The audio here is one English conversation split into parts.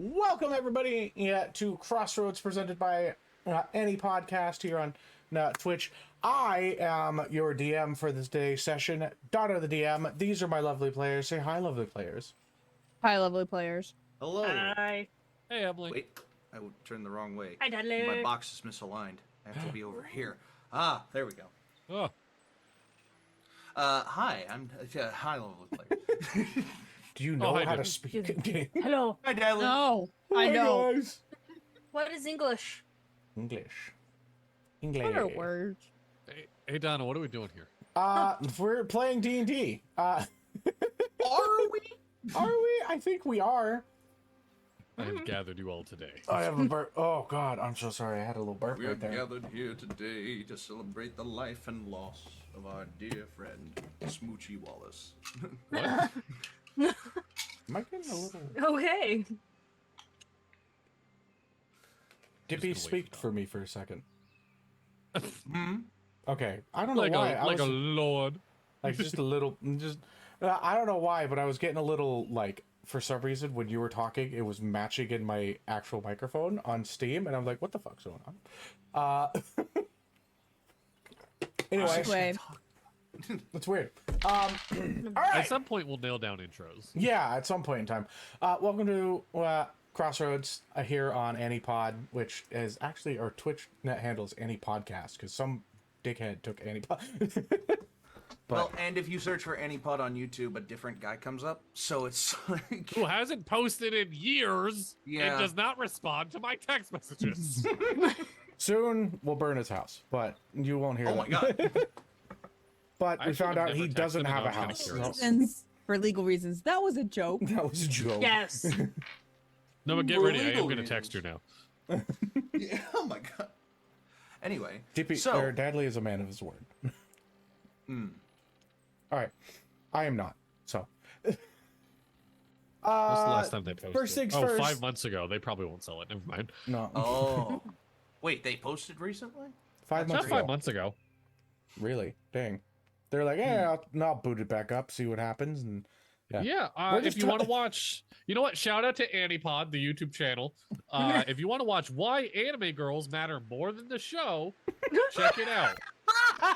Welcome everybody to Crossroads, presented by ANIPOD here on Twitch. I am your DM for this day's session, Donna the DM. These are my lovely players. Say hi, lovely players. Hi, lovely players. Hello. Hi. Hey, Emily. Wait, I turned the wrong way. Hi, Dudley. My box is misaligned. I have to be over here. Ah, there we go. Oh. Hi, I'm hi, lovely players. Do you know how to speak in game? Hello. Hi, Dudley. No, I know. Guys. What is English? English. What are words? Hey, Donna, what are we doing here? We're playing D&D. Are we? Are we? I think we are. I have gathered you all today. I have a burp. Oh God, I'm so sorry. I had a little burp We are right there. gathered here today to celebrate the life and loss of our dear friend, Smoochie Wallace. What? Am I getting a little? Okay. Dippy, Just gonna wait speak for for me for a second. Hmm? Okay, I don't know Like why. a lord. Like just a little, I don't know why, but I was getting a little, like, for some reason when you were talking, it was matching in my actual microphone on Steam, and I'm like, what the fuck's going on? Anyway, it's weird. All right. At some point, we'll nail down intros. Yeah, at some point in time. Welcome to Crossroads here on ANIPOD, which is actually our Twitch net handles ANIPODcast, because some dickhead took ANIPOD. Well, and if you search for ANIPOD on YouTube, a different guy comes up. So it's like... Who hasn't posted in years Yeah. and does not respond to my text messages. Soon we'll burn his house, but you won't hear Oh that. my god. But I we should found have out never he texted doesn't him, have I a was gonna house. cure it. Reasons, for legal reasons. That was a joke. That was a joke. Yes. No, but get For ready. I legal am going to text her reasons. now. Yeah, oh my god. Anyway, DP, so Dadley is a man of his word. Hmm. All right, I am not. So. What's the last time they posted? First things oh, first. 5 months ago. They probably won't sell it. Never mind. No. Oh, wait, they posted recently? 5 Not months 5 ago. months ago. Really? Dang. They're like, yeah, I'll boot it back up, see what happens, and Yeah. We're If just you want to watch, you know what? Shout out to ANIPOD, the YouTube channel. If you want to watch why anime girls matter more than the show, check it out.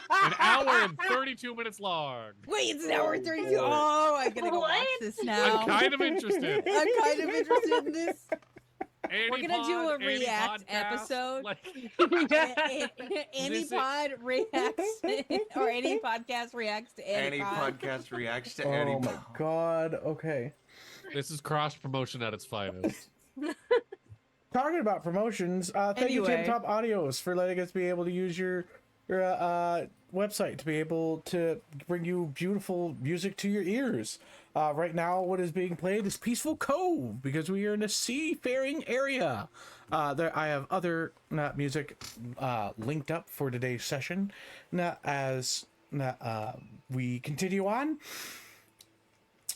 An hour and 32 minutes long. Wait, it's an hour and 32. Oh, I gotta go watch What? this now. I'm kind of interested. I'm kind of interested in this. We're gonna do a ANIPOD, react ANIPODcast, episode. like- Any Visit- pod reacts or any podcast reacts to any Any pod. podcast reacts to oh any. my god. Okay. This is cross promotion at its finest. Talking about promotions, thank you, Anyway. Tabletop Audios, for letting us be able to use your website to be able to bring you beautiful music to your ears. Right now, what is being played is Peaceful Cove, because we are in a seafaring area. I have other music linked up for today's session as we continue on.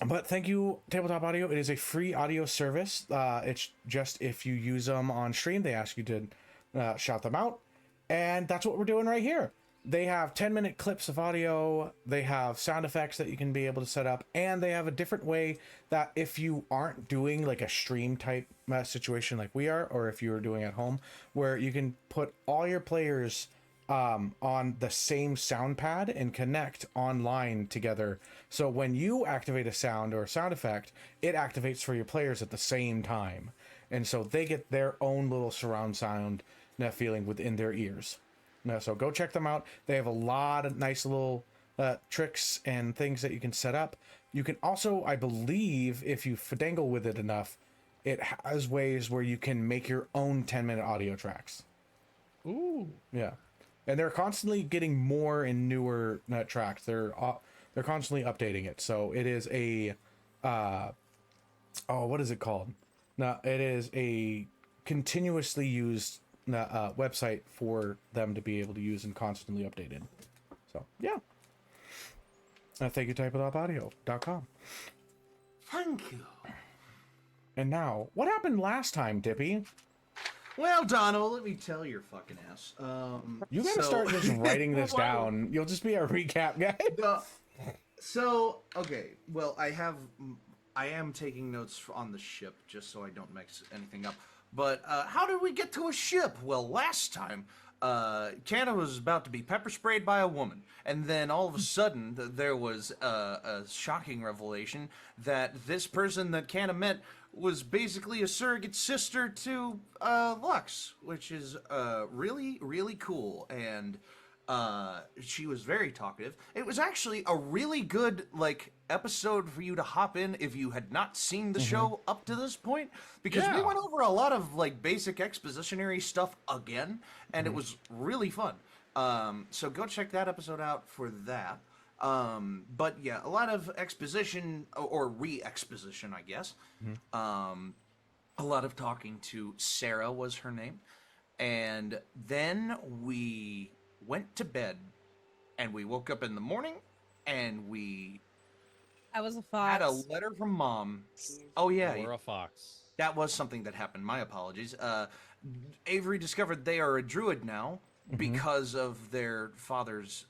But thank you, Tabletop Audio. It is a free audio service. It's just if you use them on stream, they ask you to shout them out. And that's what we're doing right here. They have 10-minute clips of audio. They have sound effects that you can be able to set up. And they have a different way that if you aren't doing like a stream type situation like we are, or if you are doing at home, where you can put all your players on the same sound pad and connect online together. So when you activate a sound or a sound effect, it activates for your players at the same time. And so they get their own little surround sound feeling within their ears. So go check them out. They have a lot of nice little tricks and things that you can set up. You can also, I believe, if you fidangle with it enough, it has ways where you can make your own 10-minute audio tracks. Ooh. Yeah. And they're constantly getting more and newer tracks. They're constantly updating it. So it is a what is it called? No, it is a continuously used website for them to be able to use and constantly updated. So yeah. Thank you, typeitupaudio.com. Thank you. And now, what happened last time, Dippy? Well, Donald, let me tell your fucking ass. You gotta start just writing this down. You'll just be a recap guy. Okay. Well, I am taking notes on the ship just so I don't mix anything up. But how did we get to a ship? Well, last time, Canna was about to be pepper sprayed by a woman, and then all of a sudden there was a shocking revelation that this person that Canna met was basically a surrogate sister to Lux, which is really, really cool. And she was very talkative. It was actually a really good episode for you to hop in if you had not seen the show up to this point, because we went over a lot of basic expositionary stuff again, and it was really fun. So go check that episode out for that. But yeah, a lot of exposition or re-exposition, I guess. A lot of talking to Sarah was her name, and then we went to bed, and we woke up in the morning, and we I was a fox. had a letter from Mom. Oh yeah, Or a fox. that was something that happened. My apologies. Avery discovered they are a druid now because of their father's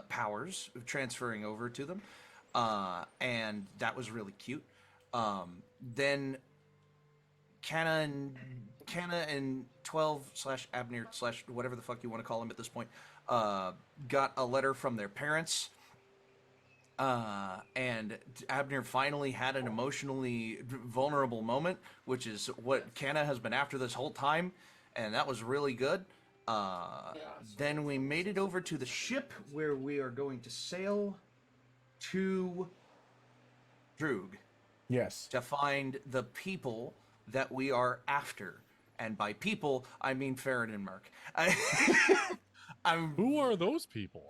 powers transferring over to them, and that was really cute. Then Canna and 12/Abner/ whatever the fuck you want to call him at this point, got a letter from their parents. And Abner finally had an emotionally vulnerable moment, which is what Canna has been after this whole time, and that was really good. Then we made it over to the ship where we are going to sail to Droog Yes. to find the people that we are after. and by people, I mean Farron and Merc. Who are those people?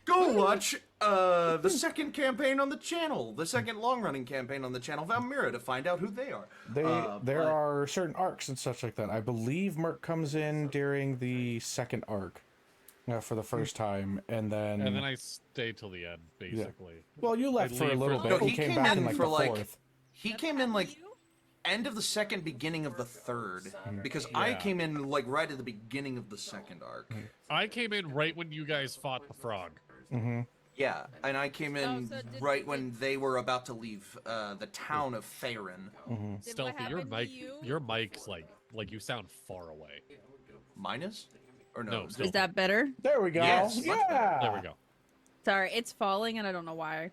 Go watch the second campaign on the channel, the second long-running campaign on the channel, Valmira, to find out who they are. There are certain arcs and such like that. I believe Merc comes in during the second arc for the first time, and then I stayed till the end, basically. well, you left for a leave little for- bit. No, and he came came back in in like for the like fourth. he came in like end of the second, beginning of the third, because I Yeah. came in like right at the beginning of the second arc. I came in right when you guys fought the frog. Yeah, and I came in so did- right when they were about to leave the town of Farron. Did what Stealthy, happened to you? your mic's like you sound far away. Mine is? Or no? No, it's still- Is that better? There we go. Yes, much better. Yeah. There we go. Sorry, it's falling and I don't know why.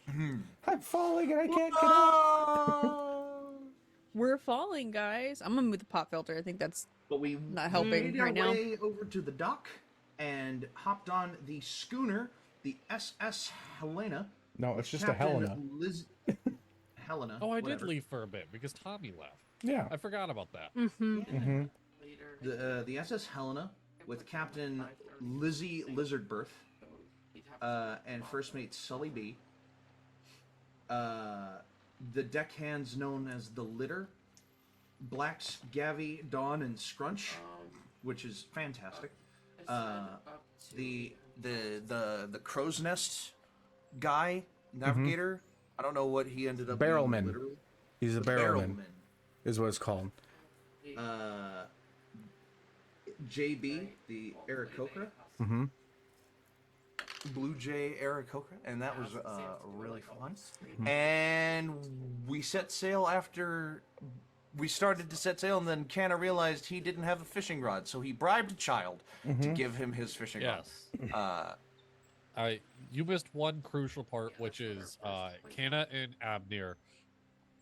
I'm falling and I can't get up. We're falling, guys. I'm gonna move the pop filter. I think that's But we not helping made right our now. way over to the dock and hopped on the schooner, the SS Helena. No, it's just a Captain Helena. Helena. Oh, I did whatever. leave for a bit because Tommy left. Yeah. I forgot about that. The SS Helena with Captain Lizzie Lizardbirth and First Mate Sully B. The deckhands known as the Litter, Blacks Gavi, Dawn, and Scrunch, which is fantastic. The Crow's Nest guy, navigator. I don't know what he ended up being, Barrelman. literally. He's a barrelman, is what it's called. JB, the Aarakocra. Blue Jay Aarakocra, and that was really fun. And we set sail after we started to set sail, and then Canna realized he didn't have a fishing rod, so he bribed a child to give him his fishing Yes. rod. You missed one crucial part, which is Canna and Abner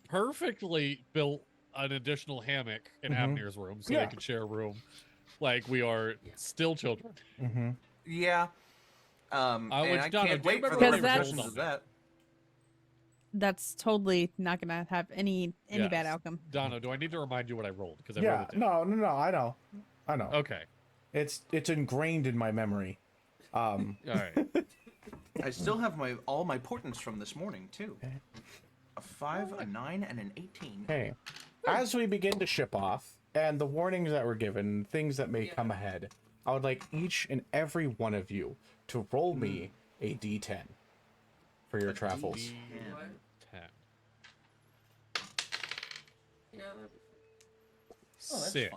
perfectly built an additional hammock in Abner's room so Yeah. they could share a room. Like we are still children. Yeah. And which, I Donna, can't do you wait for the remember when I repercussions told of them? that. that's totally not gonna have any Yes. bad outcome. Dono, do I need to remind you what I rolled? Because I Yeah. wrote it down. No. I know. Okay. It's ingrained in my memory. All right. I still have all my portents from this morning too. A 5, a 9, and an 18. Hey, as we begin to ship off, and the warnings that were given, things that may come ahead, I would like each and every one of you to roll me a D10 for your travels. D10. 10. Oh, that's 6.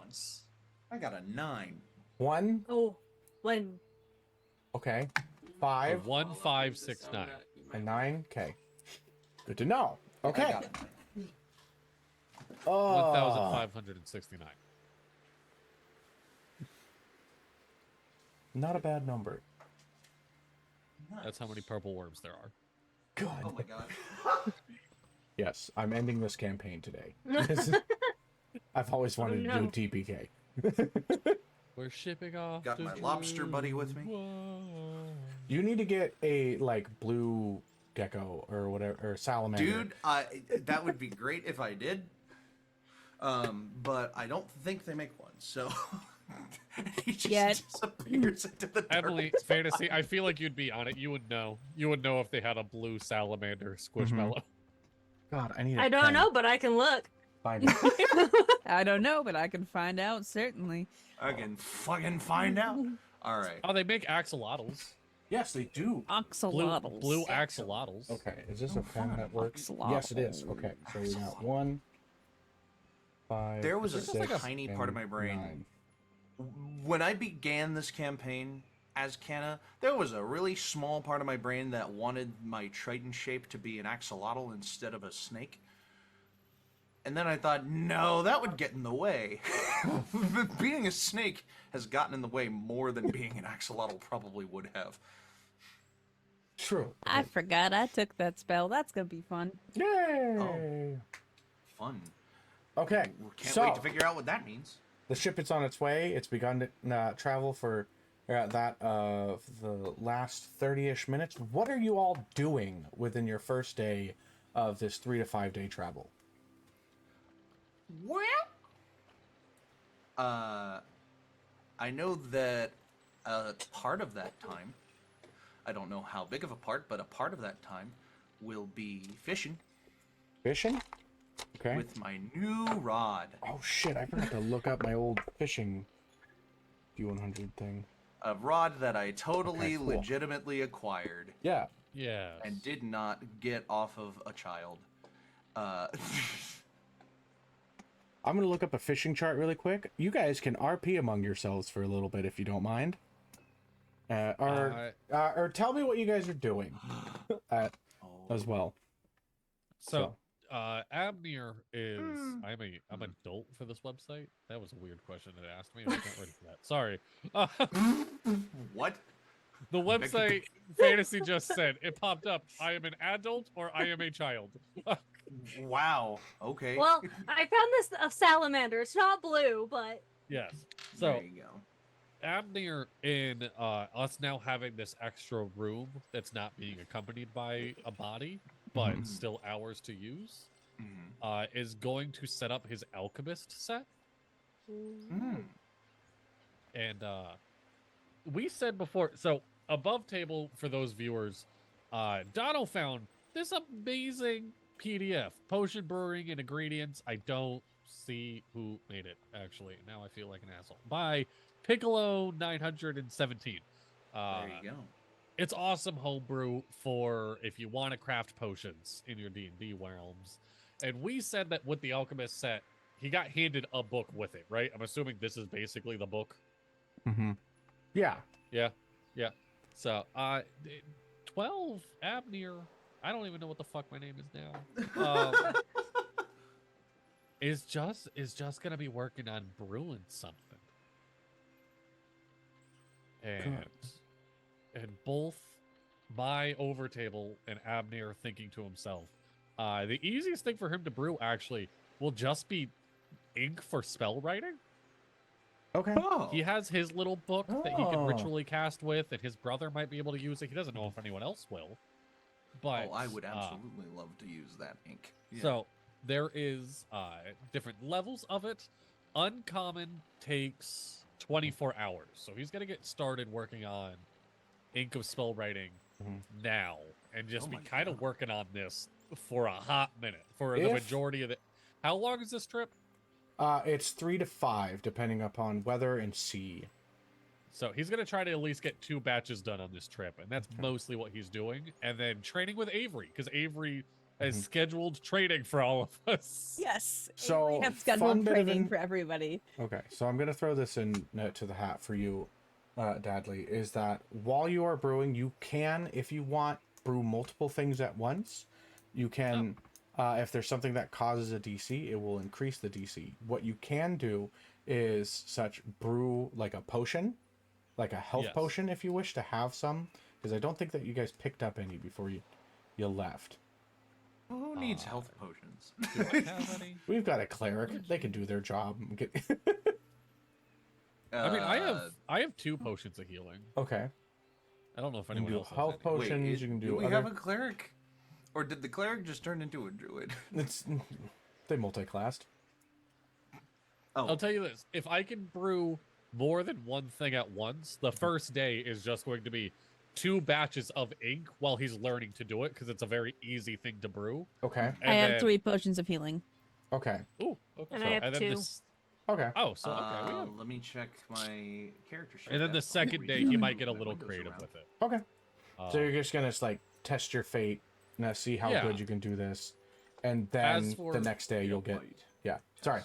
fun. I got a 9. 1, Oh, when okay. A 5 1, 5, 6, 9. and 9, okay. Good to know. I Okay. got a 9. Oh, 1,569. not a bad number. That's how many purple worms there are. Good. Oh my god. Yes, I'm ending this campaign today. I've always wanted to do TPK. We're shipping off. Got to my lobster buddy with me. Whoa. You need to get a blue gecko or whatever, or salamander. Dude, that would be great if I did. But I don't think they make one, so he just Yet. disappears into the dark. Emily, fantasy. I feel like you'd be on it. You would know. You would know if they had a blue salamander squishmallow. God, I need. I don't know, but I can look. Find it. I don't know, but I can find out certainly. I can fucking find out. All right. Oh, they make axolotls. Yes, they do. Axolotls. Blue axolotls. Okay, is this a pen that works? Yes, it is. Okay, so we got 1, 5. There was a 6, tiny part of and my brain. 9. When I began this campaign as Canna, there was a really small part of my brain that wanted my trident shape to be an axolotl instead of a snake. And then I thought, no, that would get in the way. Being a snake has gotten in the way more than being an axolotl probably would have. True. I forgot I took that spell. That's gonna be fun. Yay! Fun. Okay, Can't so wait to figure out what that means. the ship is on its way. It's begun to travel for that of the last 30-ish minutes. What are you all doing within your first day of this 3 to 5 day travel? Well, I know that part of that time, I don't know how big of a part, but a part of that time will be fishing. Fishing? Okay. With my new rod. Oh shit, I forgot to look up my old fishing D100 thing. A rod that I totally cool. legitimately acquired. Yeah. Yeah. And did not get off of a child. I'm gonna look up a fishing chart really quick. You guys can RP among yourselves for a little bit if you don't mind. Or tell me what you guys are doing as well. So Abner is I'm adult for this website. That was a weird question to ask me. I wasn't ready for that. Sorry. What? The website Fantasy just said it popped up. I am an adult or I am a child. Wow. Okay. Well, I found this a salamander. It's not blue, but Yes. So there you go. Abner in us now having this extra room that's not being accompanied by a body, but still ours to use, is going to set up his alchemist set. And we said before, so above table for those viewers, Donald found this amazing PDF, potion brewing and ingredients. I don't see who made it, actually. Now I feel like an asshole. By Piccolo 917. There you go. It's awesome homebrew for if you want to craft potions in your D&D realms. And we said that with the alchemist set, he got handed a book with it, right? I'm assuming this is basically the book. Yeah. Yeah. So, 12 Abner, I don't even know what the fuck my name is now. Is just gonna be working on brewing something. And both my overtable and Abner thinking to himself, the easiest thing for him to brew actually will just be ink for spell writing. Okay. Oh. He has his little book that he can ritually cast with, and his brother might be able to use it. He doesn't know if anyone else will. But I would absolutely love to use that ink. Yeah. So there is different levels of it. Uncommon takes 24 hours. So he's going to get started working on ink of spell writing now and just be kind of working on this for a hot minute for the majority of it. How long is this trip? It's 3 to 5, depending upon weather and sea. So he's going to try to at least get 2 batches done on this trip, and that's mostly what he's doing. And then training with Avery, because Avery has scheduled training for all of us. Yes. So, we have fun scheduled bit of training for everybody. Okay, so I'm going to throw this in to the hat for you, Dadley, is that while you are brewing, you can, if you want, brew multiple things at once. You can, if there's something that causes a DC, it will increase the DC. What you can do is brew like a potion, like a health potion if you wish to have some, because I don't think that you guys picked up any before you left. Who needs health potions? Do I have any? We've got a cleric. They can do their job. I mean, I have 2 potions of healing. Okay. I don't know if You can anyone do else has health any. potions. You can do we other... have a cleric? Or did the cleric just turn into a druid? They multi-classed. Oh. I'll tell you this. If I can brew more than one thing at once, the first day is just going to be 2 batches of ink while he's learning to do it, because it's a very easy thing to brew. Okay. And I have then- 3 potions of healing. Okay. Ooh, okay. And I have then 2. Okay. Oh, so okay. we have... Let me check my character sheet. And then the second day, he might get a little creative with it. Okay. So you're just gonna test your fate, see how Yeah. good you can do this, and then As for- the next day you'll get. Yeah. Sorry.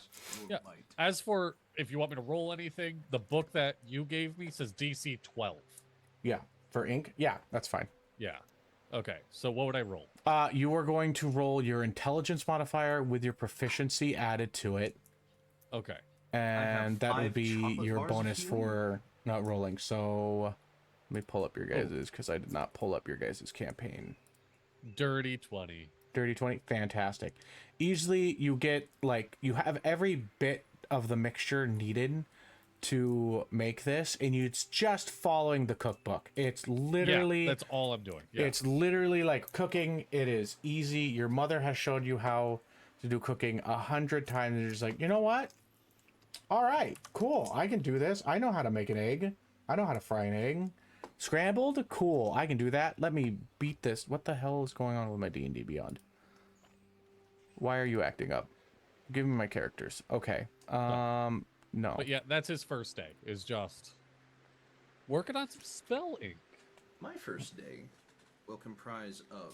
Yeah. As for if you want me to roll anything, the book that you gave me says DC 12. Yeah. For ink. Yeah, that's fine. Yeah. Okay. So what would I roll? You are going to roll your intelligence modifier with your proficiency added to it, Okay. and that will 5 be chocolate your bars of bonus healing? for not rolling. So let me pull up your guys's, because I did not pull up your guys's campaign. Dirty 20. Dirty 20. Fantastic. Easily you get you have every bit of the mixture needed to make this, and it's just following the cookbook. It's literally that's all I'm doing. Yeah. it's literally like cooking. It is easy. Your mother has showed you how to do cooking 100 times, and you're just like, you know what, All right, cool. I can do this. I know how to make an egg. I know how to fry an egg. Scrambled? Cool. I can do that. Let me beat this. What the hell is going on with my D&D Beyond? Why are you acting up? Give me my characters. Okay. No. But yeah, that's his first day, is just working on some spell ink. My first day will comprise of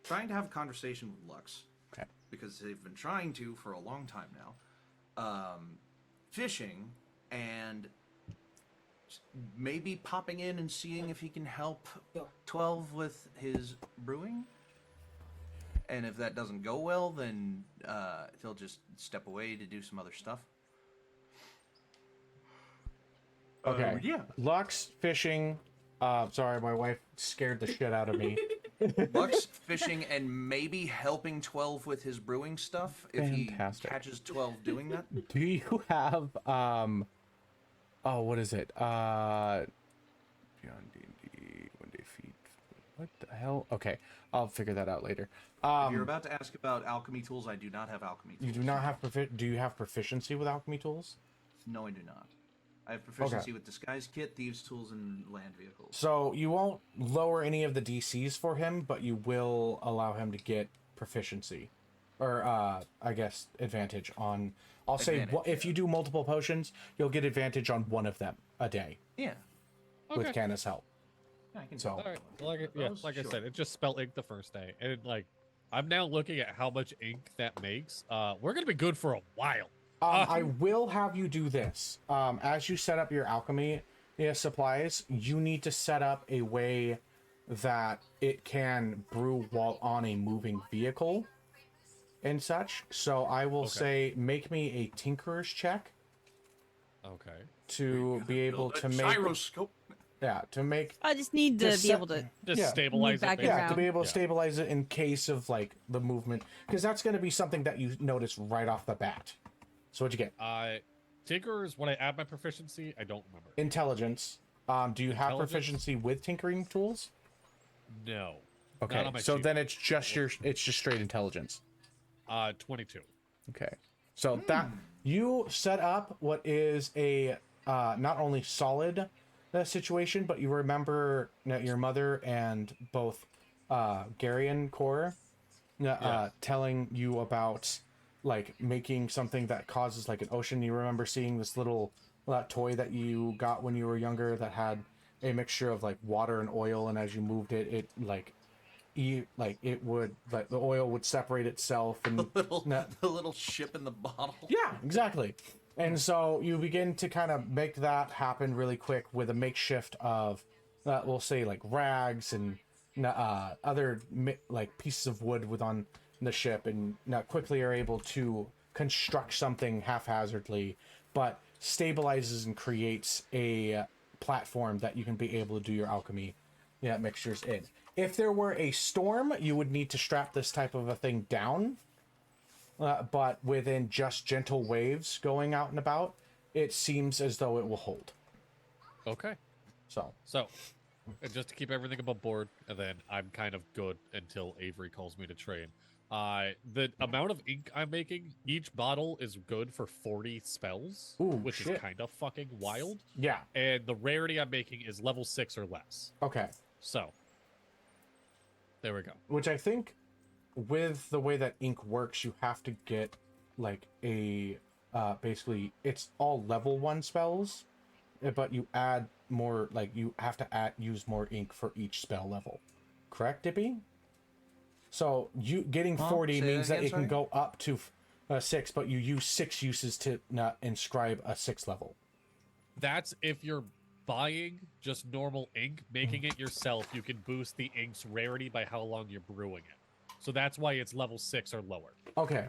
trying to have a conversation with Lux. Okay. Because they've been trying to for a long time now. Fishing and maybe popping in and seeing if he can help 12 with his brewing. And if that doesn't go well, then he'll just step away to do some other stuff. Okay. Yeah. Lux, fishing. Sorry, my wife scared the shit out of me. Lux, fishing, and maybe helping 12 with his brewing stuff if Fantastic. he catches 12 doing that. Do you have oh, what is it? Beyond D&D, one day feet. What the hell? Okay, I'll figure that out later. If you're about to ask about alchemy tools, I do not have alchemy tools. You do not have do you have proficiency with alchemy tools? No, I do not. I have proficiency with disguise kit, thieves tools, and land vehicles. So you won't lower any of the DCs for him, but you will allow him to get proficiency, or I guess advantage on. I'll say if you do multiple potions, you'll get advantage on one of them a day Yeah. with Canna's help. I can So- All right, like I said, it just spell ink the first day, and like I'm now looking at how much ink that makes. We're gonna be good for a while. I will have you do this. As you set up your alchemy supplies, you need to set up a way that it can brew while on a moving vehicle and such. So I will say, make me a tinkerer's check Okay. to be able to make gyroscope. to make I just need to Just be set- able to. Just Yeah. stabilize back it. it to around. be able to Yeah. stabilize it in case of like the movement, because that's going to be something that you notice right off the bat. So what'd you get? Tinkerers, when I add my proficiency, I don't remember. Intelligence. Do you have Intelligence? proficiency with tinkering tools? No. Okay, Not on my so sheet. then it's just straight intelligence. 22. Okay, so that you set up what is a not only solid situation, but you remember your mother and both Gary and Cora telling you about like making something that causes like an ocean. You remember seeing this little toy that you got when you were younger that had a mixture of like water and oil, and as you moved it, it it would like the oil would separate itself and The little ship in the bottle. yeah, exactly. And so you begin to kind of make that happen really quick with a makeshift of we'll say like rags and other like pieces of wood with on the ship, and quickly are able to construct something haphazardly, but stabilizes and creates a platform that you can be able to do your alchemy mixtures in. If there were a storm, you would need to strap this type of a thing down, but within just gentle waves going out and about, it seems as though it will hold. Okay. So And just to keep everything above board, and then I'm kind of good until Avery calls me to train. The amount of ink I'm making, each bottle is good for 40 spells, Ooh, which shit. is kind of fucking wild. yeah, And the rarity I'm making is level 6 or less. okay. So, there we go. Which I think with the way that ink works, you have to get like a basically it's all level 1 spells, but you add more, like you have to use more ink for each spell level. Correct, Dippy? So you getting 40 Say means that that again, it can go up to 6, but you use 6 uses to not inscribe a 6 level. That's if you're buying just normal ink, making it yourself, you can boost the ink's rarity by how long you're brewing it. So that's why it's level 6 or lower. Okay,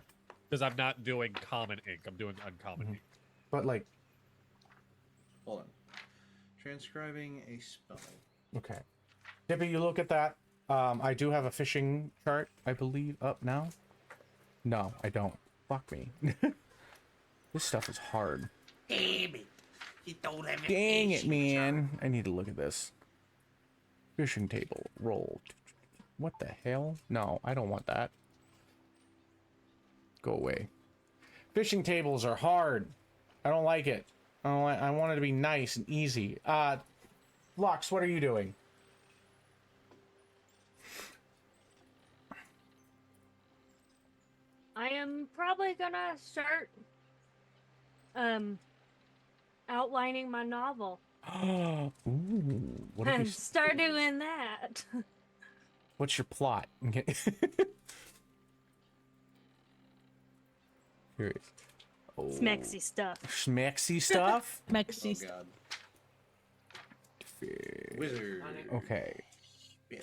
Because I'm not doing common ink, I'm doing uncommon ink. but like, Hold on. Transcribing a spell. okay. Dippy, you look at that. I do have a fishing chart, I believe, up now. No, I don't. Fuck me. This stuff is hard. Dang it, man. I need to look at this. Fishing table. Roll. What the hell? No, I don't want that. Go away. Fishing tables are hard. I don't like it. I want it to be nice and easy. Lux, what are you doing? I am probably gonna start outlining my novel. Ooh, what have you? Start doing that. What's your plot? Okay. Curious. Oh. Smexy stuff. Schmexy stuff? Oh Mexis. god. Wizard. Okay. Yeah,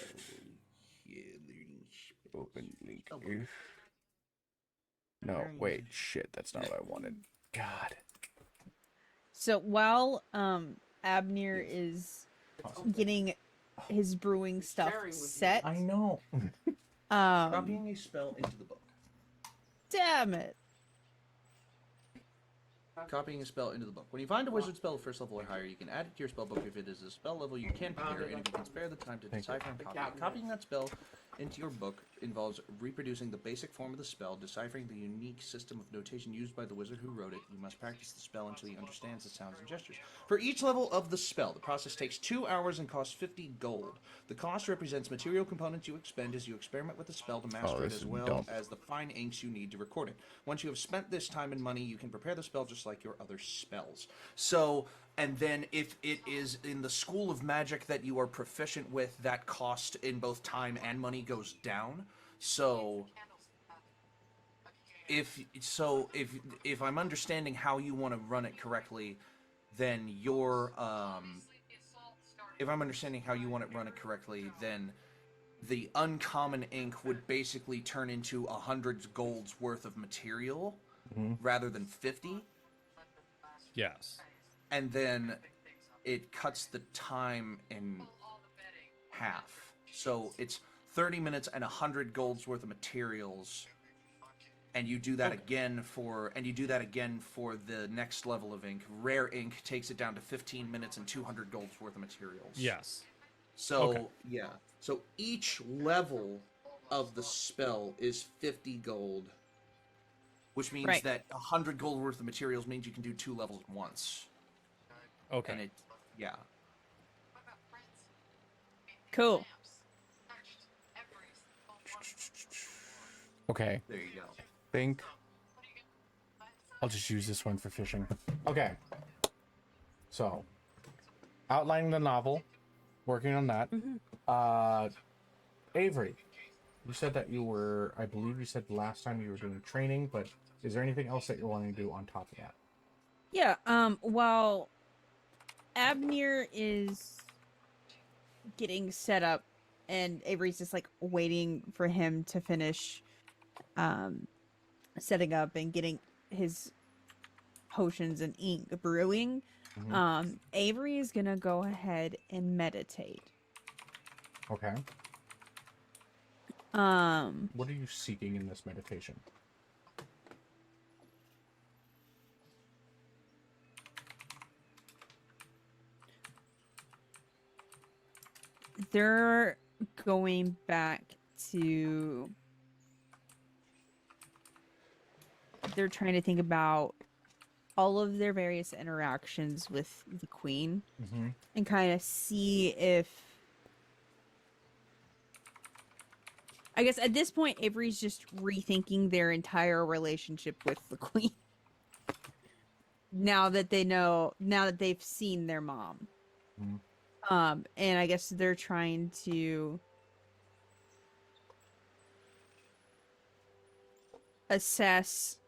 learning spells. Open link. Oh, No, wait, shit, that's not what I wanted. God. So while Abner is getting his brewing stuff set, I know. Copying a spell into the book. damn it. Copying a spell into the book. When you find a wizard spell of first level or higher, you can add it to your spell book if it is a spell level you can prepare, and if you can spare the time to decipher and copy it. Copying that spell into your book involves reproducing the basic form of the spell, deciphering the unique system of notation used by the wizard who wrote it. You must practice the spell until he understands the sounds and gestures. For each level of the spell, the process takes 2 hours and costs 50 gold. The cost represents material components you expend as you experiment with the spell to master it, this as is well dumb. as the fine inks you need to record it. Once you have spent this time and money, you can prepare the spell just like your other spells. So, and then if it is in the school of magic that you are proficient with, that cost in both time and money goes down. So if I'm understanding how you want to run it correctly, then if I'm understanding how you want to run it correctly, then the uncommon ink would basically turn into 100 gold's worth of material rather than 50. Yes. And then it cuts the time in half. So it's 30 minutes and 100 gold's worth of materials. And you do that again for the next level of ink. Rare ink takes it down to 15 minutes and 200 gold's worth of materials. Yes. So, yeah. So each level of the spell is 50 gold. Which means Right. that 100 gold worth of materials means you can do 2 levels at once. Okay. And yeah. Cool. Okay, There you go. think I'll just use this one for fishing. Okay. So, outlining the novel, working on that. Avery, you said that you were, I believe you said last time you were doing training, but is there anything else that you're wanting to do on top of that? Yeah, while Abner is getting set up and Avery's just like waiting for him to finish setting up and getting his potions and ink brewing, Avery is gonna go ahead and meditate. Okay. Um, What are you seeking in this meditation? they're going back to, they're trying to think about all of their various interactions with the queen and kind of see if, I guess at this point Avery's just rethinking their entire relationship with the queen. Now that they've seen their mom. And I guess they're trying to assess,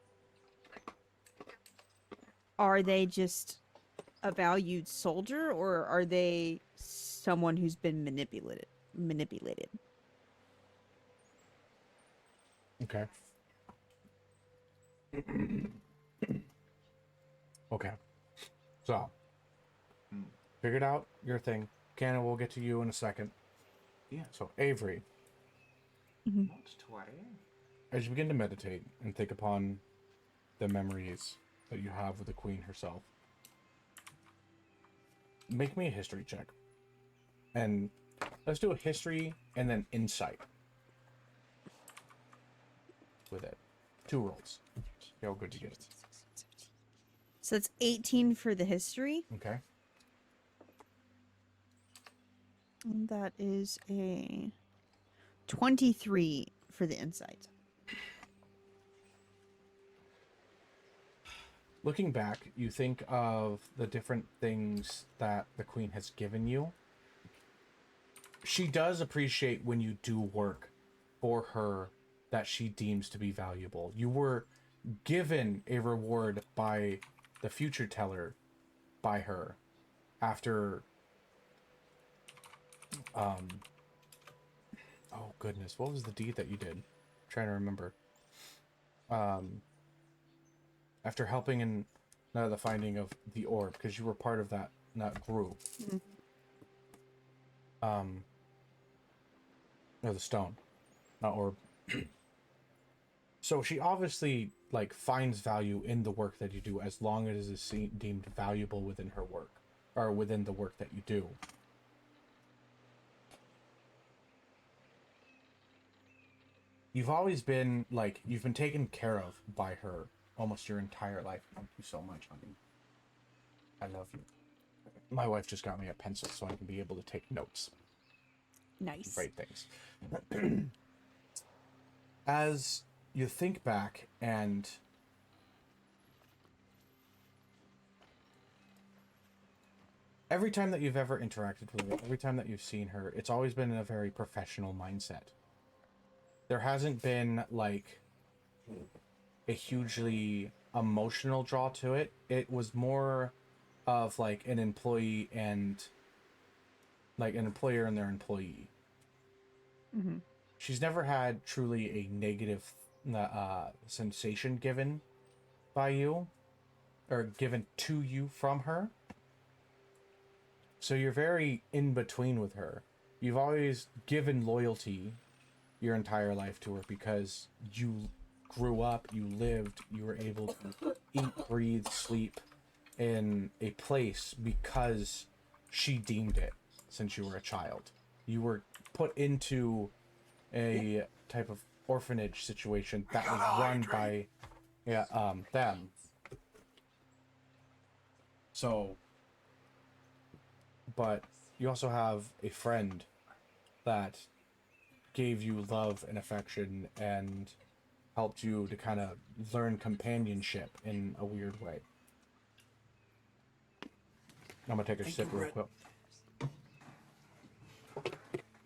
are they just a valued soldier or are they someone who's been manipulated? Okay. Okay. So, figured out your thing. Canna, we'll get to you in a second. Yeah. So, Avery, as you begin to meditate and think upon the memories that you have with the queen herself, make me a history check. And let's do a history and then insight with it. 2 rolls. See how good you get. So it's 18 for the history. Okay. And that is a 23 for the insight. Looking back, you think of the different things that the queen has given you. She does appreciate when you do work for her that she deems to be valuable. You were given a reward by the future teller by her after oh goodness, what was the deed that you did? I'm trying to remember. After helping in the finding of the orb, because you were part of that group. No, the stone, not orb. So she obviously like finds value in the work that you do, as long as it's deemed valuable within her work, or within the work that you do. You've always been like, you've been taken care of by her almost your entire life. Thank you so much, honey. I love you. My wife just got me a pencil so I can be able to take notes. Nice. Write things. As you think back, and every time that you've ever interacted with her, every time that you've seen her, it's always been in a very professional mindset. There hasn't been like a hugely emotional draw to it. It was more of like an employee and like an employer and their employee. Mm-hmm. She's never had truly a negative sensation given by you, or given to you from her. So you're very in between with her. You've always given loyalty your entire life to her because you grew up, you lived, you were able to eat, breathe, sleep in a place because she deemed it since you were a child. You were put into a type of orphanage situation that was run by them. So, but you also have a friend that gave you love and affection and helped you to kind of learn companionship in a weird way. I'm gonna take a sip real quick.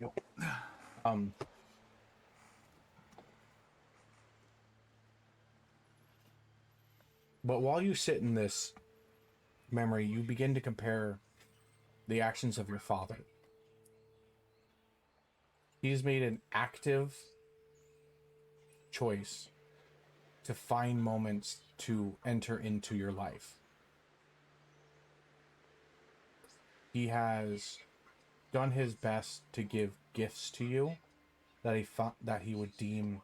Yep. But while you sit in this memory, you begin to compare the actions of your father. He's made an active choice to find moments to enter into your life. He has done his best to give gifts to you that he would deem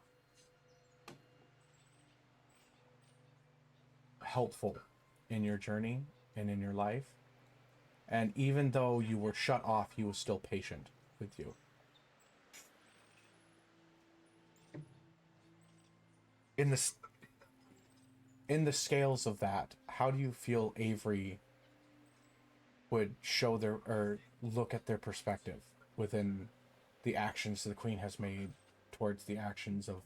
helpful in your journey and in your life. And even though you were shut off, he was still patient with you. In the scales of that, how do you feel Avery would show their, or look at their perspective within the actions the Queen has made towards the actions of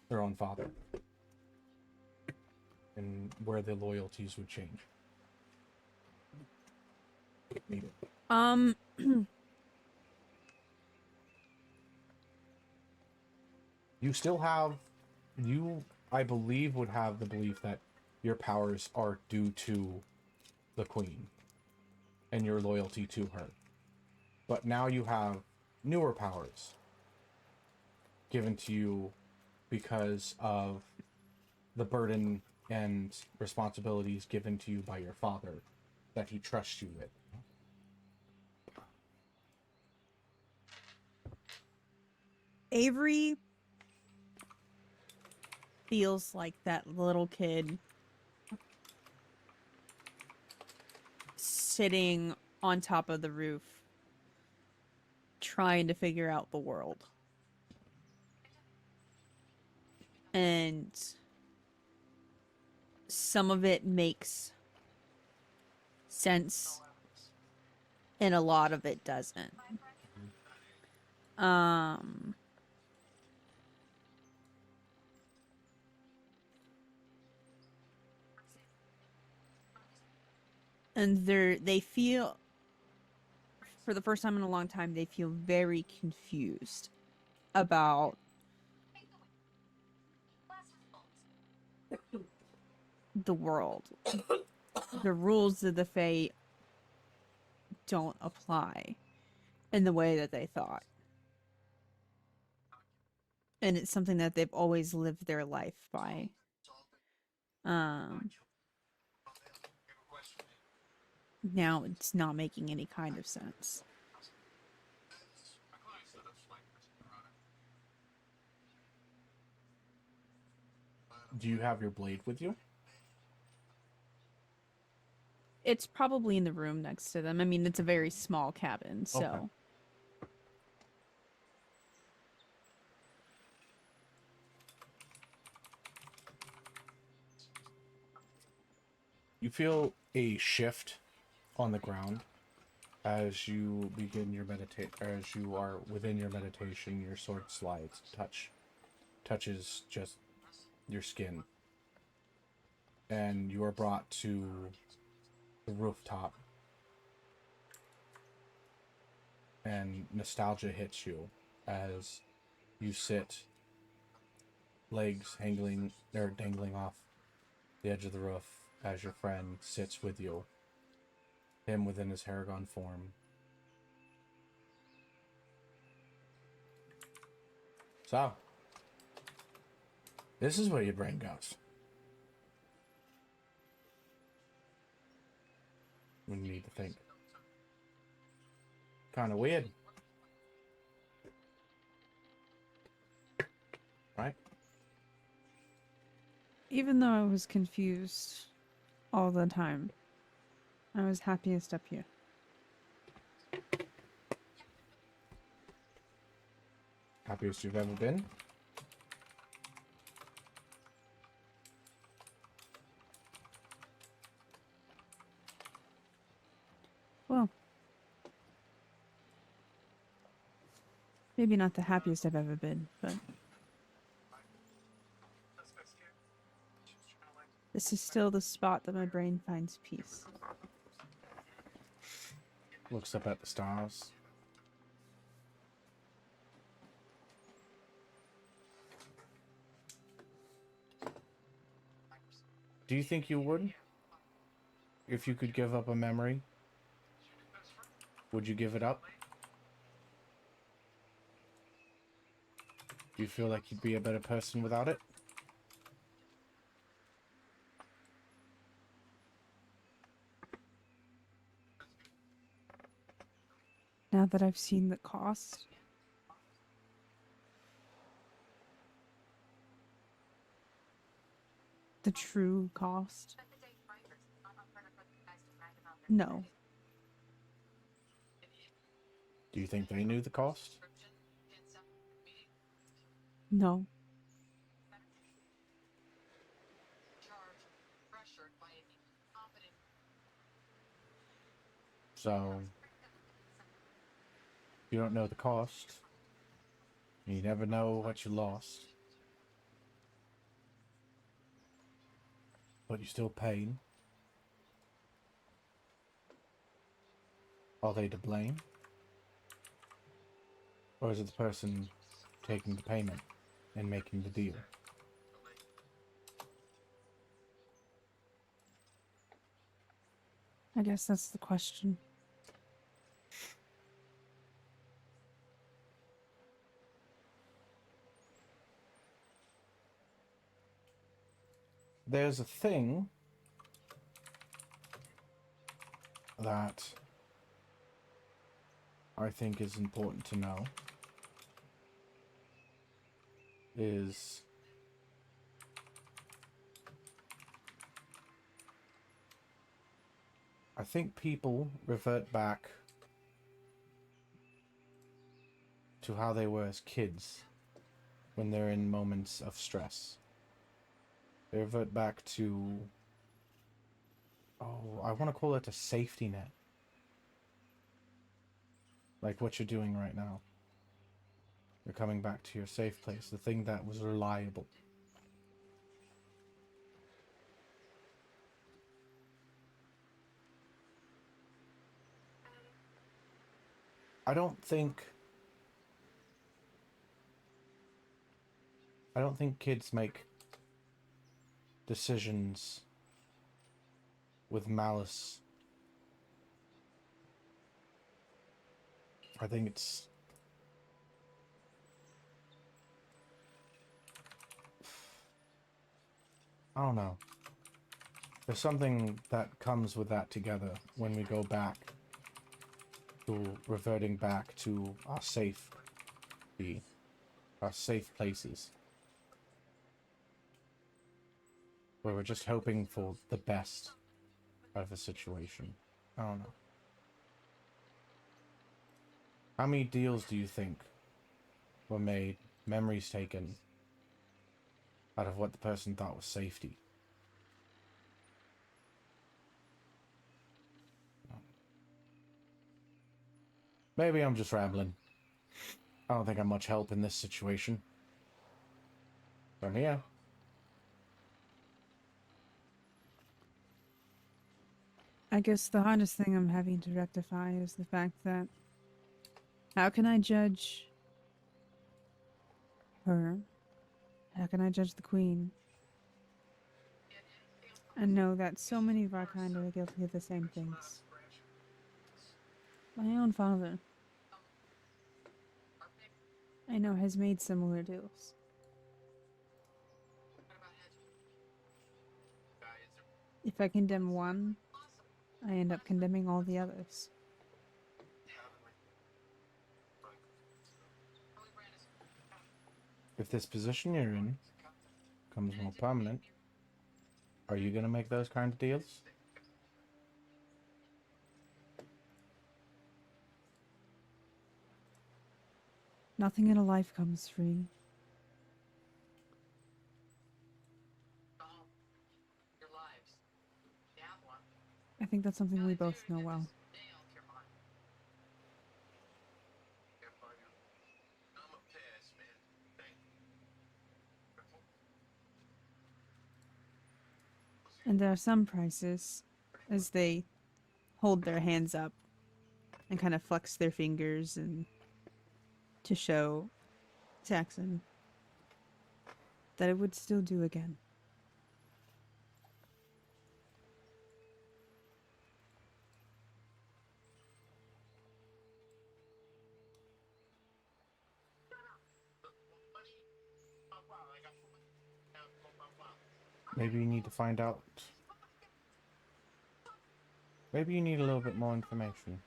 their own father, and where the loyalties would change? You still have, I believe, would have the belief that your powers are due to the Queen and your loyalty to her. But now you have newer powers given to you because of the burden and responsibilities given to you by your father that he trusts you with. Avery feels like that little kid sitting on top of the roof trying to figure out the world. And some of it makes sense and a lot of it doesn't. And they feel, for the first time in a long time, they feel very confused about the world. The rules of the Fae don't apply in the way that they thought. And it's something that they've always lived their life by. Now it's not making any kind of sense. Do you have your blade with you? It's probably in the room next to them. I mean, it's a very small cabin, so... Okay. You feel a shift on the ground as you begin your as you are within your meditation. Your sword slides, touches just your skin, and you are brought to the rooftop, and nostalgia hits you as you sit, legs dangling off the edge of the roof, as your friend sits with you, him within his Haragon form. So, this is where your brain goes when you need to think. Kind of weird, right? Even though I was confused all the time, I was happiest up here. Happiest you've ever been? Well, maybe not the happiest I've ever been, but this is still the spot that my brain finds peace. Looks up at the stars. Do you think you would? If you could give up a memory, would you give it up? Do you feel like you'd be a better person without it? Now that I've seen the cost, the true cost, no. Do you think they knew the cost? No. So, you don't know the cost. You never know what you lost. But you're still paying. Are they to blame? Or is it the person taking the payment and making the deal? I guess that's the question. There's a thing that I think is important to know. Is I think people revert back to how they were as kids when they're in moments of stress. They revert back to Oh, I want to call it a safety net. Like what you're doing right now. You're coming back to your safe place, the thing that was reliable. I don't think kids make decisions with malice. I think it's... I don't know. There's something that comes with that together when we go back to reverting back to our safe places. Where we're just hoping for the best out of a situation. I don't know. How many deals do you think were made, memories taken, out of what the person thought was safety? Maybe I'm just rambling. I don't think I'm much help in this situation. But I'm here. I guess the hardest thing I'm having to rectify is the fact that how can I judge her? How can I judge the queen? And know that so many of our kind are guilty of the same things. My own father, I know, has made similar deals. If I condemn one, I end up condemning all the others. If this position you're in becomes more permanent, are you gonna make those kind of deals? Nothing in a life comes free. I think that's something we both know well. And there are some prices, as they hold their hands up and kind of flex their fingers and to show Saxon that it would still do again. Maybe you need to find out. Maybe you need a little bit more information.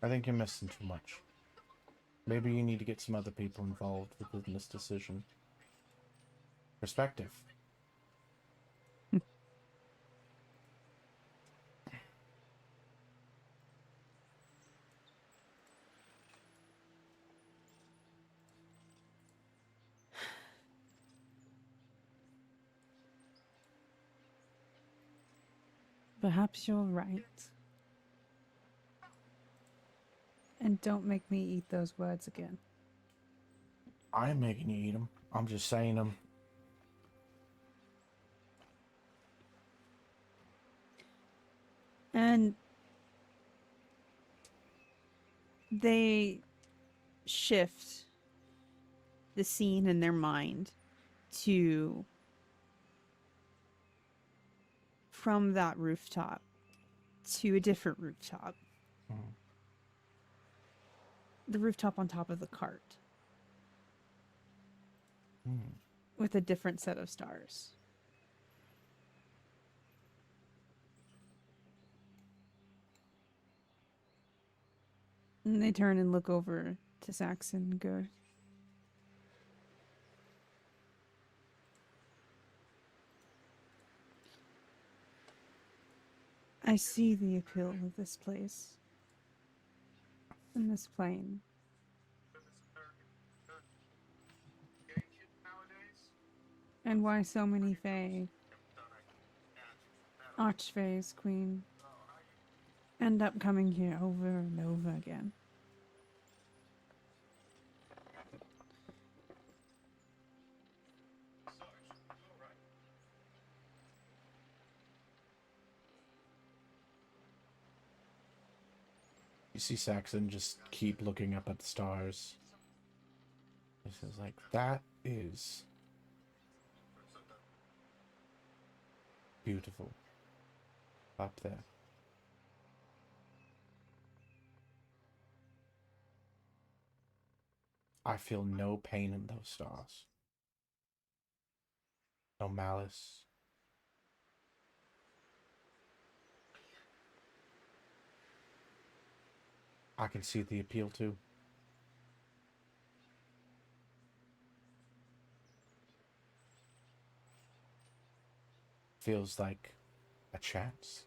I think you're missing too much. Maybe you need to get some other people involved within this decision. Perspective. Perhaps you're right. And don't make me eat those words again. I'm making you eat them. I'm just saying them. And they shift the scene in their mind to from that rooftop to a different rooftop. Mhm. The rooftop on top of the cart Hmm. with a different set of stars. And they turn and look over to Saxon and go, I see the appeal of this place and this plane. And why so many Fae Archfays Queen end up coming here over and over again. You see Saxon just keep looking up at the stars. This is like, that is beautiful up there. I feel no pain in those stars. No malice. I can see the appeal too. Feels like a chance.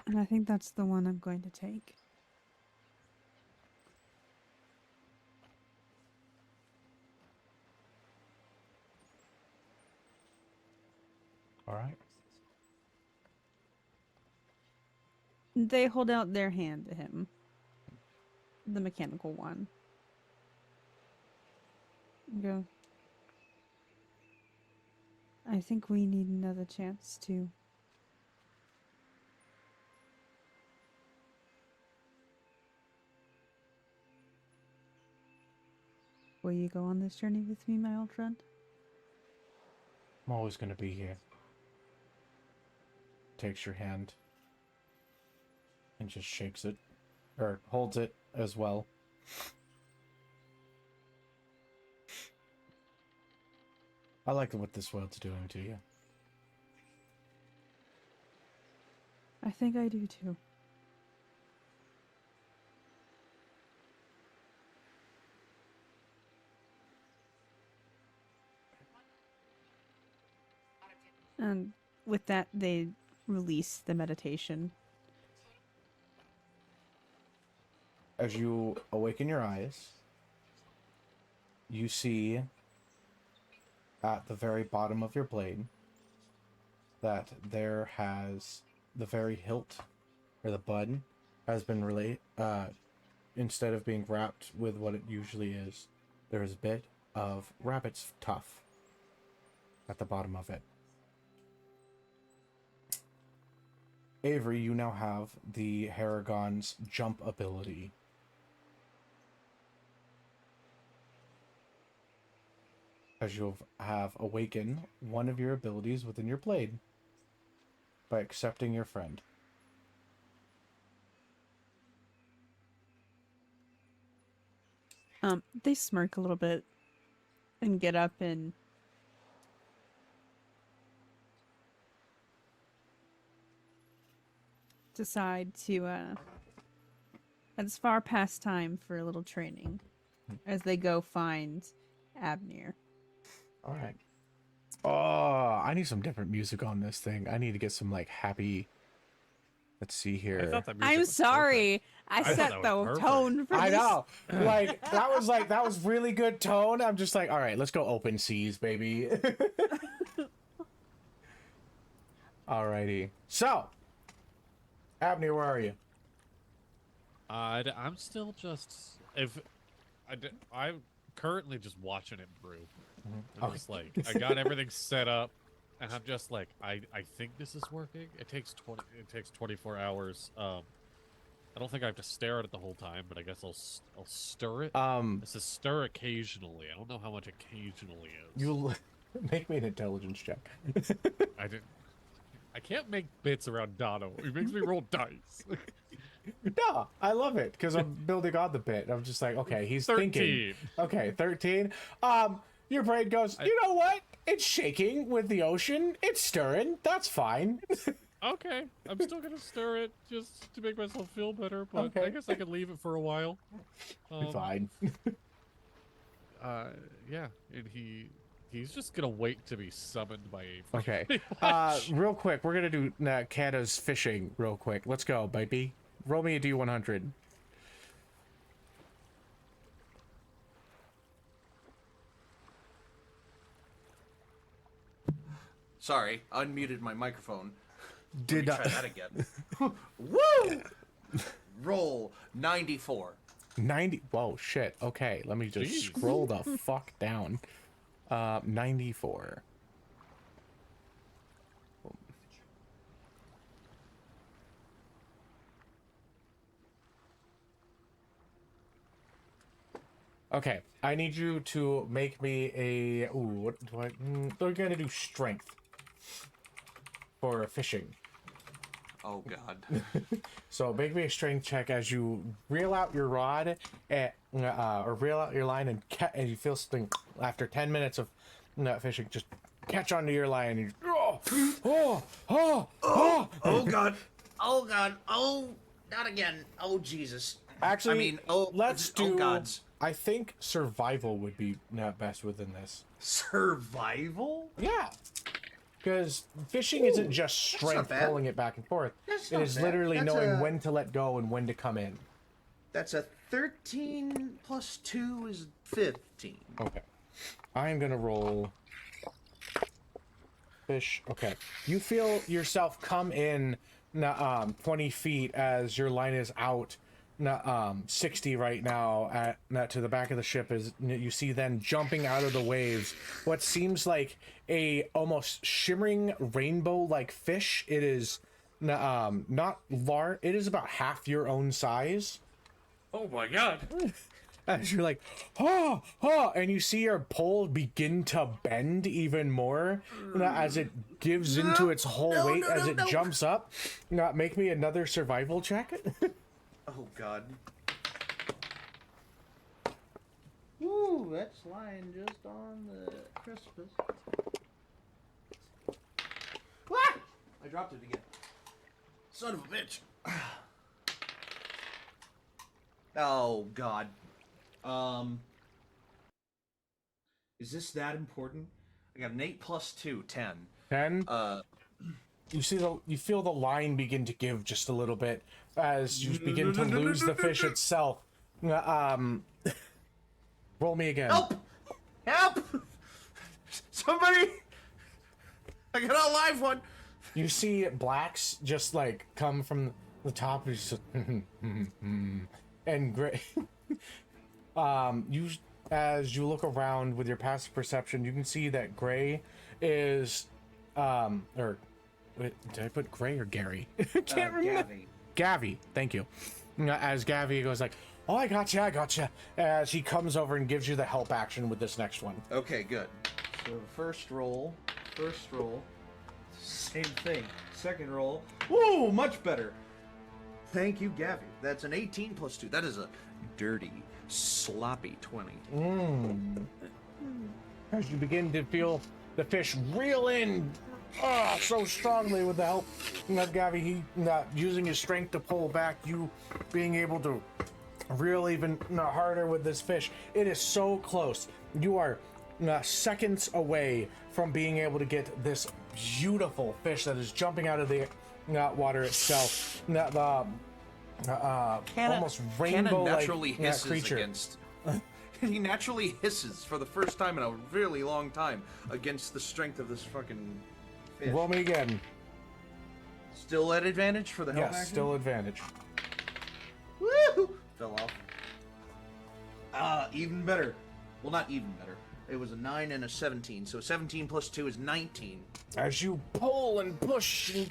And I think that's the one I'm going to take. All right. They hold out their hand to him. The mechanical one. Go. I think we need another chance to. Will you go on this journey with me, my old friend? I'm always going to be here. Takes your hand and just shakes it, or holds it as well. I like what this world's doing to you. I think I do too. And with that, they release the meditation. As you awaken your eyes, you see at the very bottom of your blade that there has the very hilt, or the bud, has been instead of being wrapped with what it usually is, there is a bit of rabbit's tuff at the bottom of it. Avery, you now have the Haragon's jump ability. As you have awakened one of your abilities within your blade by accepting your friend. They smirk a little bit and get up and decide to it's far past time for a little training as they go find Abner. All right. Oh, I need some different music on this thing. I need to get some like happy. Let's see here. I thought that music I'm was sorry. I I thought set that the was perfect. tone for I this. know. That was really good tone. I'm just like, all right, let's go open seas, baby. Alrighty. So, Abner, where are you? I'm still just I'm currently just watching it brew. I'm Okay. just like, I got everything set up, and I'm just like, I think this is working. It takes 24 hours. I don't think I have to stare at it the whole time, but I guess I'll stir it. This is stir occasionally. I don't know how much occasionally is. You'll make me an intelligence check. I can't make bits around Dono. He makes me roll dice. No, I love it because I'm building on the bit. I'm just like, okay, he's 13. thinking. Okay, 13. Your brain goes, you know what? It's shaking with the ocean. It's stirring. That's fine. Okay, I'm still gonna stir it just to make myself feel better, but Okay. I guess I could leave it for a while. Fine. Yeah, and he's just gonna wait to be summoned by Avery. Okay. Real quick, we're gonna do Canna's fishing real quick. Let's go, baby. Roll me a D100. Sorry, unmuted my microphone. Did Let me try that again. Woo! Roll 94. 90? Whoa, shit. Okay, let me just Jeez. scroll the fuck down. 94. Okay, I need you to make me a. Ooh, what do I? We're gonna do strength for fishing. Oh god. So make me a strength check as you reel out your rod, or reel out your line, and you feel something after 10 minutes of fishing just catch onto your line. And you, Oh god. Oh god. Oh, not again. Oh Jesus. Actually, I mean, let's do. Oh gods. I think survival would be not best within this. Survival? Yeah. Because fishing isn't just strength bad. pulling it back and forth. That's It not is bad. literally That's knowing a- when to let go and when to come in. That's a 13 plus 2 is 15. Okay. I am gonna roll fish. Okay. You feel yourself come in 20 feet as your line is out 60 right now to the back of the ship. Is you see then jumping out of the waves what seems like a almost shimmering rainbow like fish. It is not large. It is about half your own size. Oh my god. As you're like, oh, and you see your pole begin to bend even more as it gives into its whole weight as it jumps up. Make me another survival check. Oh god. Woo, that's lying just on the precipice. Ah! I dropped it again. Son of a bitch. Oh god. Is this that important? I got an 8 plus 2, 10. 10. You feel the line begin to give just a little bit as you begin to lose the fish itself. Roll me again. Help! Help! Somebody! I got a live one! You see blacks just like come from the top and just and gray. You as you look around with your passive perception, you can see that Gray is or wait, did I put Gray or Gary? Can't remember. Gavi, thank you. As Gavi goes like, oh, I gotcha. As he comes over and gives you the help action with this next one. Okay, good. So first roll, same thing. Second roll, woo, much better. Thank you, Gavi. That's an 18 plus 2. That is a dirty, sloppy 20. As you begin to feel the fish reel in so strongly with the help of Gavi, he using his strength to pull back, you being able to reel even harder with this fish. It is so close. You are seconds away from being able to get this beautiful fish that is jumping out of the water itself. Almost rainbow Canna naturally like hisses creature. against. He naturally hisses for the first time in a really long time against the strength of this fucking fish. Roll me again. Still at advantage for the help Yes, action? still advantage. Woo! Fell off. Even better. Well, not even better. It was a 9 and a 17, so 17 plus 2 is 19. As you pull and push and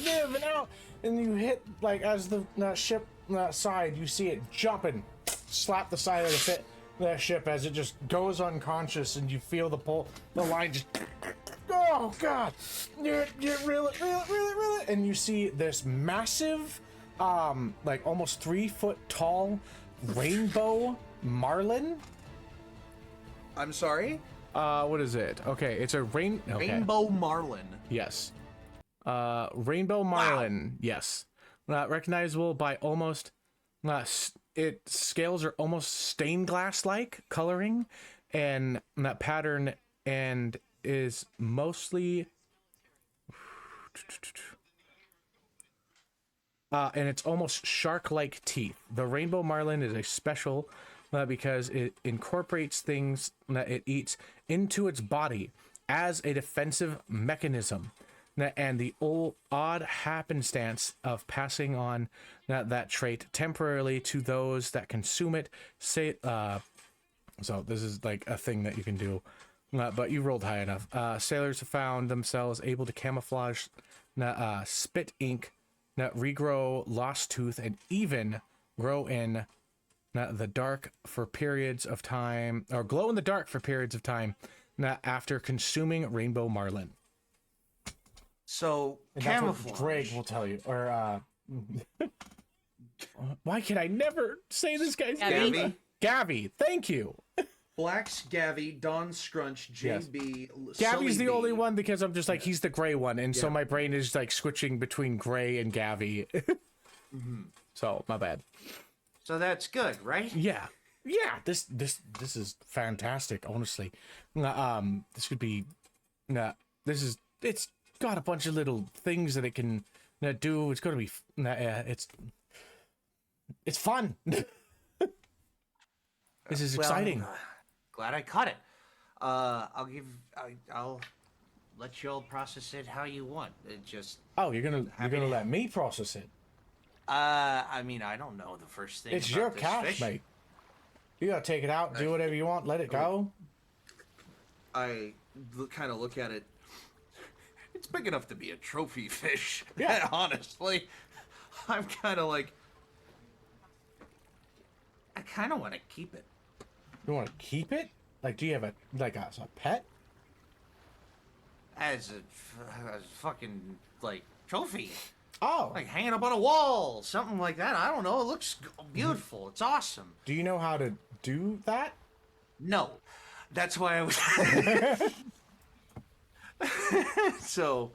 give and out, and you hit like as the ship side, you see it jumping, slap the side of the ship as it just goes unconscious, and you feel the line just. Oh god! You reel it, and you see this massive, like almost 3 foot tall, rainbow marlin. I'm sorry? What is it? Okay, it's a okay. Rainbow marlin. Yes. Rainbow marlin. Yes. Recognizable by almost. Its scales are almost stained glass like coloring, and that pattern, and is mostly. And it's almost shark-like teeth. The rainbow marlin is a special because it incorporates things that it eats into its body as a defensive mechanism. And the odd happenstance of passing on that trait temporarily to those that consume it. So this is like a thing that you can do, but you rolled high enough. Sailors have found themselves able to camouflage spit ink, regrow lost tooth, and even grow in the dark for periods of time, or glow in the dark for periods of time after consuming rainbow marlin. So And that's what camouflage. Greg will tell you, or why can I never say this guy's name? Gabby. Gabby, thank you. Black's Gabby, Don Scrunch, JB. Gabby's the Sully only B. one because I'm just like, he's the gray one, and so Yeah. my brain is like switching between Gray and Gabby. So my bad. So that's good, right? Yeah. This is fantastic. Honestly, this could be. It's got a bunch of little things that it can do. It's going to be. It's fun. This is exciting. Glad I caught it. I'll let you all process it how you want. It just. Oh, you're gonna Happy to- let me process it. I mean, I don't know the first thing. It's about your this cash, fish. mate. You gotta take it out, do whatever you want, let it go. I kind of look at it. It's big enough to be a trophy fish. Yeah. Honestly, I'm kind of like. I kind of want to keep it. You want to keep it? Like, do you have a pet? As a fucking like trophy, Oh, like hanging up on a wall, something like that. I don't know. It looks beautiful. It's awesome. do you know how to do that? No, that's why I was. So,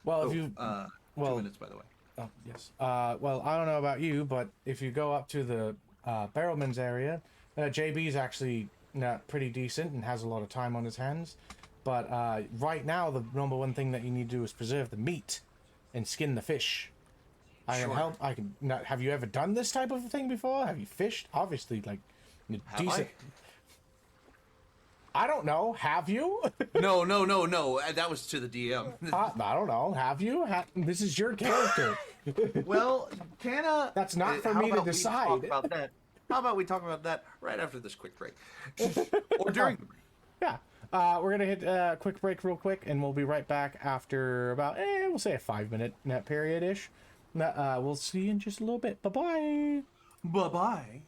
Well, if you 2 well- minutes by the way. Oh, yes. Well, I don't know about you, but if you go up to the barrelman's area, JB's actually pretty decent and has a lot of time on his hands. But right now, the number one thing that you need to do is preserve the meat and skin the fish. I can Sure. help. I can. Have you ever done this type of thing before? Have you fished? Obviously, like Have decent. I don't know. Have you? No. That was to the DM. I don't know. Have you? This is your character. Well, Canna. That's not for how me to about we decide. talk about that? How about we talk about that right after this quick break, or during the break? Yeah. We're gonna hit a quick break real quick, and we'll be right back after about, we'll say a 5-minute net period-ish. We'll see you in just a little bit. Bye-bye. Bye bye.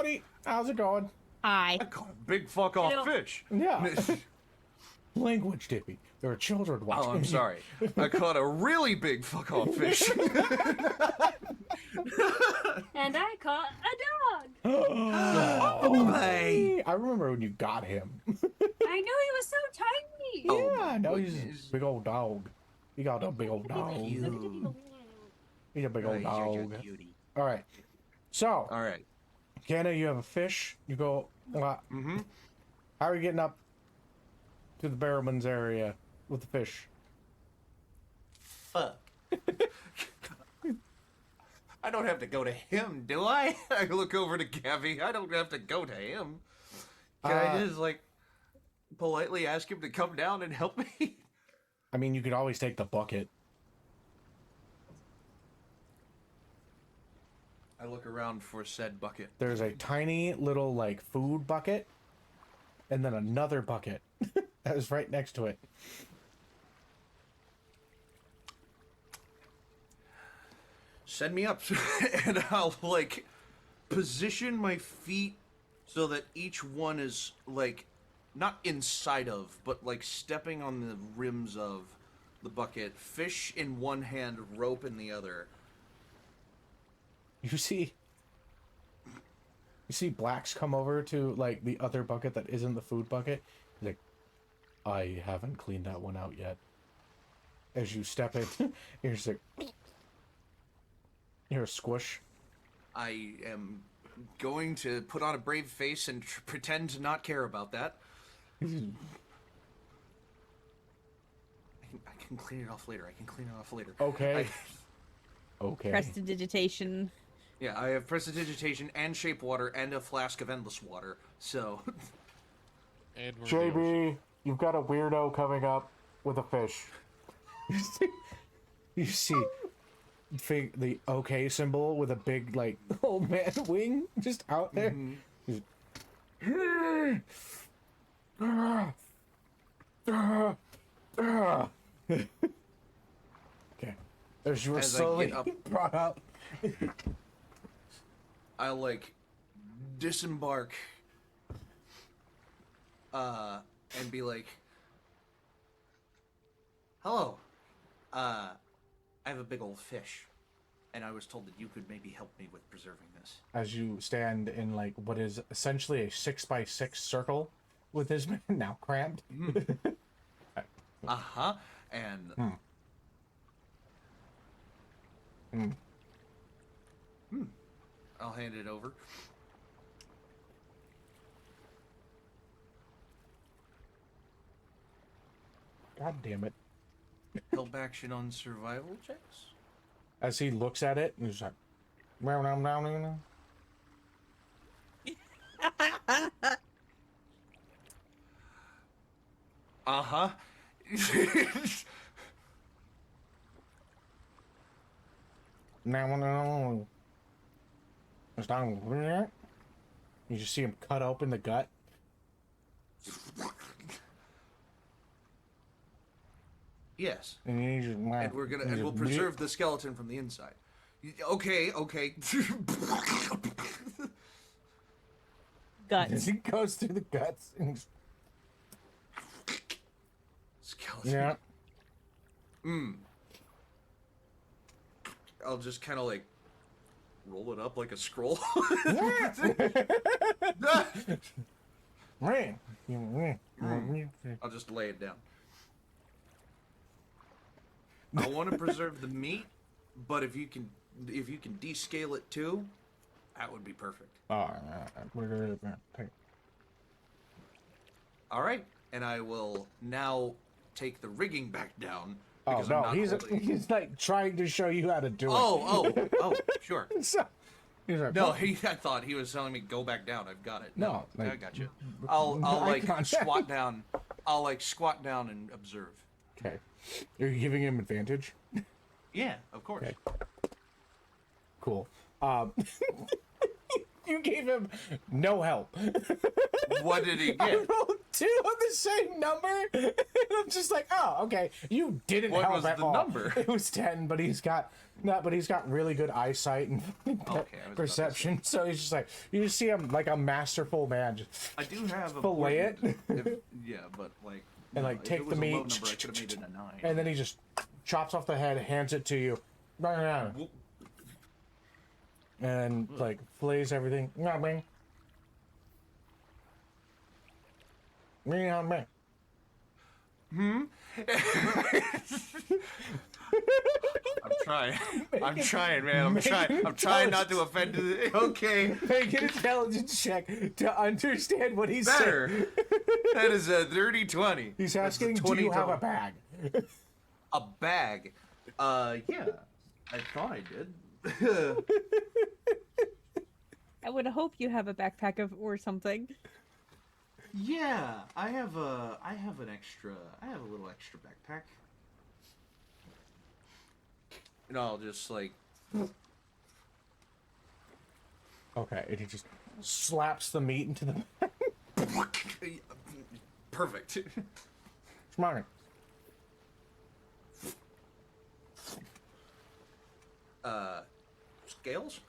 buddy. How's it going? Hi. I caught a big fuck off Ew. fish. Yeah. Language, Dippy. There are children watching. Oh, I'm sorry. I caught a really big fuck off fish. And I caught a dog. Oh, Hey. I remember when you got him. I knew he was so tiny. Oh, Yeah, my no, he's a goodness. big old dog. He got a big old dog. He's a big old dog. All right. So, All right. Canna, you have a fish. You go. Mm-hmm. How are you getting up to the Barrowman's area with the fish? Fuck. I don't have to go to him, do I? I look over to Gabby. I don't have to go to him. Can I just, like, politely ask him to come down and help me? I mean, you could always take the bucket. I look around for said bucket. There's a tiny little, like, food bucket, and then another bucket that is right next to it. Send me up, and I'll, like, position my feet so that each one is, like, not inside of, but, like, stepping on the rims of the bucket. Fish in one hand, rope in the other. You see Blacks come over to, like, the other bucket that isn't the food bucket. He's like, I haven't cleaned that one out yet. As you step in, you're just like, you're a squish. I am going to put on a brave face and pretend to not care about that. I can clean it off later. Okay. Okay. Prestidigitation. Yeah, I have prestidigitation and shape water and a flask of endless water. So, And reveals. JB, you've got a weirdo coming up with a fish. You see the okay symbol with a big, like, old man wing just out there. Just- Okay. As you were As I slowly get up- brought up. I like disembark and be like, hello, I have a big old fish, and I was told that you could maybe help me with preserving this. As you stand in, like, what is essentially a 6x6 circle with his man now cramped. Uh-huh. And I'll hand it over. God damn it. Help action on survival checks. As he looks at it, and he's like, meow, meow, meow, meow, meow. Uh-huh. Meow, meow, meow. It's down. You just see him cut open the gut. Yes. And he's just, And we'll preserve the skeleton from the inside. Okay. As Guts. he goes through the guts. And he's, Skeleton. yeah. I'll just kind of like roll it up like a scroll. Man. I'll just lay it down. I want to preserve the meat, but if you can descale it too, that would be perfect. Oh, All right, and I will now take the rigging back down. oh Because I'm no, not holding. he's like trying to show you how to do it. Oh, sure. So, he's like, No, "What?" I thought he was telling me go back down. I've got it. No, I like, got you. I'll eye like contact. squat down. I'll like squat down and observe. Okay. Are you giving him advantage? Yeah, of course. Okay. Cool. You gave him no help. What did he I get? rolled 2 on the same number, and I'm just like, oh, okay. You didn't What help was at the all. number? It was 10, but he's got really good eyesight and Okay, I was about to perception. So he's just like, you just see him like a masterful man. Just I do have a fillet it. Yeah, but like. And, no, like, if take it the was a low meat, number, I could have made it a 9. and then he just chops off the head, hands it to you, and like fillets everything. I'm trying, man. I'm trying not to offend. Okay. Make an intelligence check to understand what he's Better. saying. That is a dirty 20. He's That's asking, do 20 you have a total. bag? A bag? Yeah. I thought I did. I would hope you have a backpack or something. Yeah, I have a little extra backpack. And I'll just like. Okay, and he just slaps the meat into the Perfect. Smart. Scales?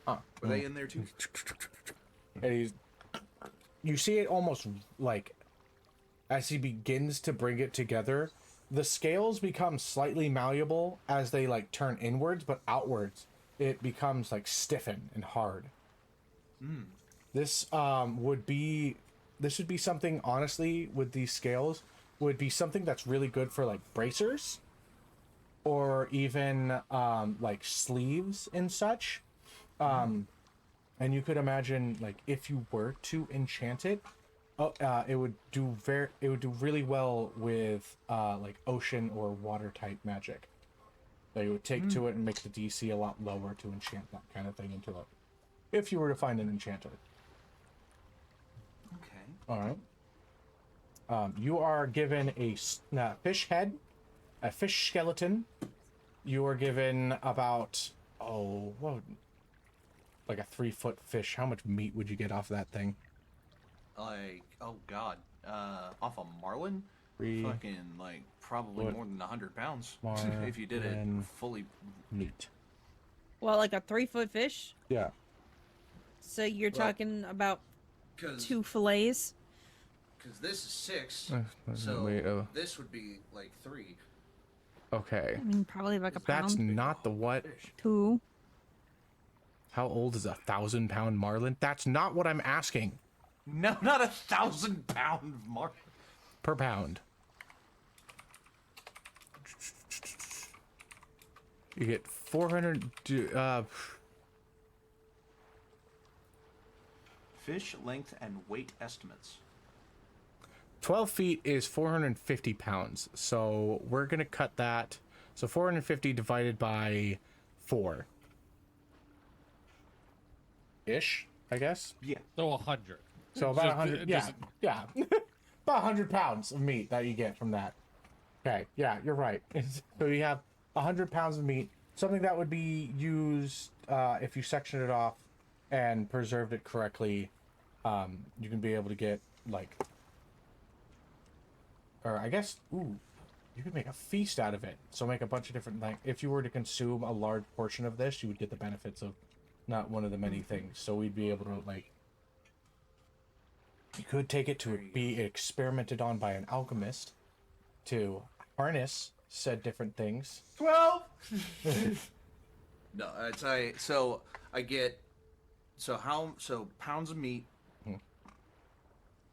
Oh. Were they in there too? And you see it almost like as he begins to bring it together, the scales become slightly malleable as they like turn inwards, but outwards it becomes like stiffened and hard. This would be something, honestly, with these scales would be something that's really good for like bracers or even like sleeves and such. And you could imagine, like, if you were to enchant it, it would do really well with like ocean or water type magic. That you would take to it and make the DC a lot lower to enchant that kind of thing into it. If you were to find an enchanter. Okay. All right. You are given a fish head, a fish skeleton. You are given about like a 3-foot fish. How much meat would you get off that thing? Like, oh god, off a marlin? 3 Fucking like probably foot more than 100 pounds marlin if you did it fully. meat. Well, like a 3-foot fish. Yeah. So you're Well, talking about Because 2 fillets. this is 6, That's so weight of- this would be like 3. Okay. I mean, probably like a That's pound. not the what? Fish. 2. How old is a 1,000-pound marlin? That's not what I'm asking. No, not 1,000-pound marlin. Per pound. You get 400. Fish length and weight estimates. 12 feet is 450 pounds. So we're going to cut that. So 450 divided by 4. Ish, I guess. Yeah. So 100. So about Just- 100. just- Yeah. About 100 pounds of meat that you get from that. Okay. Yeah, you're right. So you have 100 pounds of meat. Something that would be used if you section it off and preserved it correctly. You can be able to get like, or I guess, you could make a feast out of it. So make a bunch of different, like, if you were to consume a large portion of this, you would get the benefits of not one of the many things. So we'd be able to, like, you could take it to be experimented on by an alchemist to harness said different things. 12. No, so I get pounds of meat.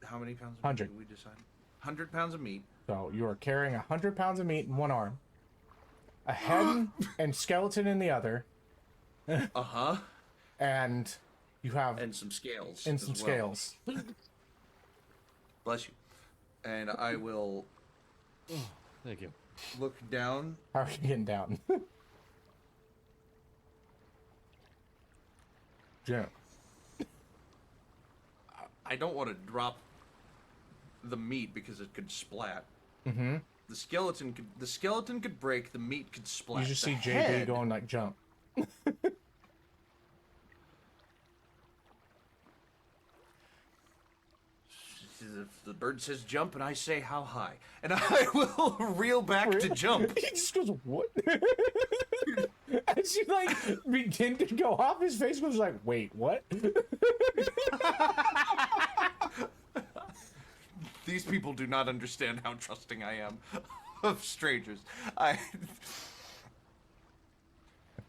How many pounds of 100. meat did we decide? 100 pounds of meat. So you are carrying 100 pounds of meat in one arm, a head and skeleton in the other, Uh-huh. and you have And some scales. and some as well. scales. Bless you. And I will Thank you. look down. How are you getting down? Jim. I don't want to drop the meat because it could splat. Mm-hmm. The skeleton could break, the meat could splat. You just The see JB head- going like jump. if the bird says jump and I say how high, and I will reel back to jump. He just goes, what? As you like begin to go off, his face was like, wait, what? These people do not understand how trusting I am of strangers.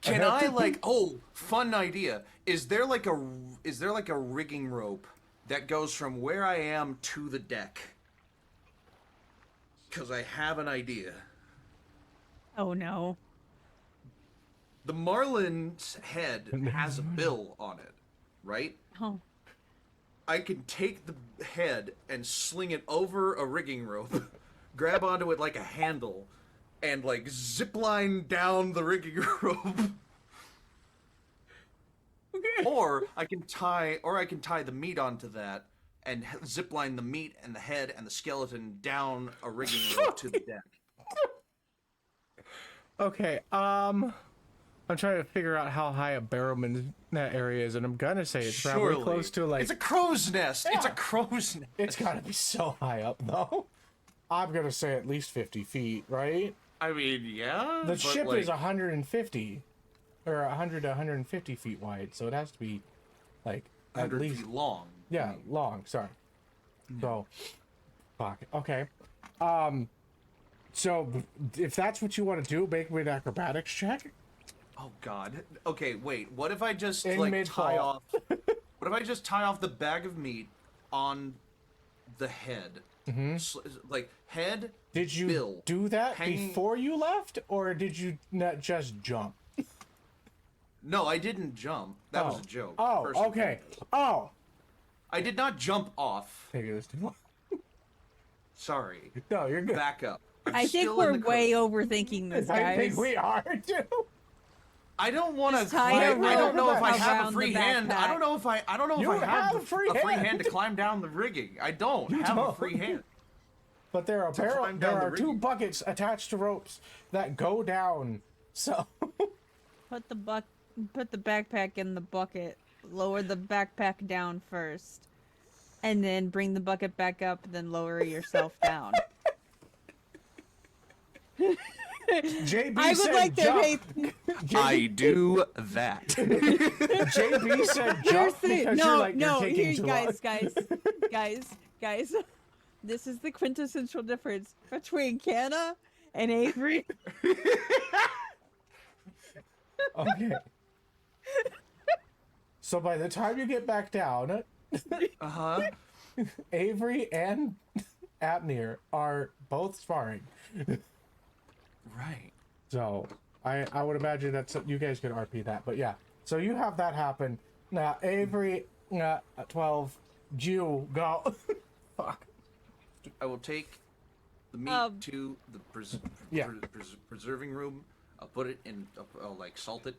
Can I like? Oh, fun idea. Is there like a rigging rope that goes from where I am to the deck? Because I have an idea. Oh no. The marlin's head has a bill on it, right? Oh. I can take the head and sling it over a rigging rope, grab onto it like a handle, and like zip line down the rigging rope. Or I can tie the meat onto that and zip line the meat and the head and the skeleton down a rigging rope to the deck. Okay, I'm trying to figure out how high a barrowman's area is, and I'm gonna say it's probably close to like... It's a crow's nest! Yeah. It's a crow's nest! It's gotta be so high up, though. I'm gonna say at least 50 feet, right? I mean, yeah. The ship is 150, or 100 to 150 feet wide, so it has to be like at 100 least feet long. Yeah, long. Sorry. So, fuck. Okay. So if that's what you want to do, make me an acrobatics check. Oh God. Okay, wait. What if I just In like mid-fall. tie off? What if I just tie off the bag of meat on the head? Like head. Did you bill, do that hanging... before you left, or did you not just jump? No, I didn't jump. That was a joke. Oh, Person okay. thing. Oh. I did not jump off. Maybe this too long. Sorry. No, you're good. Back up. I'm I think still we're in the way overthinking this, guys. I think we are too. I don't want to. Just tie a I don't know if I rope have a around free the hand. I backpack. don't know if I. I don't know You if I have have a free a free hand. hand to climb down the rigging. I don't have a don't. free hand. But there are climb down the two rigging. buckets attached to ropes that go down. So Put the backpack in the bucket. Lower the backpack down first. And then bring the bucket back up, then lower yourself down. JB I would said like to jump. pay... I do that. JB said Here's jump the because you're taking here, too long. guys. This is the quintessential difference between Canna and Avery. Okay. So by the time you get back down, Avery and Apnir are both sparring. Right. So I would imagine that you guys could RP that, but yeah. So you have that happen. Now Avery, 12, you go. Fuck. I will take the meat to the preserving room. I'll put it in. I'll like salt it.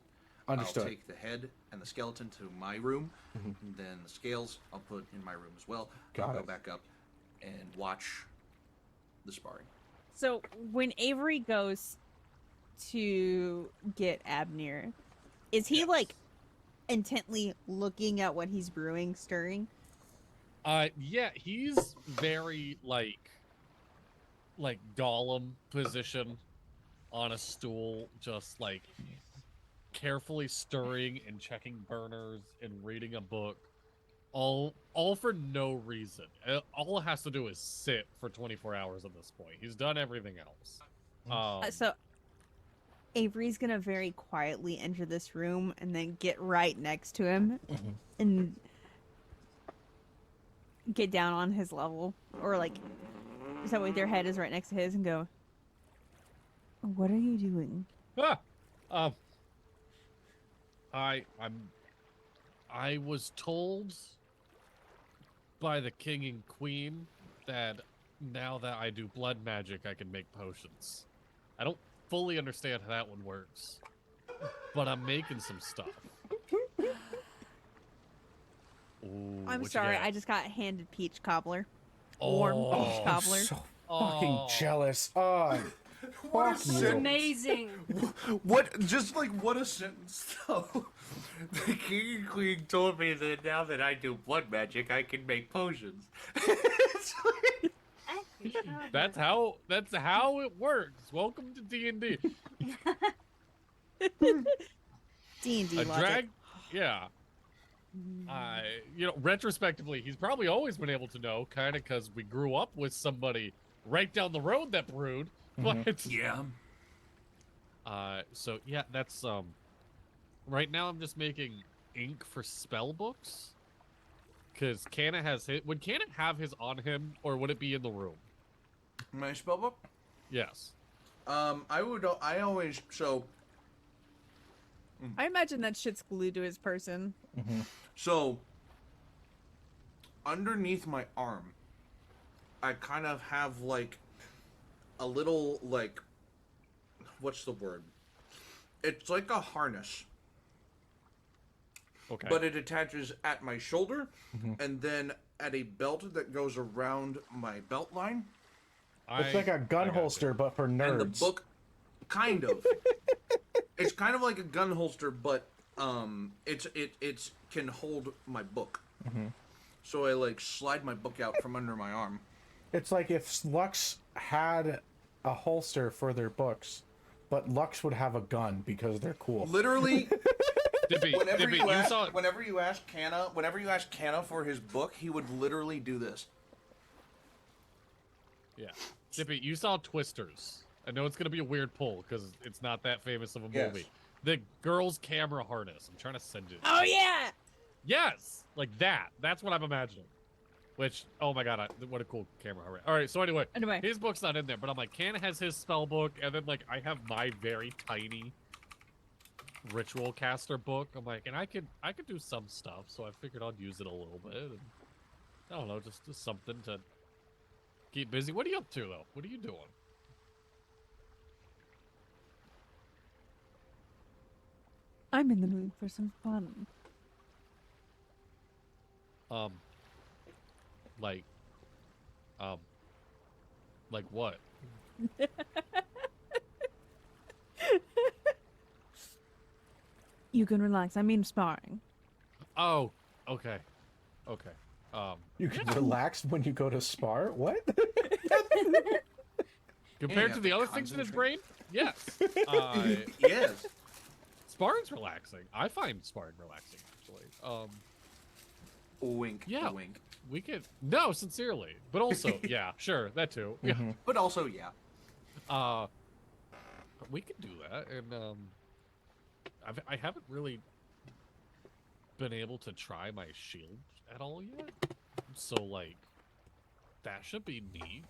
Understood. I'll take the head and the skeleton to my room, and then the scales I'll put in my room as well. I'll go back up and watch the sparring. So when Avery goes to get Abner, is he like intently looking at what he's brewing, stirring? Yeah, he's very like Gollum position on a stool, just like carefully stirring and checking burners and reading a book, all for no reason. All it has to do is sit for 24 hours at this point. He's done everything else. So Avery's gonna very quietly enter this room and then get right next to him and get down on his level, or like so way their head is right next to his, and go, "What are you doing?" I was told by the king and queen that now that I do blood magic, I can make potions. I don't fully understand how that one works, but I'm making some stuff. Ooh, I'm what you sorry, got? I just got handed peach cobbler. Warm peach cobbler. So fucking jealous. Oh, What a Fuck you. sentence. Amazing. What? Just like what a sentence, though. The king and queen told me that now that I do blood magic, I can make potions. It's like- That's how it works. Welcome to D&D. D&D A logic. drag, yeah. Retrospectively, he's probably always been able to know, kind of because we grew up with somebody right down the road that brewed. But yeah. so yeah, that's right now I'm just making ink for spell books. Because Canna has his. Would Canna have his on him, or would it be in the room? My spell book. Yes. I always so. I imagine that shit's glued to his person. So, underneath my arm, I kind of have like a little like, what's the word? It's like a harness, Okay. but it attaches at my shoulder, and then at a belt that goes around my belt line. It's like a gun holster, but for nerds. And the book, kind of. It's kind of like a gun holster, but it can hold my book. So I like slide my book out from under my arm. It's like if Lux had a holster for their books, but Lux would have a gun because they're cool. Literally, Dippy, whenever Dippy, you ask, saw. whenever you ask Canna for his book, he would literally do this. Yeah. Dippy, you saw Twisters. I know it's gonna be a weird pull because it's not that famous of a Yes. movie. The girl's camera harness. I'm trying to send it. Oh yeah! Yes, like that. That's what I'm imagining. Which, oh my god, what a cool camera harness. All right, so anyway, his book's not in there, but I'm like, Canna has his spell book, and then like I have my very tiny ritual caster book. I'm like, and I could do some stuff, so I figured I'd use it a little bit. And, I don't know, just something to keep busy. What are you up to though? What are you doing? I'm in the mood for some fun. Like what? You can relax. I mean sparring. Oh, okay. Okay. You can relax when you go to spar? What? Compared have to the to other things in his concentrate. brain, yes. Yes. Sparring's relaxing. I find sparring relaxing, actually. Wink. Yeah. Wink. We could... No, sincerely. But also, yeah, sure, that too. Yeah. But also, yeah. We could do that, and, I haven't really been able to try my shield at all yet. So, like, that should be neat.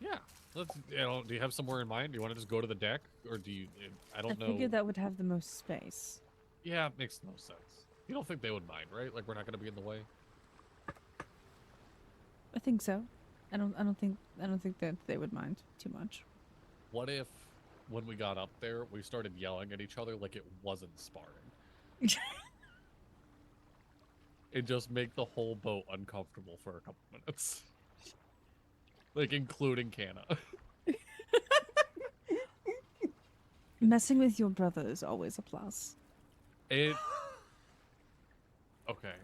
Yeah. Let's, do you have somewhere in mind? Do you want to just go to the deck? Or do you... I don't know. I figured that would have the most space. Yeah, it makes no sense. You don't think they would mind, right? Like, we're not going to be in the way? I think so. I don't think that they would mind too much. What if, when we got up there, we started yelling at each other like it wasn't sparring? And just make the whole boat uncomfortable for a couple minutes. Like, including Canna. Messing with your brother is always a plus. It... Okay.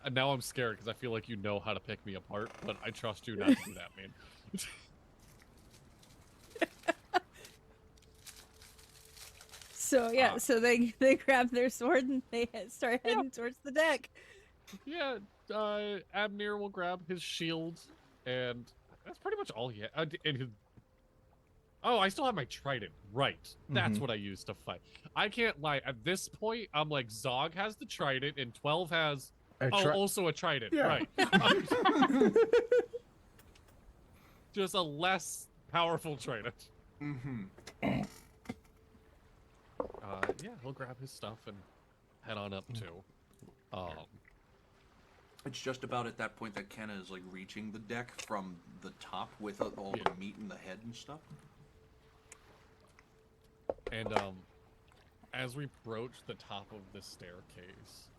And now I'm scared because I feel like you know how to pick me apart, but I trust you not to do that, man. So yeah, so they grab their sword and they start heading towards the deck. Yeah, Abner will grab his shield, and that's pretty much all he had. And his... Oh, I still have my trident. Right. That's what I used to fight. I can't lie. At this point, I'm like, Zog has the trident, and 12 has... also a trident. Yeah. Right. Just a less powerful trident. Mm-hmm. Yeah, he'll grab his stuff and head on up too. It's just about at that point that Canna is like reaching the deck from the top with all Yeah. the meat and the head and stuff. And as we approach the top of the staircase,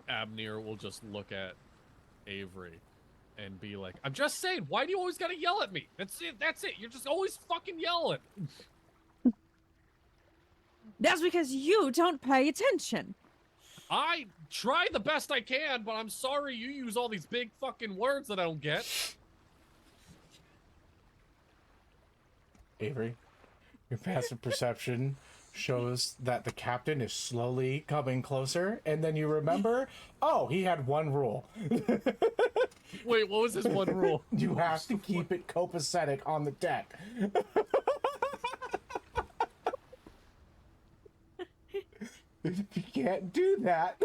Abner will just look at Avery and be like, I'm just saying, why do you always gotta yell at me? That's it. That's it. You're just always fucking yelling. That's because you don't pay attention. I try the best I can, but I'm sorry you use all these big fucking words that I don't get. Avery, your passive perception shows that the captain is slowly coming closer, and then you remember, oh, he had one rule. Wait, what was his one rule? You have to keep it copacetic on the deck. If you can't do that,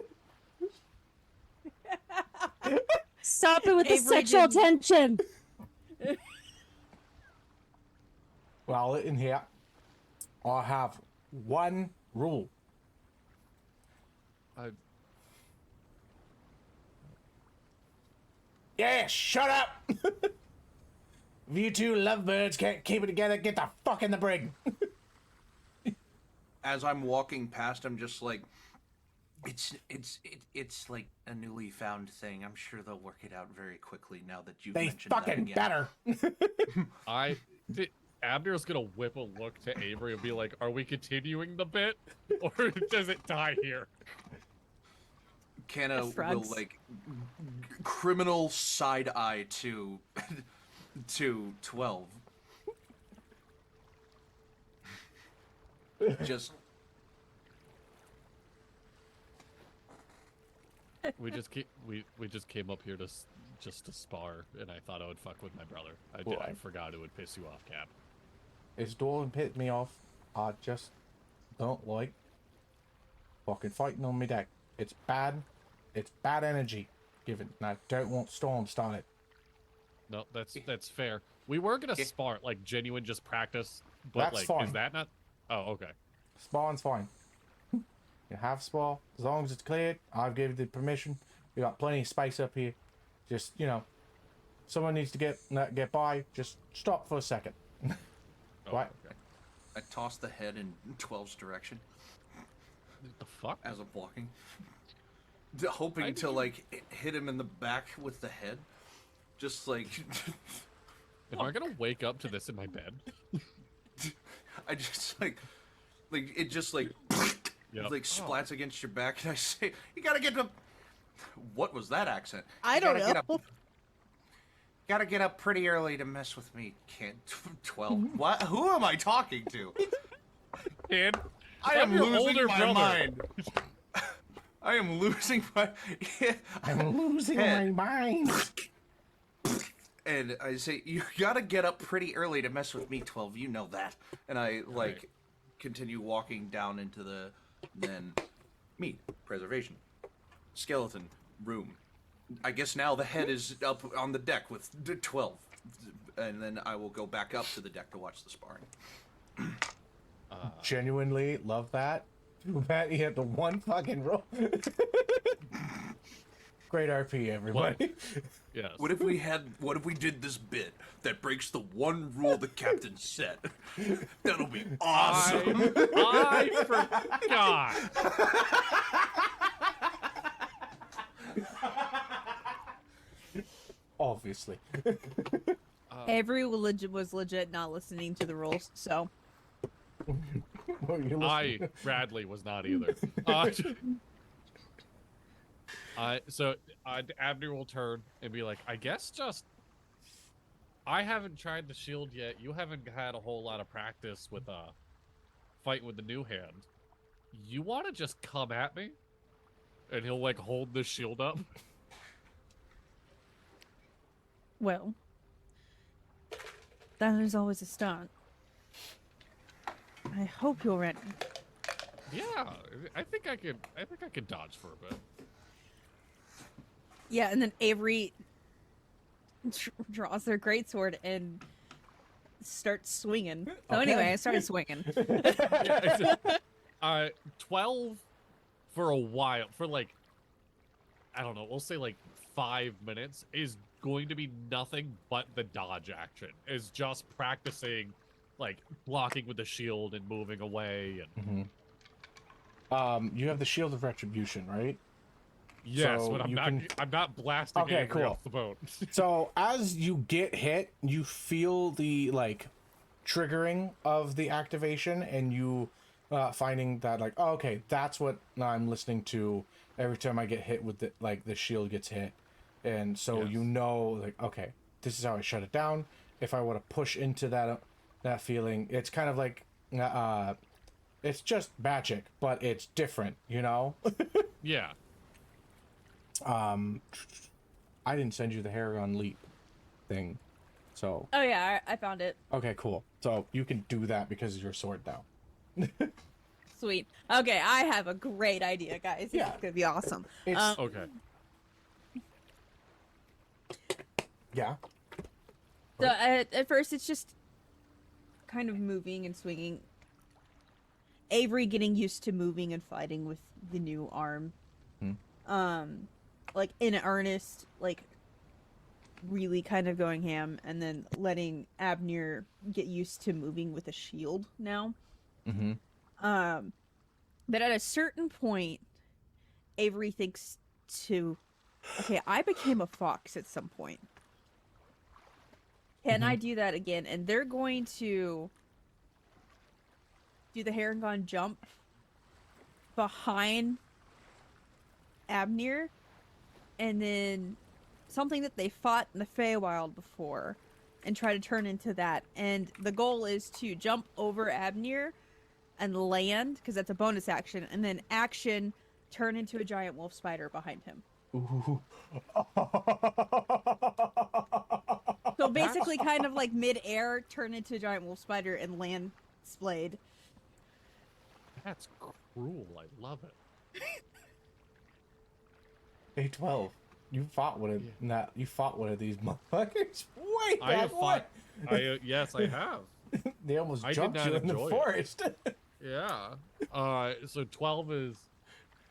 Stop it with the Avery sexual didn't- tension. well, in here, I have one rule. Yeah, shut up! If you two lovebirds can't keep it together, get the fuck in the brig. As I'm walking past, I'm just like, it's like a newly found thing. I'm sure they'll work it out very quickly now that you've They mentioned that fucking again. better. Abner's gonna whip a look to Avery and be like, are we continuing the bit? Or does it die here? Canna will Shrugs. like criminal side eye to 12. Just We just came up here to just to spar, and I thought I would fuck with my brother. I Why? forgot it would piss you off, Cap. It's Dolan pissed me off. I just don't like fucking fighting on my deck. It's bad. It's bad energy given, and I don't want Storm started. No, that's fair. We were gonna Yeah. spar, like genuine just practice, but That's like, fine. is that not? Oh, okay. Sparring's fine. You have spar as long as it's cleared. I've given the permission. We got plenty of space up here. Just someone needs to get by. Just stop for a second. Oh, Right. Okay. I toss the head in 12's direction The fuck? as I'm walking, hoping to like hit him in the back with the head. Just like Am I gonna wake up to this in my bed? I just like it just like Yep. like splats against your back, and I say, "You gotta get up." What was that accent? I You don't gotta get know. up- Gotta get up pretty early to mess with me, kid. 12. What? Who am I talking to? Kid, I I'm am your losing older my brother. mind. I am losing my. I'm losing Head. my mind. And I say, you gotta get up pretty early to mess with me, 12. You know that. And I like Right. continue walking down into the then meat preservation skeleton room. I guess now the head is up on the deck with 12, and then I will go back up to the deck to watch the sparring. Genuinely love that. Too bad he had the one fucking roll. Great RP, everybody. Yes. What if we did this bit that breaks the one rule the captain set? That'll be awesome. I forgot. Obviously. Avery was legit not listening to the rules, so What are you listening to? Bradley, was not either. So Abner will turn and be like, I guess just, I haven't tried the shield yet. You haven't had a whole lot of practice with fighting with the new hand. You want to just come at me? And he'll like hold the shield up. well, that is always a start. I hope you're ready. Yeah, I think I could dodge for a bit. Yeah, and then Avery draws their greatsword and starts swinging. So Okay. anyway, I started swinging. 12 for a while, for like, I don't know, we'll say like 5 minutes is going to be nothing but the dodge action. Is just practicing, like blocking with the shield and moving away and You have the Shield of Retribution, right? Yes, So but I'm you not. can- I'm not blasting Okay, Avery cool. off the boat. So as you get hit, you feel the like triggering of the activation, and you finding that like, oh, okay, that's what I'm listening to every time I get hit with the like the shield gets hit, and so Yes. you know like, okay, this is how I shut it down. If I want to push into that feeling, it's kind of like it's just magic, but it's different, you know. Yeah. I didn't send you the Haragon leap thing, so Oh yeah, I found it. okay, cool. So you can do that because of your sword now. Sweet. Okay, I have a great idea, guys. This Yeah. is gonna be awesome. It's Okay. yeah. So at first, it's just kind of moving and swinging. Avery getting used to moving and fighting with the new arm. Like in earnest, like really kind of going ham, and then letting Abner get used to moving with a shield now. Mm-hmm. But at a certain point, Avery thinks to, okay, I became a fox at some point. Can I do that again? And they're going to do the Haragon jump behind Abner, and then something that they fought in the Feywild before, and try to turn into that. And the goal is to jump over Abner and land, because that's a bonus action, and then action turn into a giant wolf spider behind him. Ooh. So basically, kind of like mid-air, turn into a giant wolf spider and land splayed. That's cruel. I love it. Hey, 12. You fought one of you fought one of these motherfuckers. Wait, I have fought. Yes, I have. They almost I did jumped not you in the enjoy it. forest. Yeah. So 12 is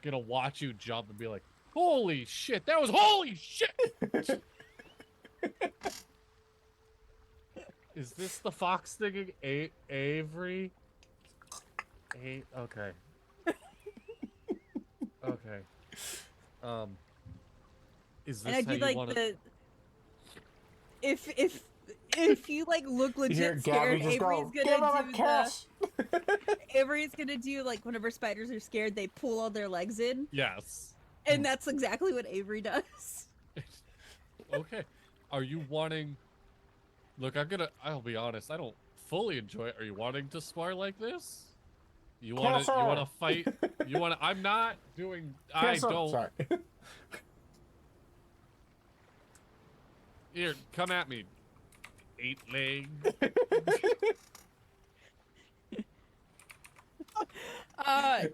gonna watch you jump and be like, "Holy shit! That was holy shit!" Is this the fox thing? Avery? Okay. Okay. Is this And I how do you like want the if you like look You hear legit Gabby scared, just go, Avery's "Give him gonna a do kiss." Avery's gonna do like whenever spiders are scared, they pull all their legs in, Yes. and that's exactly what Avery does. Okay. Are you wanting? Look, I'll be honest. I don't fully enjoy it. Are you wanting to spar like this? You want to? You want to fight? You want to? I'm not doing. I Kiss him. don't. Sorry. Here, come at me. 8 leg.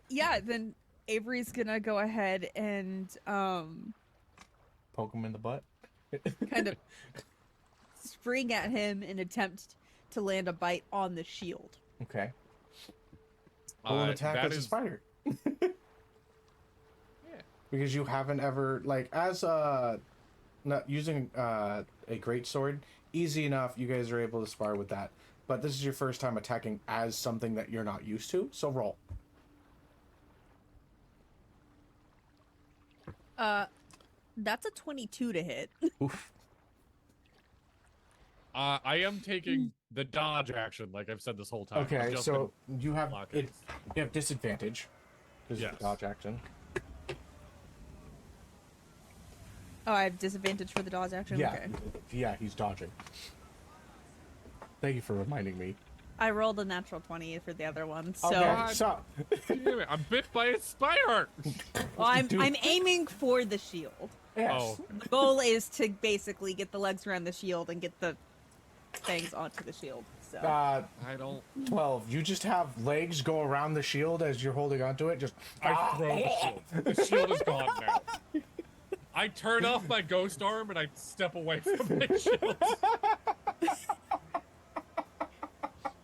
Yeah, then Avery's gonna go ahead and Poke him in the butt. kind of spring at him and attempt to land a bite on the shield. Okay. Roll an attack that as a is- spider. Yeah. Because you haven't ever like as not using a great sword, easy enough. You guys are able to spar with that. But this is your first time attacking as something that you're not used to. So roll. That's a 22 to hit. Oof. I am taking the dodge action, like I've said this whole time. I've Okay, just so you have blocking. it. You have disadvantage because Yes. of the dodge action. Oh, I have disadvantage for the dodge action? Yeah, Okay. yeah, he's dodging. Thank you for reminding me. I rolled a natural 20 for the other one, so Okay, so been, damn it, I'm bit by a spider. well, I'm Dude. I'm aiming for the shield. yes. Oh, The goal is to basically get the legs around the shield and get the fangs onto the shield. So I don't. 12. You just have legs go around the shield as you're holding onto it. Just I throw the shield. The shield is gone now. I turn off my ghost arm and I step away from my shield.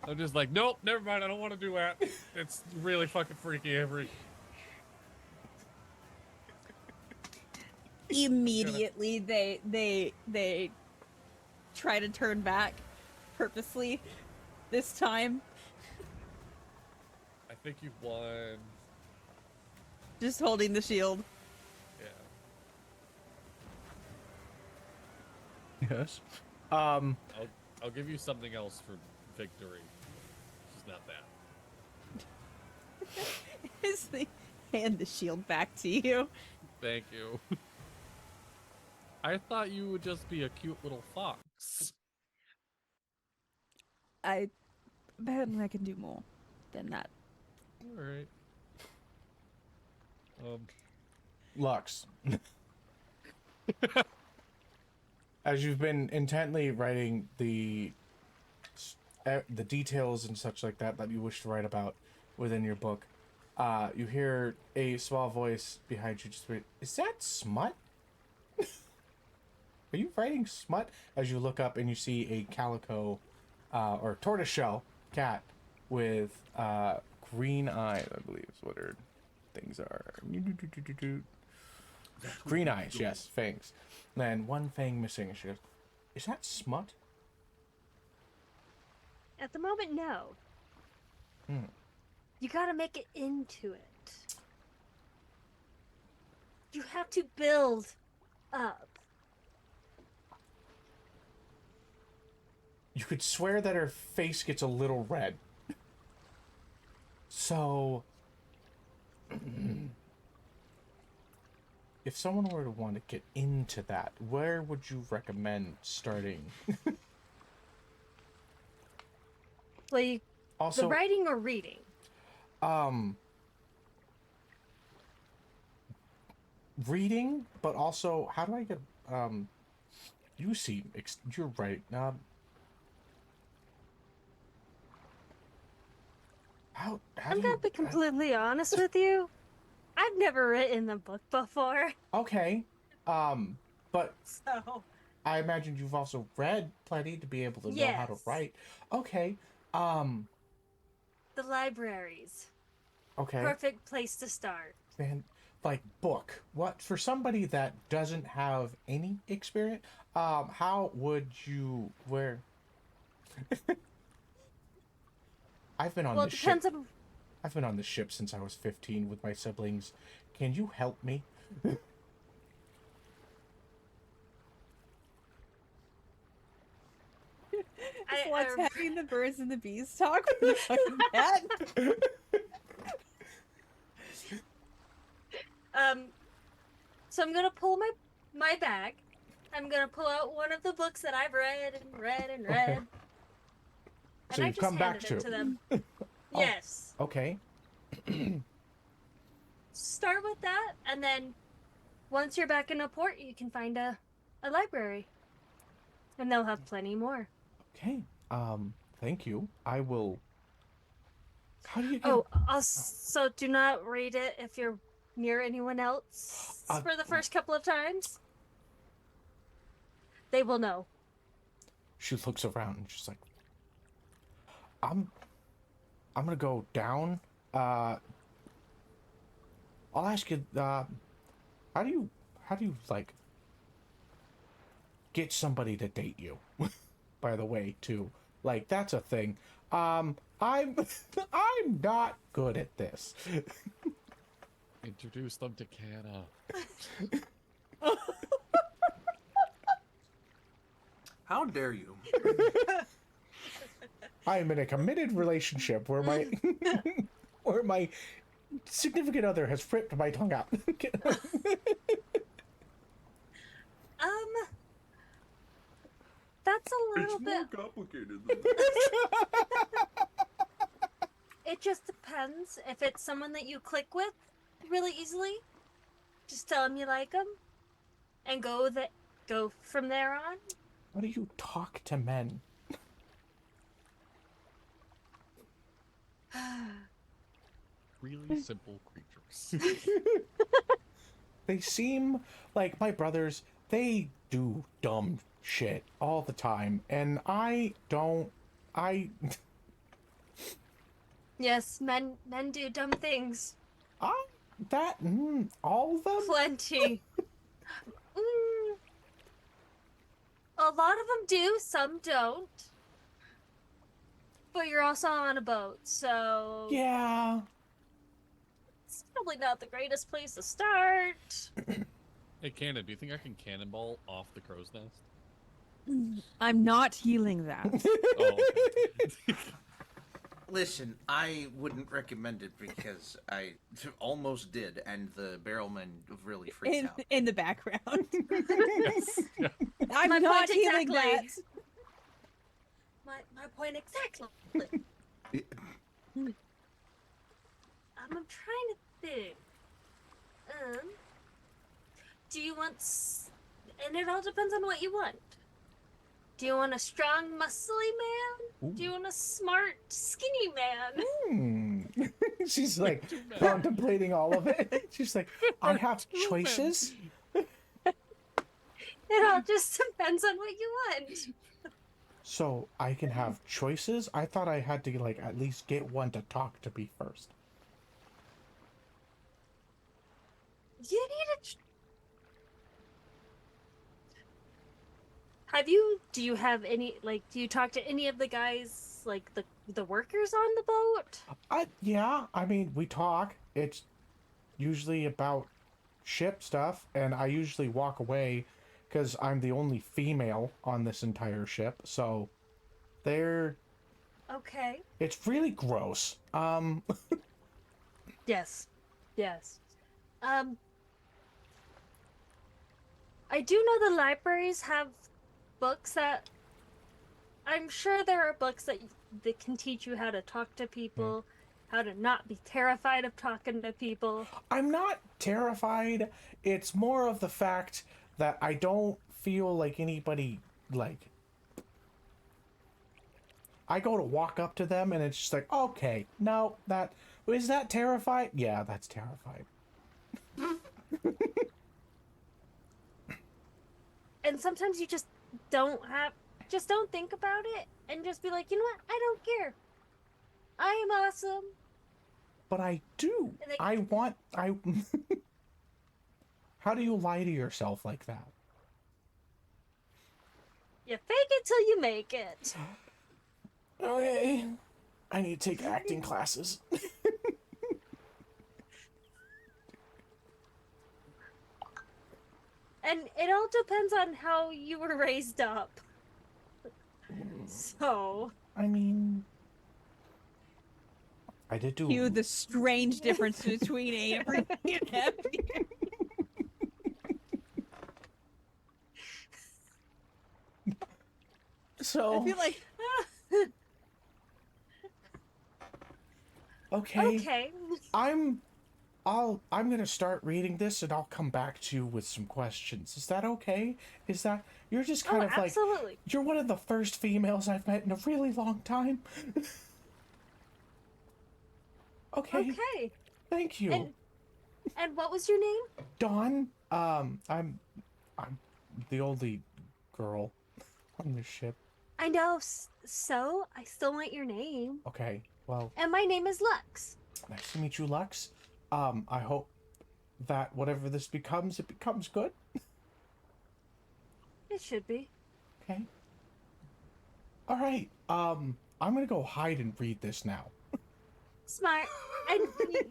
I'm just like, nope, never mind. I don't want to do that. It's really fucking freaky, Avery. immediately they try to turn back purposely this time. I think you've won. Just holding the shield. Yeah. Yes. I'll give you something else for victory. It's not that. As they hand the shield back to you. Thank you. I thought you would just be a cute little fox. Apparently I can do more than that. All right. Lux. As you've been intently writing the details and such like that you wish to write about within your book, you hear a small voice behind you just wait, is that smut? Are you writing smut? As you look up and you see a calico or tortoiseshell cat with green eyes, I believe is what her things are. Green eyes, yes, fangs. And one fang missing. And she goes, is that smut? At the moment, no. You gotta make it into it. You have to build up. You could swear that her face gets a little red. So, if someone were to want to get into that, where would you recommend starting? Like, Also, the writing or reading? Reading, but also, how do I get, you seem, you're right, how I'm do gonna you, be completely honest with you. I've never written a book before. okay, but So, I imagine you've also read plenty to be able to know how to Yes. write. Okay, the libraries. okay. Perfect place to start. Man, like book. What for somebody that doesn't have any experience? How would you where? I've been on Well, the it ship. depends on. I've been on the ship since I was 15 with my siblings. Can you help me? What's having the birds and the bees talk with the fucking cat? So I'm gonna pull my bag. I'm gonna pull out one of the books that I've read and read and read. Okay. And So I you've just come back handed it to. to them. Oh. Yes. Okay. Start with that, and then once you're back in a port, you can find a library. And they'll have plenty more. Okay. Thank you. I will. How do you get? Oh, also do not read it if you're near anyone else for the first couple of times. They will know. She looks around and she's like, I'm gonna go down. I'll ask you, how do you like get somebody to date you? By the way, too. Like, that's a thing. I'm I'm not good at this. Introduce them to Canna. How dare you? I am in a committed relationship where my where my significant other has ripped my tongue out. That's a little bit. complicated than It just depends. If it's someone that you click with really easily, just tell them you like them, and go from there on. How do you talk to men? Really simple creatures. They seem like my brothers. They do dumb shit all the time, and I don't. Yes, men do dumb things. All of them. Plenty. A lot of them do, some don't. But you're also on a boat, so Yeah. it's probably not the greatest place to start. Hey, Canna, do you think I can cannonball off the crow's nest? I'm not healing that. Oh, okay. Listen, I wouldn't recommend it because I almost did, and the barrelman really freaked out. In the background. Yes, yeah. I'm My not point healing that. exactly. My point exactly. I'm trying to think. Do you want? And it all depends on what you want. Do you want a strong, muscly man? Ooh. Do you want a smart, skinny man? She's like contemplating all of it. She's like, I have choices. It all just depends on what you want. So I can have choices? I thought I had to like at least get one to talk to me first. You need a. Do you have any, like, do you talk to any of the guys, like, the workers on the boat? Yeah, I mean, we talk. It's usually about ship stuff, and I usually walk away because I'm the only female on this entire ship, so they're... Okay. It's really gross. Yes. Yes. I do know the libraries have books that... I'm sure there are books that can teach you how to talk to people, how to not be terrified of talking to people. I'm not terrified. It's more of the fact that I don't feel like anybody, like... I go to walk up to them and it's just like, okay, no, that... Is that terrified? Yeah, that's terrified. And sometimes you just don't think about it and just be like, you know what? I don't care. I am awesome. But I do. And they- I How do you lie to yourself like that? You fake it till you make it. Okay. I need to take acting classes. And it all depends on how you were raised up. So, I mean... I did do... Cue the strange difference between Avery and Effie. So... I feel like Okay. okay. I'm gonna start reading this and I'll come back to you with some questions. Is that okay? Is that... You're just kind Oh, of like... absolutely. You're one of the first females I've met in a really long time. Okay. Okay. Thank you. And what was your name? Dawn, I'm the only girl on the ship. I know, so I still want your name. Okay, well, And my name is Lux. nice to meet you, Lux. I hope that whatever this becomes, it becomes good. It should be. Okay. All right. I'm gonna go hide and read this now. Smart. And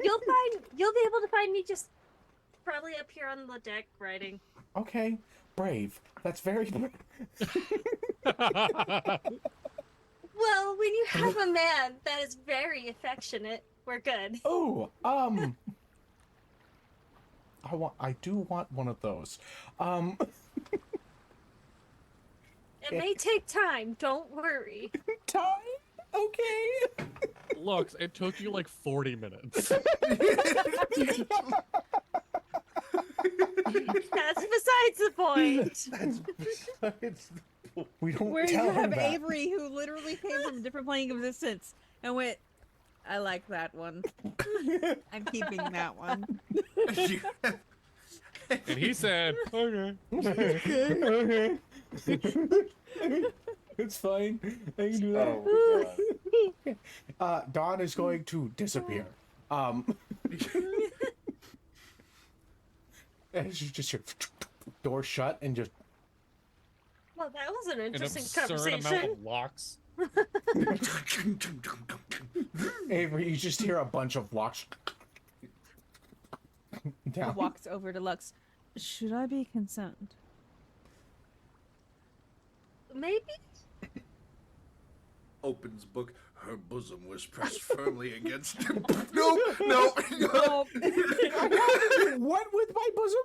you'll be able to find me just probably up here on the deck writing. Okay. Brave. That's very brave. Well, when you have a man that is very affectionate, we're good. Oh, I do want one of those. It may take time, don't worry. Time? Okay. Looks, it took you like 40 minutes. That's besides the point. We don't where you tell him have that. Avery, who literally came from a different plane of existence, and went, I like that one. I'm keeping that one. And he said, okay. Okay. It's fine. I can do that. Oh, Dawn is going to disappear. And she just hear door shut and just Well, that was an An interesting absurd amount conversation. of locks. Avery, you just hear a bunch of locks down. Walks over to Lux. Should I be concerned? maybe? Opens book. Her bosom was pressed firmly against. No. What with my bosom?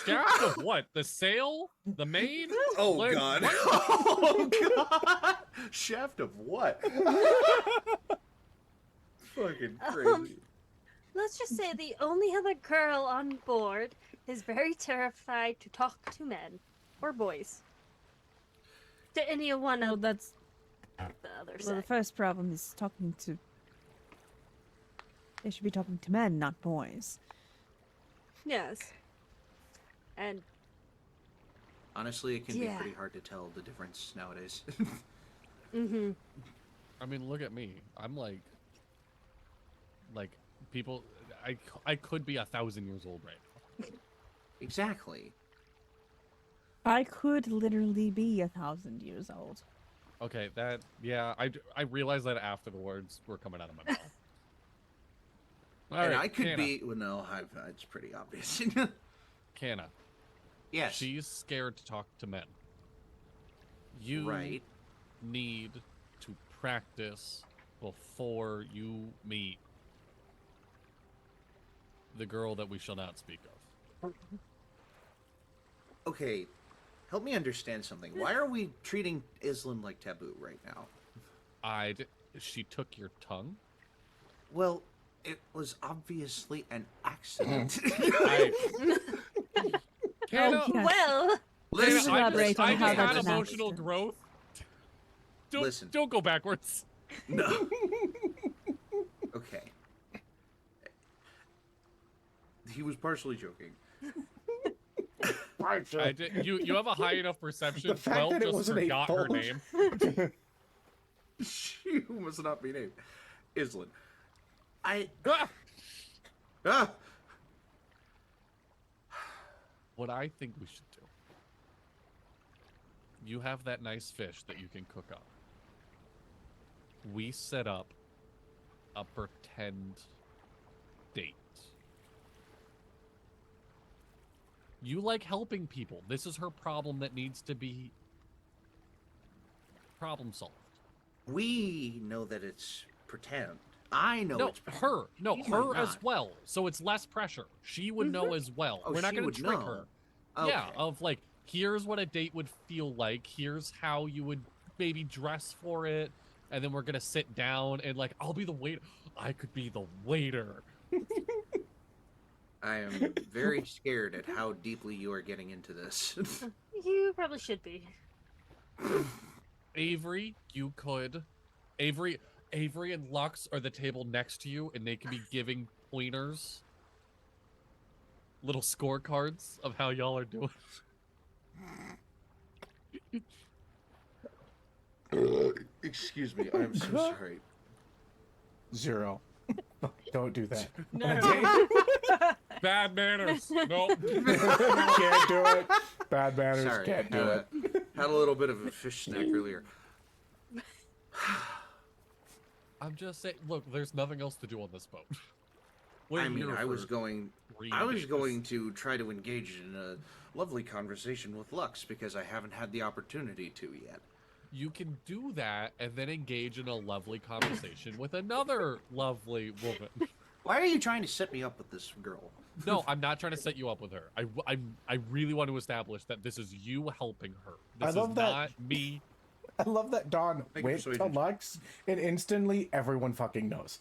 Shaft of what? The sail? The main? Oh What- God! what? Oh God! Shaft of what? Fucking crazy. Let's just say the only other girl on board is very terrified to talk to men or boys. To any one Well, of that's the other well. The sex. first problem is talking to. They should be talking to men, not boys. Yes. And Honestly, it can be Yeah. pretty hard to tell the difference nowadays. mm-hmm. I mean, look at me. I'm like people. I could be 1,000 years old right now. Exactly. I could literally be 1,000 years old. Okay, I realized that after the words were coming out of my mouth. All And right, I could Canna. be. Well, no, it's pretty obvious. Canna. Yes. She's scared to talk to men. You Right. need to practice before you meet the girl that we shall not speak of. Okay. Help me understand something. Why are we treating Islam like taboo right now? She took your tongue. Well, it was obviously an accident. Canna, Oh, yes. Well, Please Canna, elaborate on I how just had that's an emotional accident. growth. Listen. Don't go backwards. No. Okay. He was partially joking. You have a high enough perception. The fact 12 that it just wasn't a forgot her fault. name. She must not be named Islan. Ah! Ah! What I think we should do. You have that nice fish that you can cook up. We set up a pretend date. You like helping people. This is her problem that needs to be problem solved. We know that it's pretend. I know No, it's pretend. her. No, You her might as not. well. So it's less pressure. She would know as well. Oh, We're not she going would to trick know. her. Okay. Yeah, of like, here's what a date would feel like. Here's how you would maybe dress for it. And then we're going to sit down and like, I'll be the waiter. I could be the waiter. I am very scared at how deeply you are getting into this. you probably should be. Avery, you could. Avery and Lux are the table next to you, and they can be giving pointers, little scorecards of how y'all are doing. Excuse me, I'm so sorry. 0. Don't do that. No. Bad manners. Nope. Can't do it. Bad manners. Sorry, Can't do it. Had a little bit of a fish snack earlier. I'm just saying. Look, there's nothing else to do on this boat. We're I mean, here I was for going 3 I was days. going to try to engage in a lovely conversation with Lux because I haven't had the opportunity to yet. You can do that and then engage in a lovely conversation with another lovely woman. Why are you trying to set me up with this girl? No, I'm not trying to set you up with her. I really want to establish that this is you helping her. I This love is that. not me. I love that Dawn Make went to persuasion. Lux and instantly everyone fucking knows.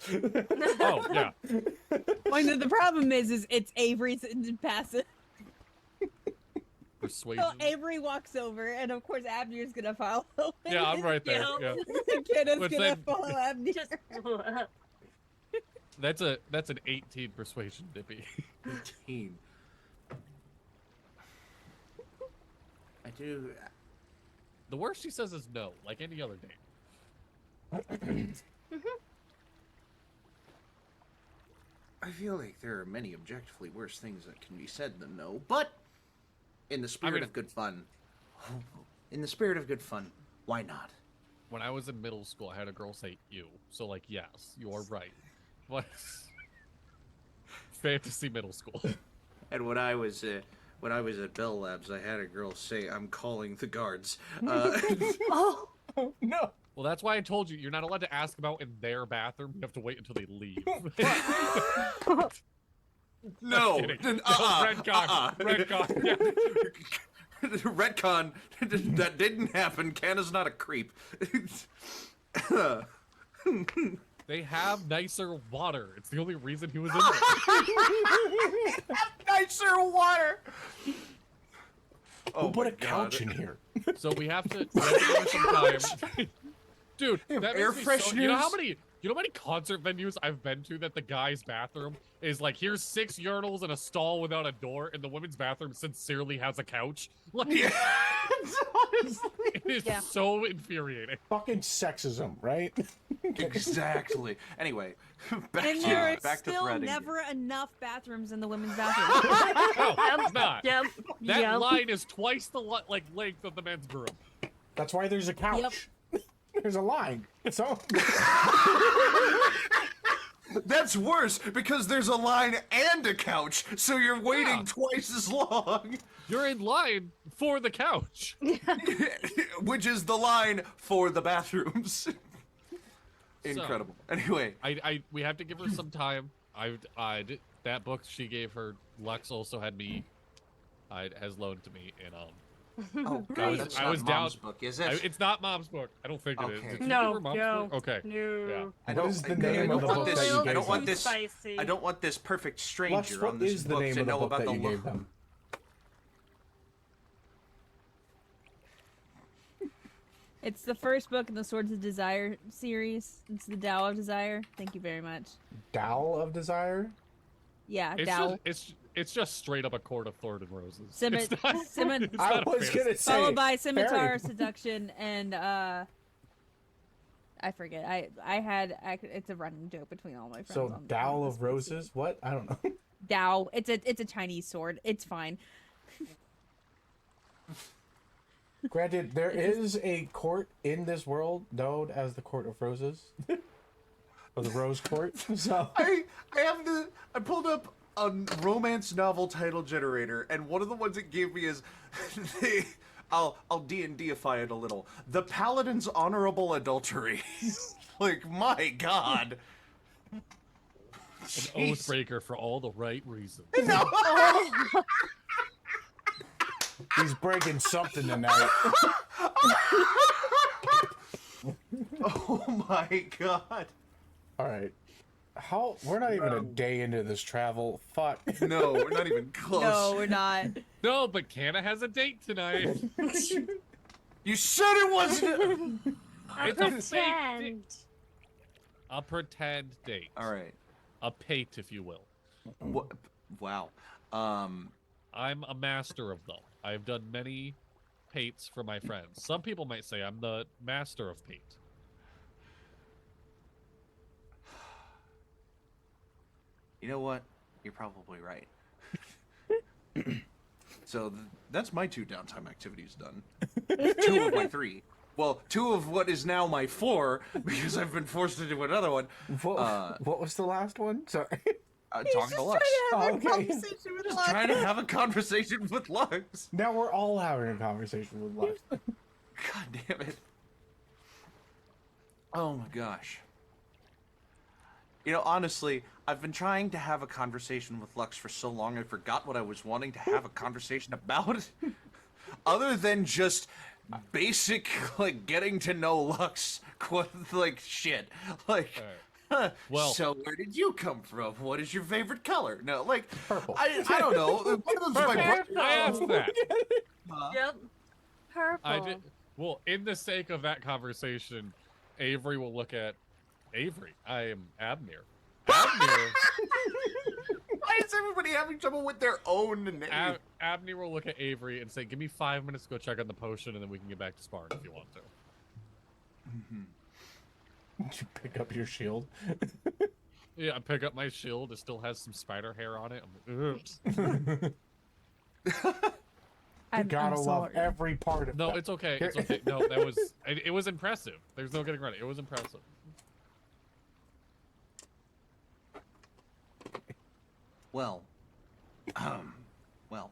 Oh, yeah. Well, the problem is it's Avery's passive. Persuasion. So Avery walks over, and of course Abner's gonna follow. Yeah, I'm right there. Yeah. Yeah. Kidda's But gonna then- follow Abner. Just That's an 18 persuasion, Dippy. 18. I do. The worst she says is no, like any other date. I feel like there are many objectively worse things that can be said than no, but in the spirit mean- of good fun, why not? When I was in middle school, I had a girl say you. So, like, yes, you are right. But fantasy middle school. And when I was when I was at Bell Labs, I had a girl say, "I'm calling the guards." Oh, Oh, no. Well, that's why I told you you're not allowed to ask about in their bathroom. You have to wait until they leave. No, Redcon. Redcon. Yeah. Retcon. That didn't happen. Canna's not a creep. They have nicer water. It's the only reason he was in there. Nicer water. Who put my a couch God. in here? So we have to give it some time. Dude, have that air makes me so, you know how fresheners? many concert venues I've been to that the guy's bathroom is like, here's 6 urinals and a stall without a door, and the women's bathroom sincerely has a couch? Like, Yeah. Honestly. it is Yeah. so infuriating. Fucking sexism, right? Exactly. Anyway, back And to there are back to still threading. never enough bathrooms in the women's bathroom. No, it's not. yep. That yep. line is twice the length of the men's room. That's why there's a couch. There's a line. So That's worse because there's a line and a couch, so you're waiting Yeah. twice as long. You're in line for the couch. Which is the line for the bathrooms. Incredible. Anyway, We have to give her some time. That book she gave her, Lux also had me, has loaned to me, and oh I god, was- that's I not was Mom's down- book, is it? it's not Mom's book. I don't think it is. Okay. Did you No, give her Mom's no, book? Okay. No. Yeah. what is the I name don't of the want book this. that you I gave don't want them? this. Spicy. I don't want this perfect Lux, stranger what on this is the book name to of the know book about that the you law. gave them? It's the first book in the Swords of Desire series. It's the Tao of Desire. Thank you very much. Tao of Desire? Yeah, It's Tao. it's just straight up a court of thorn and roses. Scimi- It's not- scimi- it's I not a was fantasy. gonna say Followed by Scimitar, fairy. Seduction, and I forget. It's a running joke between all my friends. So on Tao this of Roses? What? I don't know. Tao. It's a Chinese sword. It's fine. Granted, there is a court in this world known as the Court of Roses. Or the Rose Court. So I pulled up a romance novel title generator, and one of the ones it gave me is I'll D&Dify it a little. The Paladin's Honorable Adultery. Like, my god. An Jeez. oathbreaker for all the right reasons. No. he's breaking something tonight. Oh my god. Alright. We're not even a day into this travel. Fuck. No, we're not even close. No, we're not. No, but Canna has a date tonight. You said it wasn't. It's a fake date. Pretend. A pretend date. All right. A pate, if you will. What? Wow. I'm a master of them. I've done many pates for my friends. Some people might say I'm the master of pate. You know what? You're probably right. So that's my 2 downtime activities done. 2 of my 3. Well, 2 of what is now my 4 because I've been forced to do another one. What was the last one? Sorry. Talking to Lux. Oh, okay. Just trying to have a conversation with Lux. Now we're all having a conversation with Lux. God damn it. Oh my gosh. You know, honestly, I've been trying to have a conversation with Lux for so long I forgot what I was wanting to have a conversation about. Other than just basic, like, getting to know Lux, like, shit. Like, Well- so where did you come from? What is your favorite color? No, like, Purple. I don't know. One of those is my Purple. I asked that. Yep. Purple. Well, in the sake of that conversation, Avery will look at Avery. I am Abner. Abner. Why is everybody having trouble with their own name? Abner will look at Avery and say, "Give me 5 minutes to go check on the potion, and then we can get back to sparring if you want to." Did you pick up your shield? Yeah, I pick up my shield. It still has some spider hair on it. I'm like, ugh. I'm Gotta love sorry. every part of No, that. it's okay. It's okay. No, that was it was impressive. There's no getting around it. It was impressive. Well, well,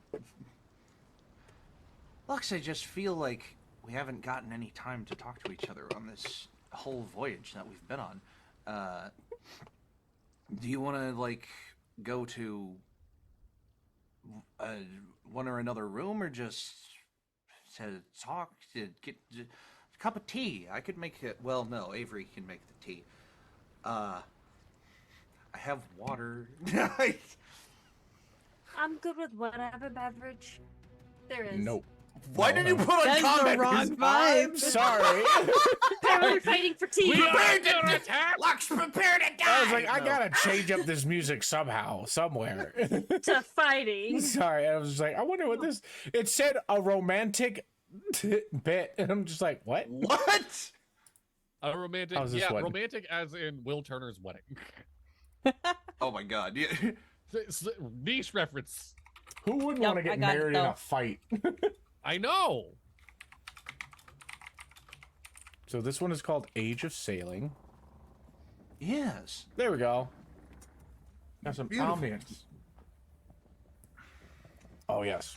Lux, I just feel like we haven't gotten any time to talk to each other on this whole voyage that we've been on. Do you want to, like, go to one or another room, or just to talk, to get a cup of tea? I could make it. Well, no, Avery can make the tea. I have water. I'm good with whatever beverage there is. Nope. Why did you put on That's the combat? wrong I'm vibe. sorry. Apparently we're fighting for tea. We are Prepare to under attack! Lux, prepare to die! I was like, I No. gotta change up this music somehow, somewhere. To fighting. Sorry, I was just like, I wonder what this. It said a romantic bit, and I'm just like, what? What? A romantic, How's this yeah, one? romantic as in Will Turner's wedding. Oh my god. Yeah. Niche reference. Who wouldn't Yep, want to I get got it, married in though. a fight? I know. So this one is called Age of Sailing. Yes. There we go. Got some Beautiful. ambience. Oh yes.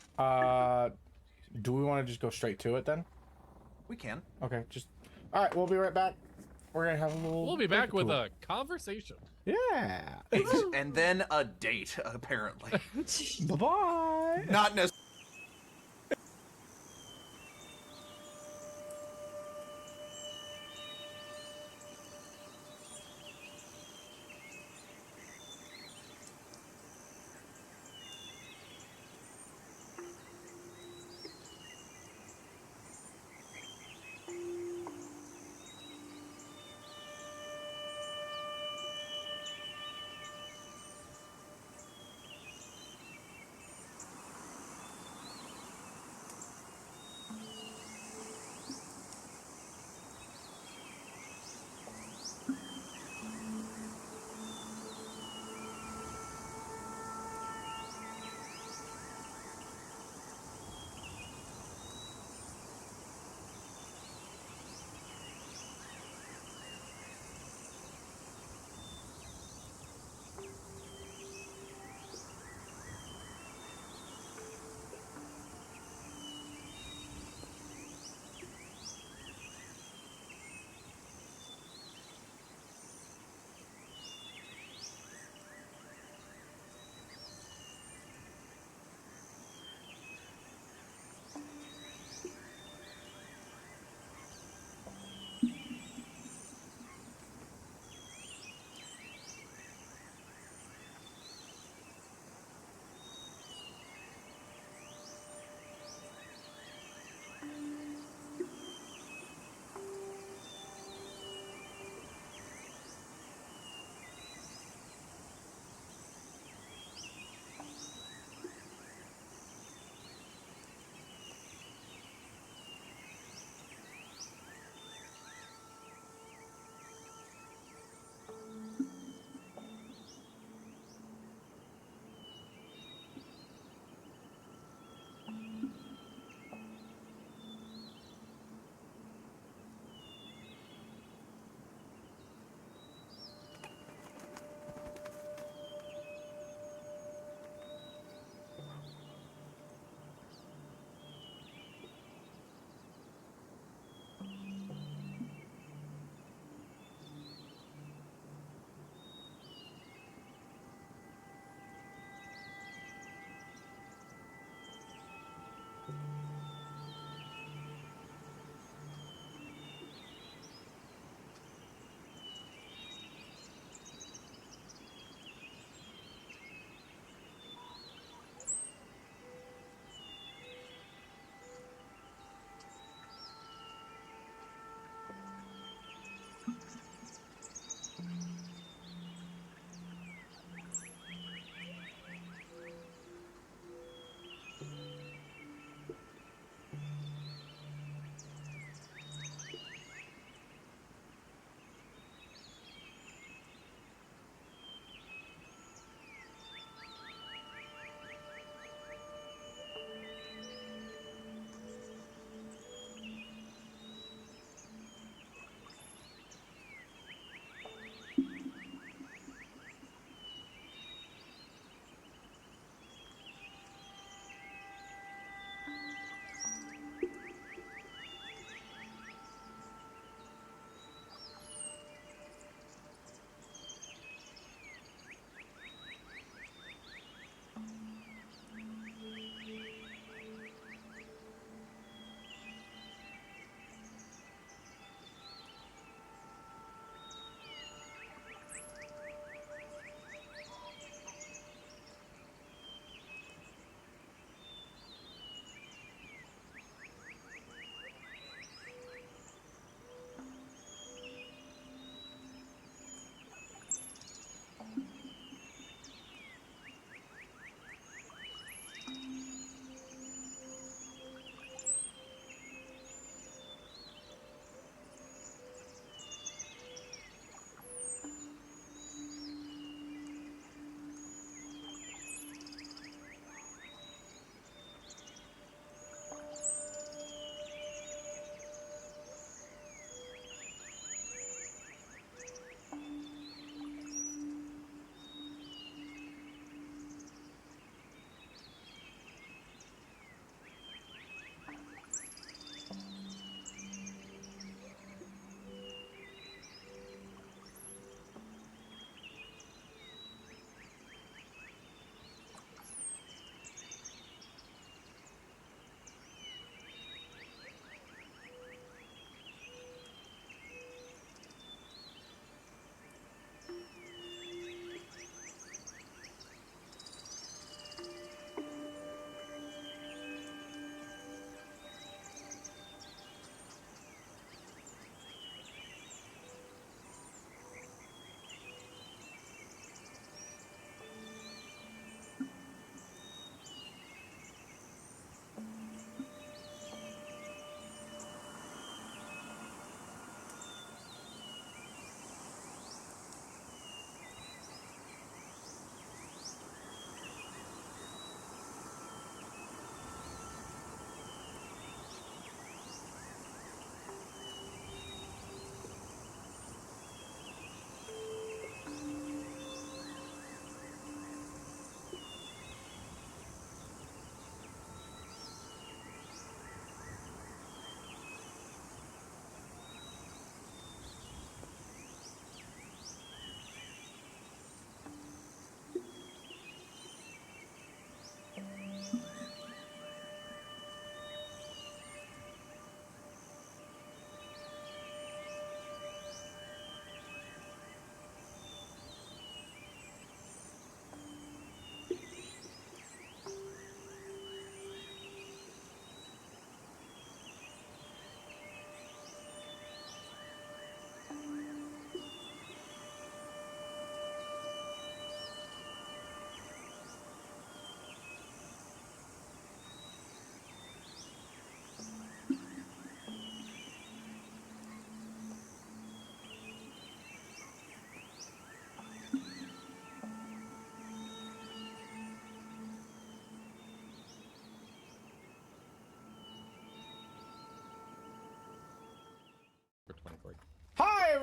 Do we want to just go straight to it then? We can. Okay, just. All right, we'll be right back. We're gonna have a little. We'll be back with tour. a conversation. Yeah. And then a date, apparently. Bye bye. Not necessarily.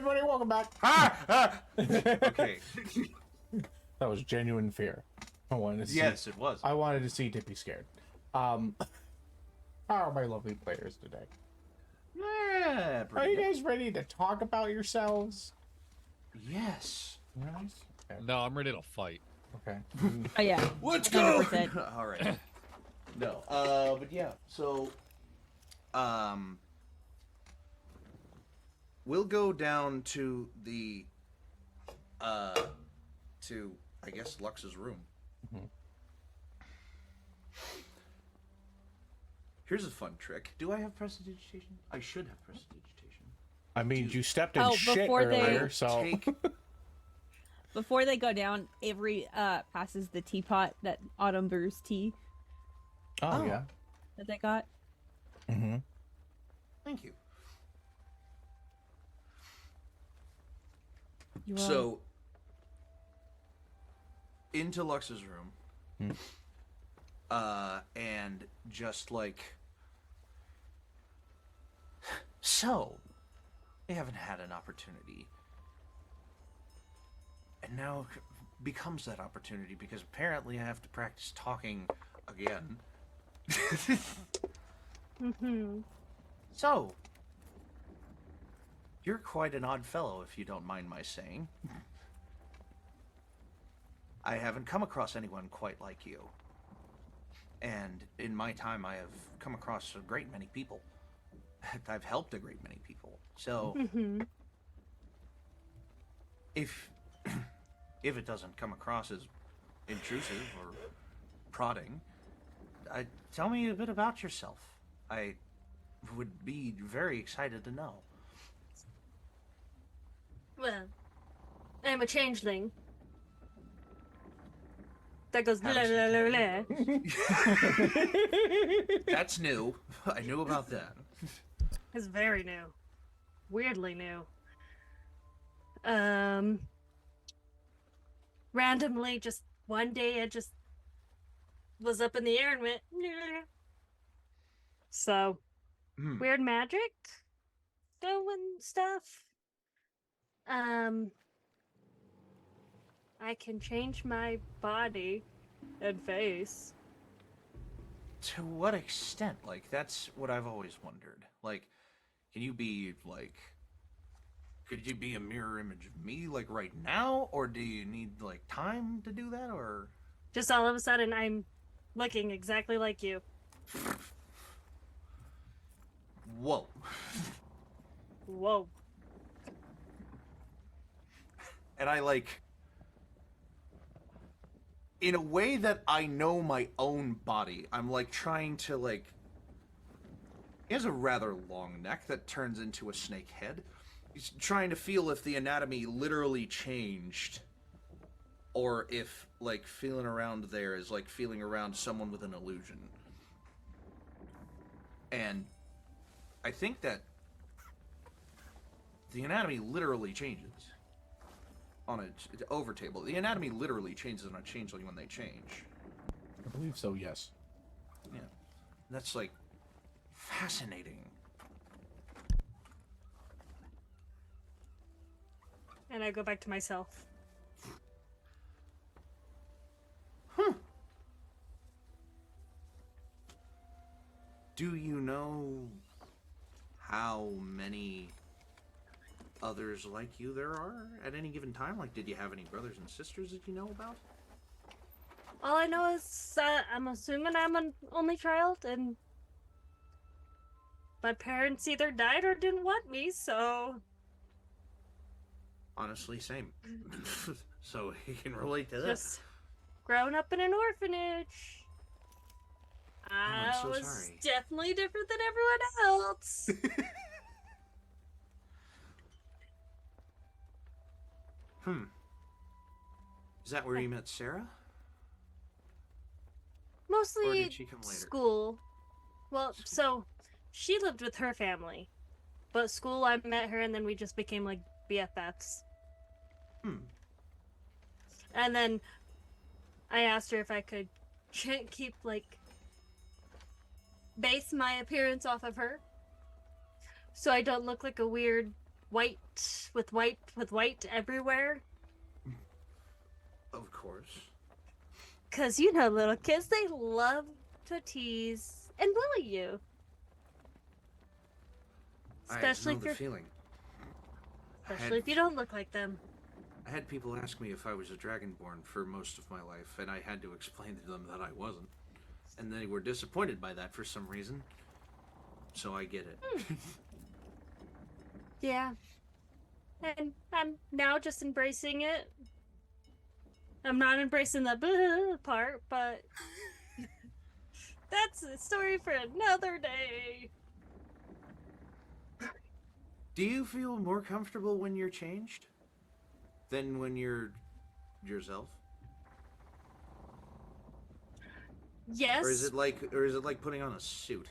everybody, welcome back. Okay. That was genuine fear. I wanted to see. Yes, it was. I wanted to see Dippy scared. How are my lovely players today? Yeah, Are pretty you good. guys ready to talk about yourselves? Yes. Nice. Okay. No, I'm ready to fight. Okay. Oh yeah. Let's go. 100%. All right. No. But yeah. So, we'll go down to the, to I guess Lux's room. Mhm. Here's a fun trick. Do I have prestidigitation? I should have prestidigitation. I mean, you stepped in Oh, shit before they- earlier, so Take. Before they go down, Avery passes the teapot, that autumn brews tea oh yeah. that they got. Mm-hmm. Thank you. You So, into Lux's room, and just like, so, they haven't had an opportunity, and now becomes that opportunity because apparently I have to practice talking again. So, you're quite an odd fellow, if you don't mind my saying. I haven't come across anyone quite like you. And in my time, I have come across a great many people. I've helped a great many people. So, if it doesn't come across as intrusive or prodding, tell me a bit about yourself. I would be very excited to know. Well, I'm a changeling. That goes blah, blah, blah, blah. That's new. I knew about that. It's very new. Weirdly new. Randomly, just one day, I just was up in the air and went. Nah. So, weird magic going stuff. I can change my body and face. To what extent? Like, that's what I've always wondered. Like, can you be, like... Could you be a mirror image of me, like, right now? Or do you need, like, time to do that, or... Just all of a sudden, I'm looking exactly like you. Whoa. Whoa. And I, like... In a way that I know my own body, I'm, like, trying to, like... He has a rather long neck that turns into a snake head. He's trying to feel if the anatomy literally changed, or if, like, feeling around there is like feeling around someone with an illusion. And I think that the anatomy literally changes on an over table. The anatomy literally changes on a changeling when they change. I believe so, yes. Yeah. That's, like, fascinating. And I go back to myself. Do you know how many others like you there are at any given time? Like, did you have any brothers and sisters that you know about? All I know is I'm assuming I'm an only child, and my parents either died or didn't want me, so... Honestly, same. So he can relate to that. Just grown up in an orphanage. I'm so was sorry. definitely different than everyone else. Is that where you met Sarah? Or Mostly did she come later? school. Well, so she lived with her family, but school I met her and then we just became like BFFs. And then I asked her if I could keep like base my appearance off of her, so I don't look like a weird white everywhere. Of course. Cause you know, little kids, they love to tease and bully you. Especially I know the feeling. especially if you don't look like them. I had people ask me if I was a dragonborn for most of my life, and I had to explain to them that I wasn't. And they were disappointed by that for some reason. So I get it. Yeah. And I'm now just embracing it. I'm not embracing the boo part, but that's a story for another day. Do you feel more comfortable when you're changed than when you're yourself? Yes. Or is it like putting on a suit?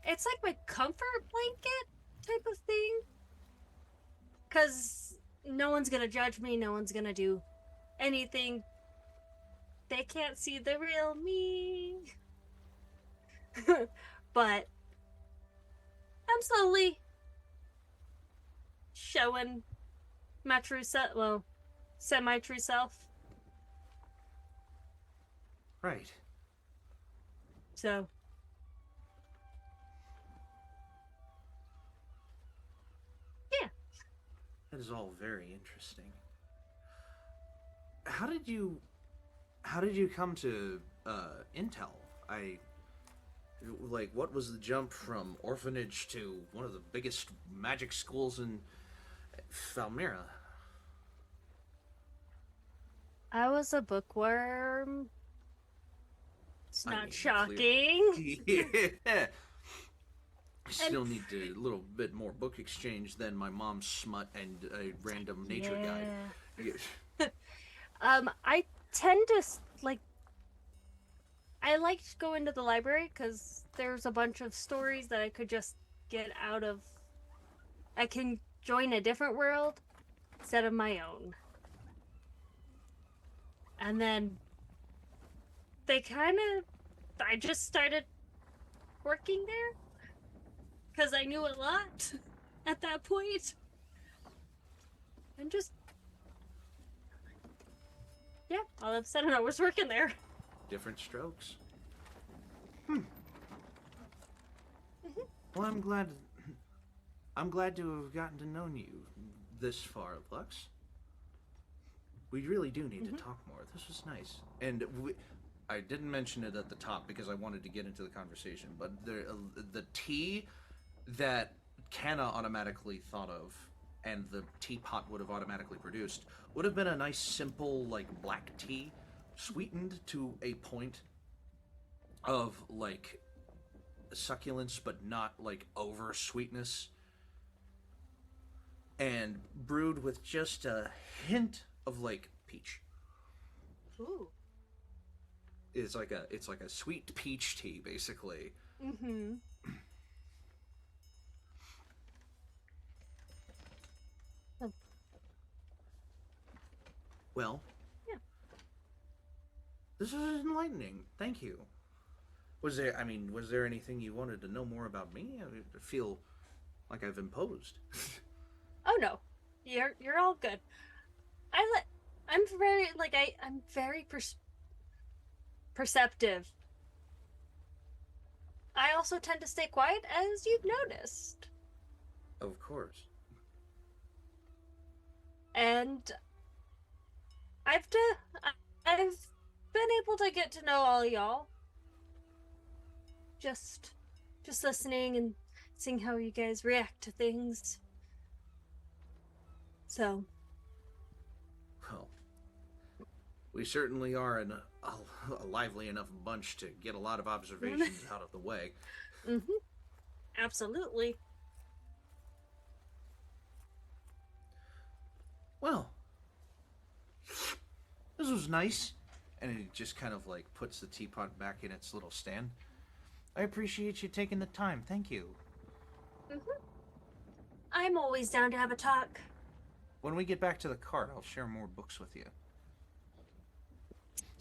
It's like my comfort blanket type of thing. Cause no one's gonna judge me, no one's gonna do anything. They can't see the real me. But I'm slowly showing my true self, well, semi-true self. Right. So, yeah. That is all very interesting. How did you come to Intel? What was the jump from orphanage to one of the biggest magic schools in Falmira? I was a bookworm. It's I not mean, shocking. Yeah. I still need a little bit more book exchange than my mom's smut and a random nature guide. Yeah. I tend to I like to go into the library because there's a bunch of stories that I could just get out of. I can join a different world instead of my own. And then I just started working there because I knew a lot at that point. And just, yeah, all of a sudden I was working there. Different strokes. Well, I'm glad to have gotten to know you this far, Lux. We really do need to talk more. This was nice. And I didn't mention it at the top because I wanted to get into the conversation, but the tea that Canna automatically thought of and the teapot would have automatically produced would have been a nice, simple, like, black tea, sweetened to a point of, like, succulence, but not, like, over sweetness, and brewed with just a hint of, like, peach. Ooh. It's like a sweet peach tea, basically. Mm-hmm. Well, Yeah. this was enlightening. Thank you. Was there anything you wanted to know more about me? I feel like I've imposed. Oh no, you're all good. I'm very perceptive. I also tend to stay quiet, as you've noticed, Of course. and I've been able to get to know all y'all. Just listening and seeing how you guys react to things. So, Well, we certainly are a lively enough bunch to get a lot of observations out of the way. absolutely. Well, this was nice. And it just kind of like puts the teapot back in its little stand. I appreciate you taking the time. Thank you. I'm always down to have a talk. When we get back to the cart, I'll share more books with you.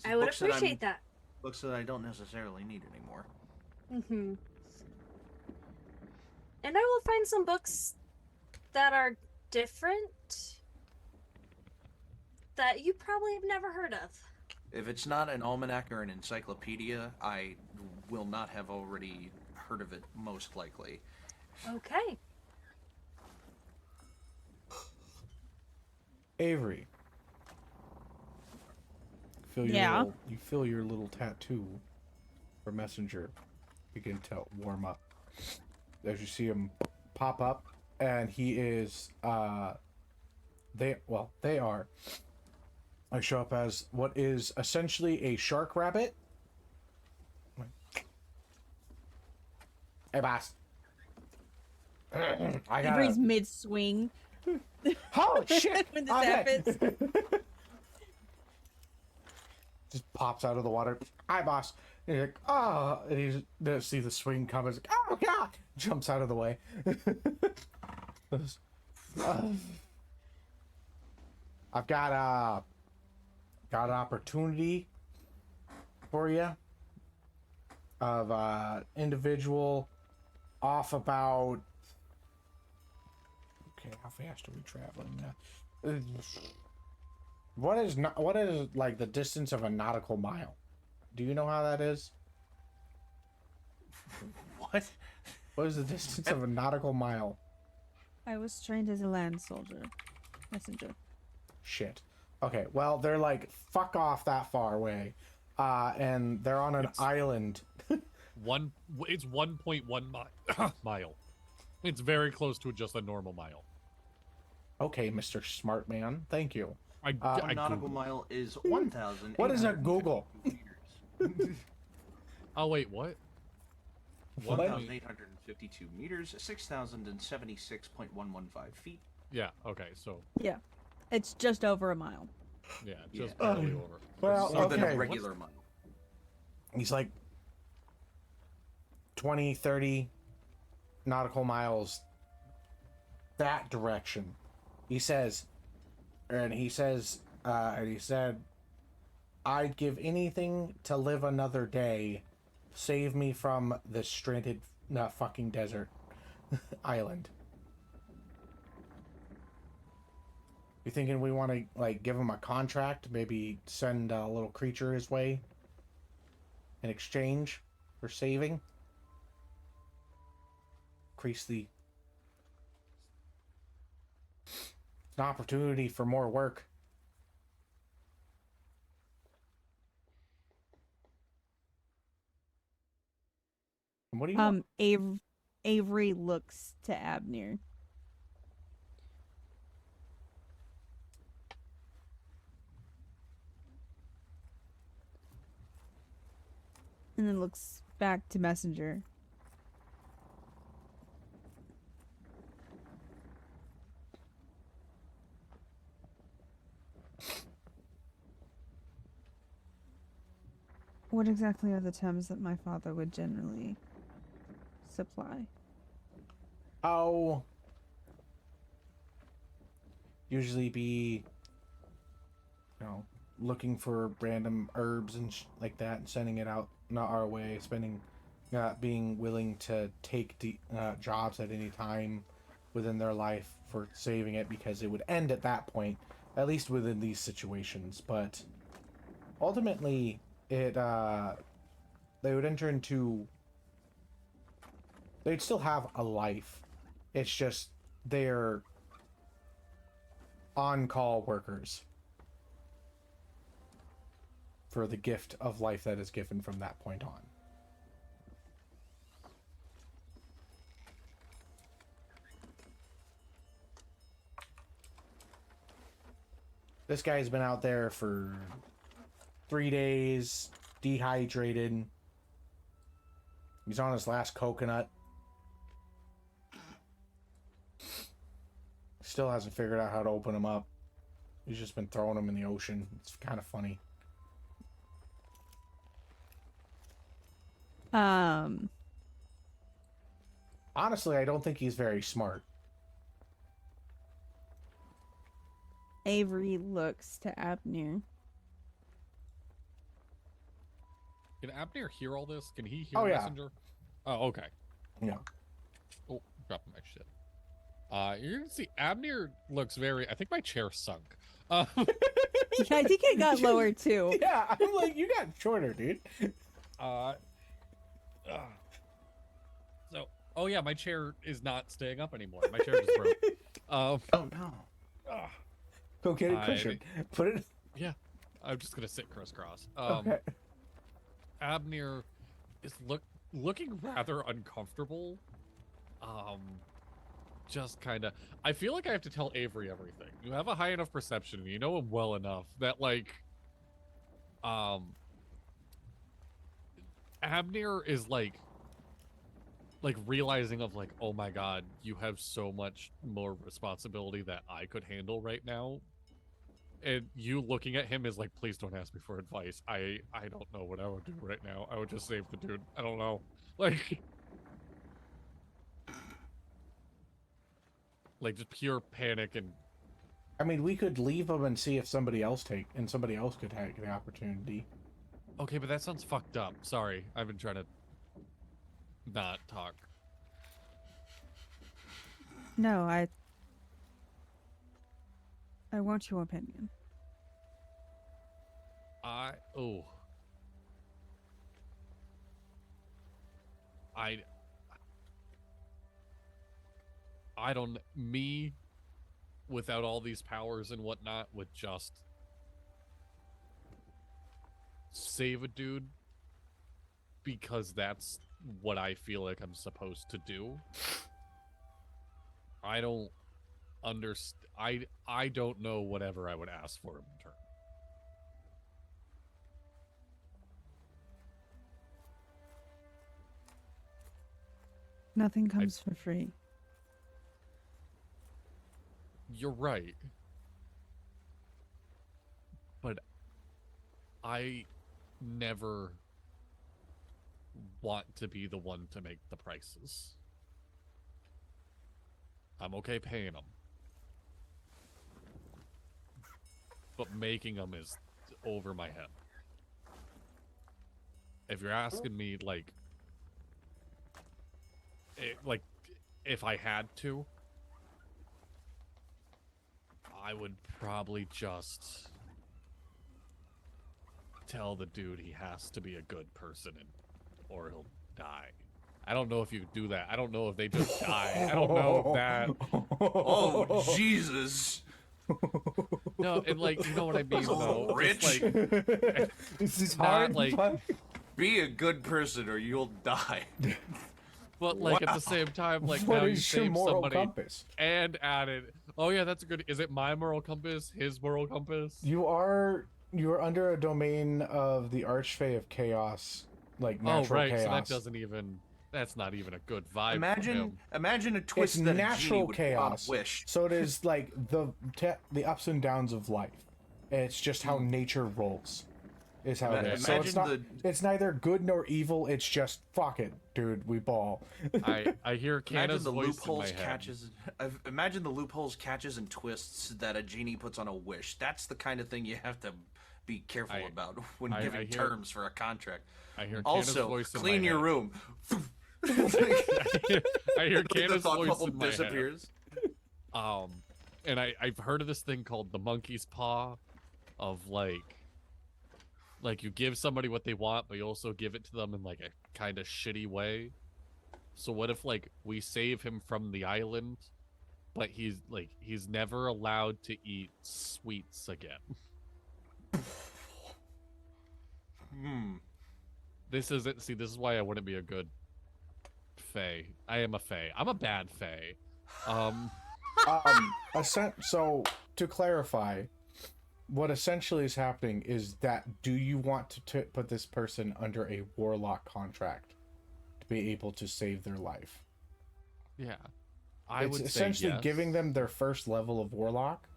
I would Books appreciate that. Books that I don't necessarily need anymore. And I will find some books that are different that you probably have never heard of. If it's not an almanac or an encyclopedia, I will not have already heard of it, most likely. Okay. Avery. Yeah? You feel your little tattoo or messenger begin to warm up. As you see him pop up, and he is, they are. I show up as what is essentially a shark rabbit. Hey, boss. I Avery's got mid-swing Oh, shit! when this Okay. happens. Just pops out of the water. Hi, boss. And he's like, oh, and he's see the swing come. He's like, oh god! Jumps out of the way. I've got an opportunity for you of individual off about. Okay, how fast are we traveling now? What is like the distance of a nautical mile? Do you know how that is? What? What is the distance of a nautical mile? I was trained as a land soldier. Messenger. Shit. Okay, well, they're like, fuck off that far away. And they're on an island. It's 1.1 mile. It's very close to just a normal mile. Okay, Mr. Smart Man. Thank you. One nautical Googled. mile is 1,000. What is a Google? Oh wait, what? 1,852 meters, 6,076.115 feet. Yeah. Okay. So Yeah. It's just over a mile. yeah, just Yeah. barely over. Well, More than okay. a regular mile. He's like 20, 30 nautical miles that direction. He says, and he said, I'd give anything to live another day. Save me from this stranded fucking desert island. You thinking we want to like give him a contract? Maybe send a little creature his way in exchange for saving? Increase the an opportunity for more work. And what do you want? Avery looks to Abner. And then looks back to Messenger. What exactly are the terms that my father would generally supply? Oh, usually be, looking for random herbs and like that and sending it out, not our way, being willing to take jobs at any time within their life for saving it, because it would end at that point, at least within these situations. But ultimately, they would enter into, they'd still have a life. It's just they're on-call workers for the gift of life that is given from that point on. This guy's been out there for 3 days, dehydrated. He's on his last coconut. Still hasn't figured out how to open them up. He's just been throwing them in the ocean. It's kind of funny. Honestly, I don't think he's very smart. Avery looks to Abner. Can Abner hear all this? Can he hear Oh, yeah. Messenger? Oh, okay. Yeah. Oh, dropping my shit. You're gonna see Abner looks very. I think my chair sunk. Yeah, I think it got lower too. Yeah, I'm like, you got shorter, dude. So, oh yeah, my chair is not staying up anymore. My chair just broke. Oh no. Go get a cushion. Put it. Yeah, I'm just gonna sit crisscross. Okay. Abner is looking rather uncomfortable. Just kind of. I feel like I have to tell Avery everything. You have a high enough perception, and you know him well enough that Abner is like realizing of like, oh my god, you have so much more responsibility that I could handle right now. And you looking at him is like, please don't ask me for advice. I don't know what I would do right now. I would just save the dude. I don't know. Like just pure panic. And I mean, we could leave them and see if somebody else could take the opportunity. okay, but that sounds fucked up. Sorry, I've been trying to not talk. No, I want your opinion. I don't, me without all these powers and whatnot would just save a dude because that's what I feel like I'm supposed to do. I don't understand. I don't know whatever I would ask for in return. Nothing comes for free. You're right. But I never want to be the one to make the prices. I'm okay paying them. But making them is over my head. If you're asking me, like if I had to, I would probably just tell the dude he has to be a good person or he'll die. I don't know if you could do that. I don't know if they just die. I don't know if that. Oh, Jesus. No, and like, you know what I mean, though. Rich. Just, like, This is not hard. like, Be a good person or you'll die. but like at the same time, like What now you is your save moral somebody compass? and added. Oh yeah, that's a good. Is it my moral compass? His moral compass? You are under a domain of the Archfey of Chaos, like natural oh right, chaos. so that doesn't even. That's not even a good vibe. Imagine a It's twist that a genie natural would put on a chaos. wish. So it is like the ups and downs of life. It's just how nature rolls. Is how it is. So it's not. It's neither good nor evil. It's just fuck it, dude. We ball. I hear Canna's voice in my head. Imagine the loopholes, catches, and twists that a genie puts on a wish. That's the kind of thing you have to be careful about when giving terms for a contract. I hear Canna's Also, voice in clean my your head. room. I hear The Canna's thought voice bubble in my head. disappears. And I've heard of this thing called the monkey's paw, of like you give somebody what they want, but you also give it to them in like a kind of shitty way. So what if like we save him from the island, but he's never allowed to eat sweets again? This is why I wouldn't be a good Fae. I am a Fae. I'm a bad Fae. So to clarify, what essentially is happening is that do you want to put this person under a warlock contract to be able to save their life? Yeah. It's would essentially say yes. giving them their first level of warlock,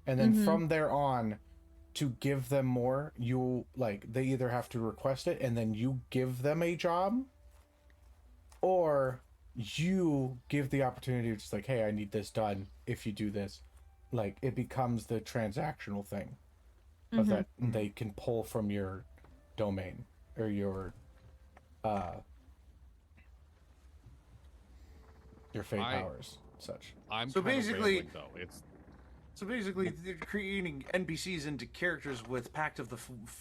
and then from there on, to give them more, they either have to request it and then you give them a job, or you give the opportunity, just like, hey, I need this done if you do this. Like, it becomes the transactional thing of that they can pull from your domain or your your fate powers, such. I'm So kind of basically- rambling, though. It's So basically, they're creating NPCs into characters with Pact of the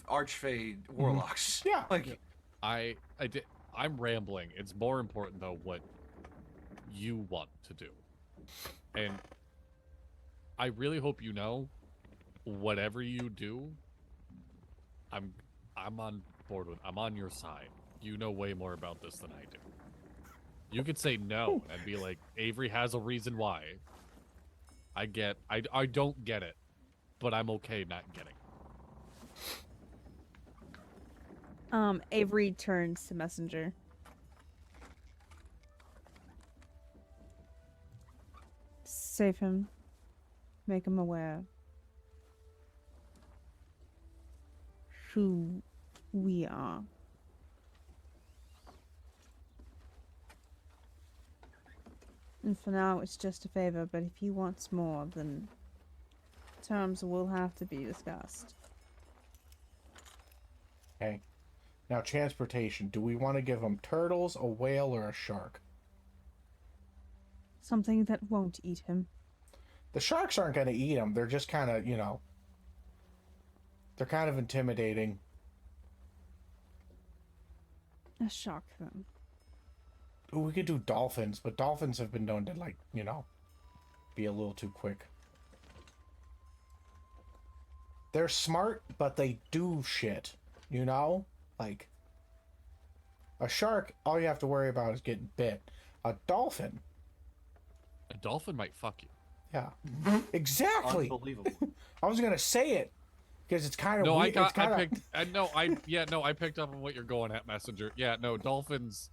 Archfey Warlocks. Yeah. Like, I'm rambling. It's more important though what you want to do, and I really hope you know, whatever you do, I'm on board with. I'm on your side. You know way more about this than I do. You could say no and be like, Avery has a reason why. I don't get it, but I'm okay not getting. Avery turns to Messenger. Save him. Make him aware who we are. And for now, it's just a favor, but if he wants more, then terms will have to be discussed. Okay. Now, transportation. Do we want to give him turtles, a whale, or a shark? Something that won't eat him. The sharks aren't going to eat him. They're just kind of, they're kind of intimidating. A shark, then. Ooh, we could do dolphins, but dolphins have been known to, be a little too quick. They're smart, but they do shit, Like, a shark, all you have to worry about is getting bit. A dolphin, A dolphin might fuck you. yeah. Exactly! unbelievable. I was going to say it, because it's kind of No, weird. I picked up on what you're going at, Messenger. Yeah, no, dolphins.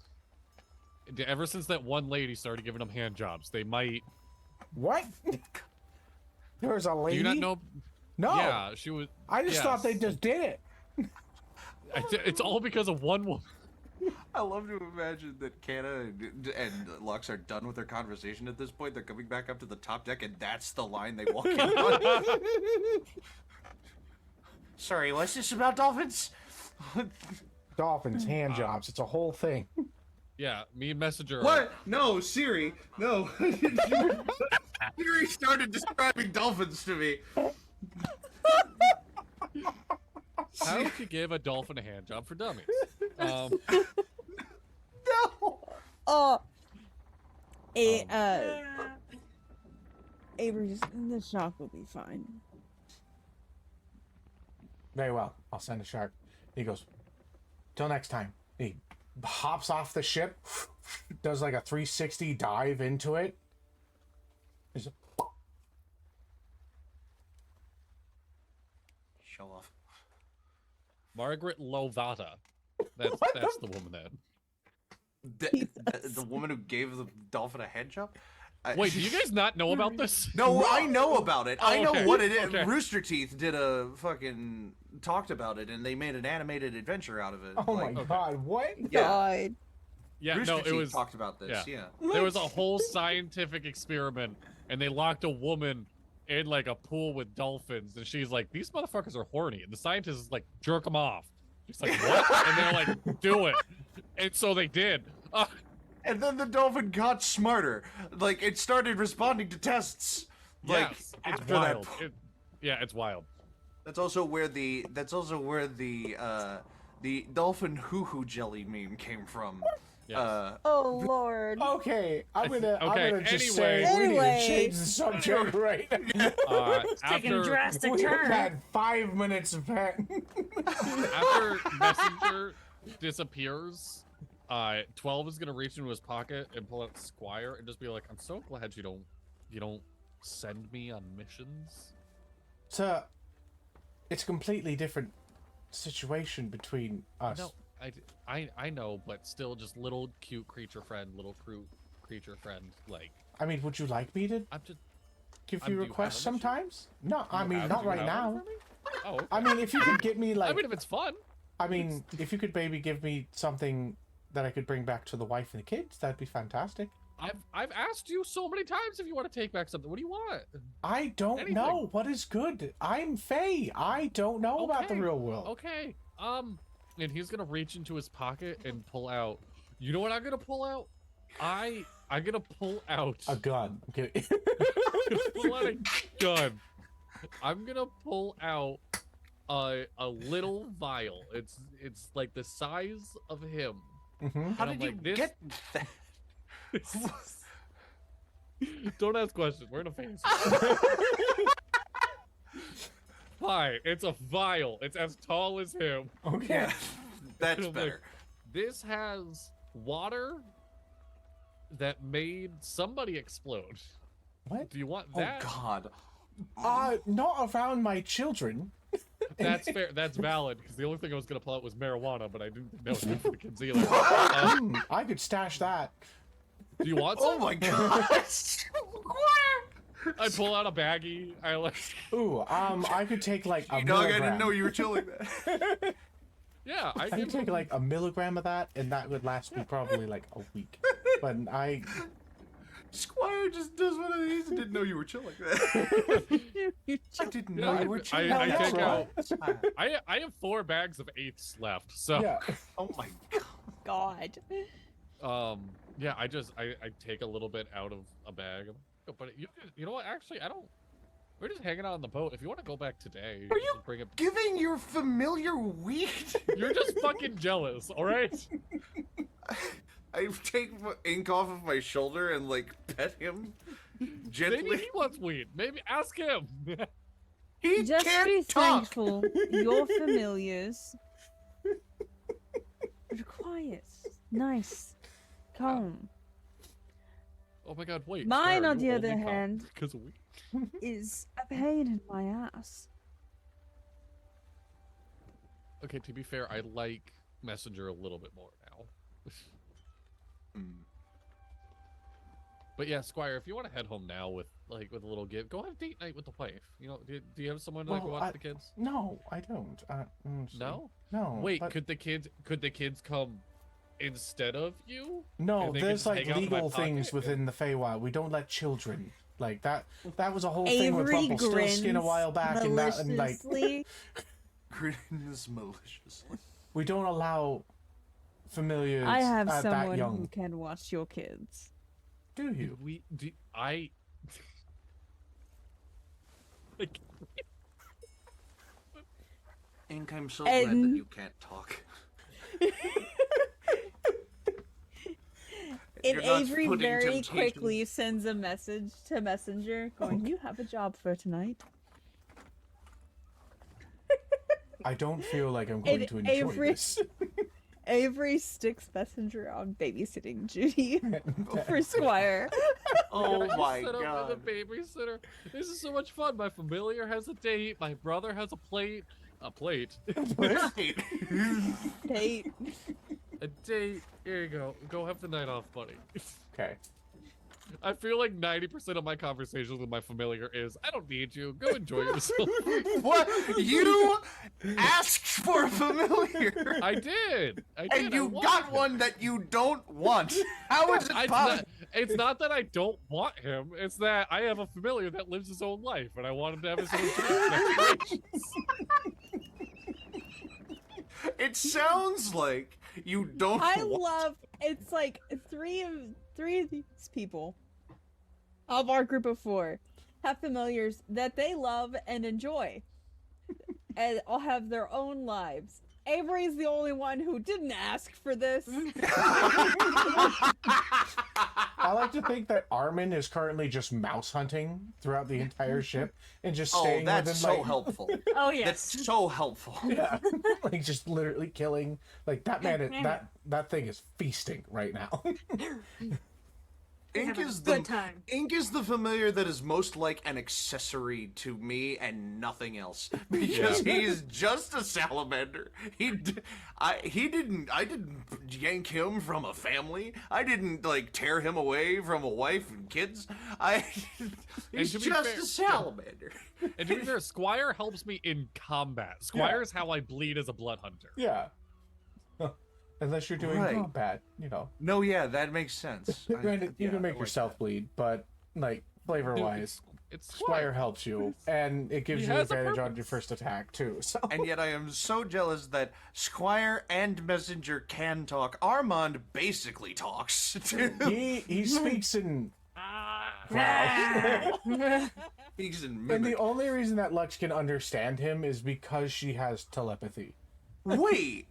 Ever since that one lady started giving them hand jobs, they might. What? There was a lady? Do you not know? No. Yeah, she was. I just thought they yes. just did it. It's all because of one woman. I love to imagine that Canna and Lux are done with their conversation at this point. They're coming back up to the top deck, and that's the line they walk in on. Sorry, what's this about dolphins? Dolphins, hand jobs. It's a whole thing. Yeah, me and Messenger. What? No, Siri. No. Siri started describing dolphins to me. How would you give a dolphin a hand job for dummies? No. Avery just, the shark will be fine. Very well. I'll send a shark. He goes, till next time. He hops off the ship, does like a 360 dive into it. He's Show off. Margaret Lovata. That's the woman that. The woman who gave the dolphin a head job? Wait, do you guys not know about this? No, I know about it. I know okay, what it is. okay. Rooster Teeth did a fucking talked about it, and they made an animated adventure out of it. oh my god, what? Yeah. God. Yeah, Rooster no, it Teeth was. talked about this. Yeah. There was a whole scientific experiment, and they locked a woman in like a pool with dolphins, and she's like, "These motherfuckers are horny," and the scientist is like, "Jerk them off." She's like, "What?" And they're like, "Do it," and so they did. And then the dolphin got smarter. Like it started responding to tests. Like Yes, it's after wild. that. Yeah, it's wild. That's also where the dolphin hoo-hoo jelly meme came from. Yes. Oh Lord. Okay, I'm gonna just anyway. say we need Anyway. to change the subject right now. Taking a After drastic We have turn. had 5 minutes of that. after Messenger disappears, 12 is gonna reach into his pocket and pull out Squire and just be like, "I'm so glad you don't send me on missions." It's a completely different situation between us. No, I know, but still, just little cute creature friend, creature friend. Like, I mean, would you like me to I'm just. give do you you have requests a mission? sometimes? No, I You mean, have- not do you right have now. one for me? Oh, okay. I mean, if you could get me I like, mean, if it's fun. I mean, if you could maybe give me something that I could bring back to the wife and the kids, that'd be fantastic. I've asked you so many times if you want to take back something. What do you want? I don't Anything. know what is good. I'm Faye. I don't know about the Okay. real world. Okay. And he's gonna reach into his pocket and pull out. You know what I'm gonna pull out? I'm gonna pull out A gun. Okay. pull out a gun. I'm gonna pull out a little vial. It's like the size of him. Mm-hmm. How And did I'm you like, get that? Don't ask questions. We're in a fantasy. Fine. It's a vial. It's as tall as him. Okay. Yeah, that's I'm like, better. This has water that made somebody explode. What? Do you want Oh that? God. Not around my children. That's fair. That's valid. Because the only thing I was gonna pull out was marijuana, but I didn't know it was good for the kids either. I could stash that. Do you want Oh some? my God. I pull out a baggie. I like. Ooh, I could take like a Dog, I milligram. didn't know you were chilling that. Yeah, I I could take like a milligram of that, and that would last me probably like a week. But Squire just does one of these and didn't know you were chilling that. I didn't know Yeah, you were chilling. I Hell take yeah. out. I have 4 bags of 8s left. So. yeah. Oh my God. God. Yeah, I take a little bit out of a bag. But you know what? Actually, I don't. We're just hanging out on the boat. If you want to go back today, Are you just bring it. giving your familiar weed? You're just fucking jealous, all right? I take ink off of my shoulder and like pet him gently. Maybe he wants weed. Maybe ask him. He Just can't be talk. thankful your familiars are quiet, nice, calm. Oh my God! Wait. Mine, Squire, on you the other only come hand- because of weed. Is a pain in my ass. Okay, to be fair, I like Messenger a little bit more now. But yeah, Squire, if you want to head home now with a little gift, go have date night with the wife. You know, do you have someone to Well, go watch the kids? No, I don't. No. No. Wait, but- could the kids come instead of you? No, and they could there's just like hang out in my legal things pocket? within the Feywild. We don't let children like that. That was a whole thing with Avery Rumpelstiltskin a grins while back, and like maliciously. Grins maliciously. we don't allow familiars I have that someone who young. can watch your kids. Do you? I like Ink, I'm so glad that And- you can't talk. And You're not Avery putting very temptation- quickly sends a message to Messenger going, "You have a job for tonight." I don't feel like I'm going And to enjoy Avery- this. Avery sticks Messenger on babysitting duty for Squire. Oh I my set up God. with a babysitter. This is so much fun. My familiar has a date. My brother has a plate. A plate. Right. Date. A date. Here you go. Go have the night off, buddy. Okay. I feel like 90% of my conversations with my familiar is, I don't need you. Go enjoy yourself. What? You asked for a familiar. I did. And I you wanted got him. one that you don't want. How is it possible? It's not that I don't want him. It's that I have a familiar that lives his own life, and I want him to have his own experiences. It sounds like you don't I want... love it's like three of these people of our group of 4 have familiars that they love and enjoy. And all have their own lives. Avery's the only one who didn't ask for this. I like to think that Armin is currently just mouse hunting throughout the entire ship and just Oh, staying that's within so like, helpful. Oh That's yes. so helpful. Yeah, like just literally killing. Like that man, that thing is feasting right now. Ink Have a is good time. Ink is the familiar that is most like an accessory to me and nothing else because he is just a salamander. I didn't yank him from a family. I didn't like tear him away from a wife and kids. He's to be just fair- a salamander. And to be fair, Squire helps me in combat. Squire is how I bleed as a blood hunter. Yeah. Unless you're doing Right. combat, you know. No, yeah, that makes sense. Granted, you Yeah, can I make like yourself that. bleed, but like flavor wise, It's Squire helps you, and it gives He you has a advantage on your purpose. first attack too. So And yet I am so jealous that Squire and Messenger can talk. Armand basically talks. he speaks in Ah. He's in and mimic. the only reason that Lux can understand him is because she has telepathy. Wait,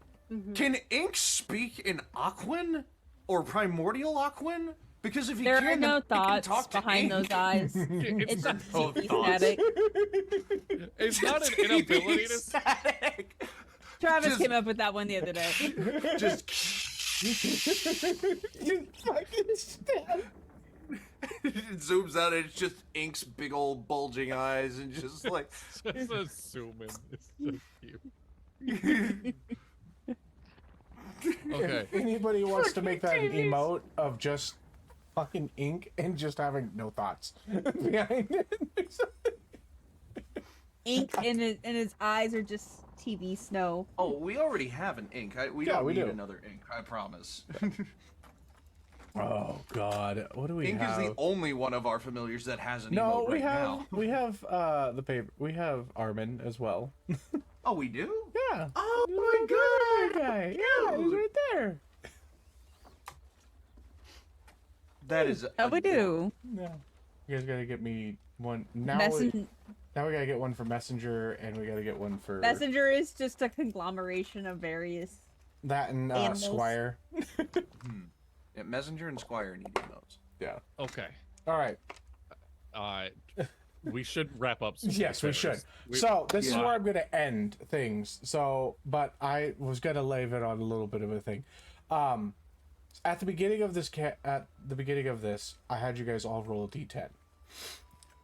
can Ink speak in Aquan or Primordial Aquan? Because if he There can, are no then he can thoughts talk to behind Ink. those eyes. It's, It's just no TV thoughts. static. it's not an inability to. Static. Travis Just- came up with that one the other day. Just You fucking stab. it zooms out and it's just Ink's big old bulging eyes and just like Just assuming. It's just cute. Okay. Anybody who wants to make that an emote of just fucking ink and just having no thoughts behind it. Ink and his eyes are just TV snow. oh, we already have an Ink. We Yeah, don't we need do. another Ink, I promise. Oh God, what do we Ink have? is the only one of our familiars that has an No, emote we right have now. we have the paper. We have Armin as well. Oh, we do? Yeah. Oh He's my right there, god! guy. Yeah, he's Dude. right there. That is Oh, we do. Yeah. You guys gotta get me one now. Now we gotta get one for Messenger, and we gotta get one for Messenger is just a conglomeration of various. that and Animals. Squire. Yeah, Messenger and Squire need emotes. Yeah. Okay. All right. We should wrap up soon. Yes, we should. We- So this is Yeah. where I'm gonna end things. So, but I was gonna leave it on a little bit of a thing. At the beginning of this, I had you guys all roll a d10.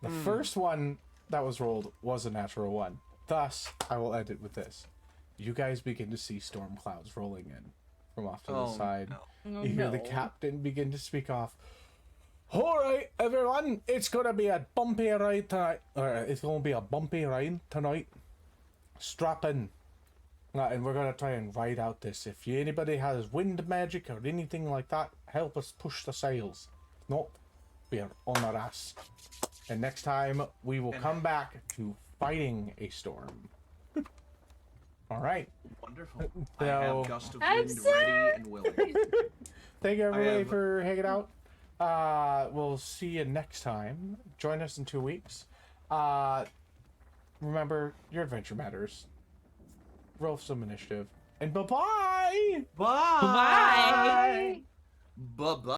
The first one that was rolled was a natural one. Thus, I will end it with this. You guys begin to see storm clouds rolling in from off to the side. No. Oh, You hear the captain begin to speak off. All right, everyone, it's gonna be a bumpy ride tonight. It's gonna be a bumpy ride tonight. Strap in, and we're gonna try and ride out this. If anybody has wind magic or anything like that, help us push the sails. If not, we are on our ass. And next time we will come back to fighting a storm. All right. Wonderful. So- I have gust of I'm wind sad. ready and willing. Thank you everybody have- for hanging out. We'll see you next time. Join us in 2 weeks. Remember, your adventure matters. Roll some initiative. And bye-bye! Bye. Bye. Bye-bye.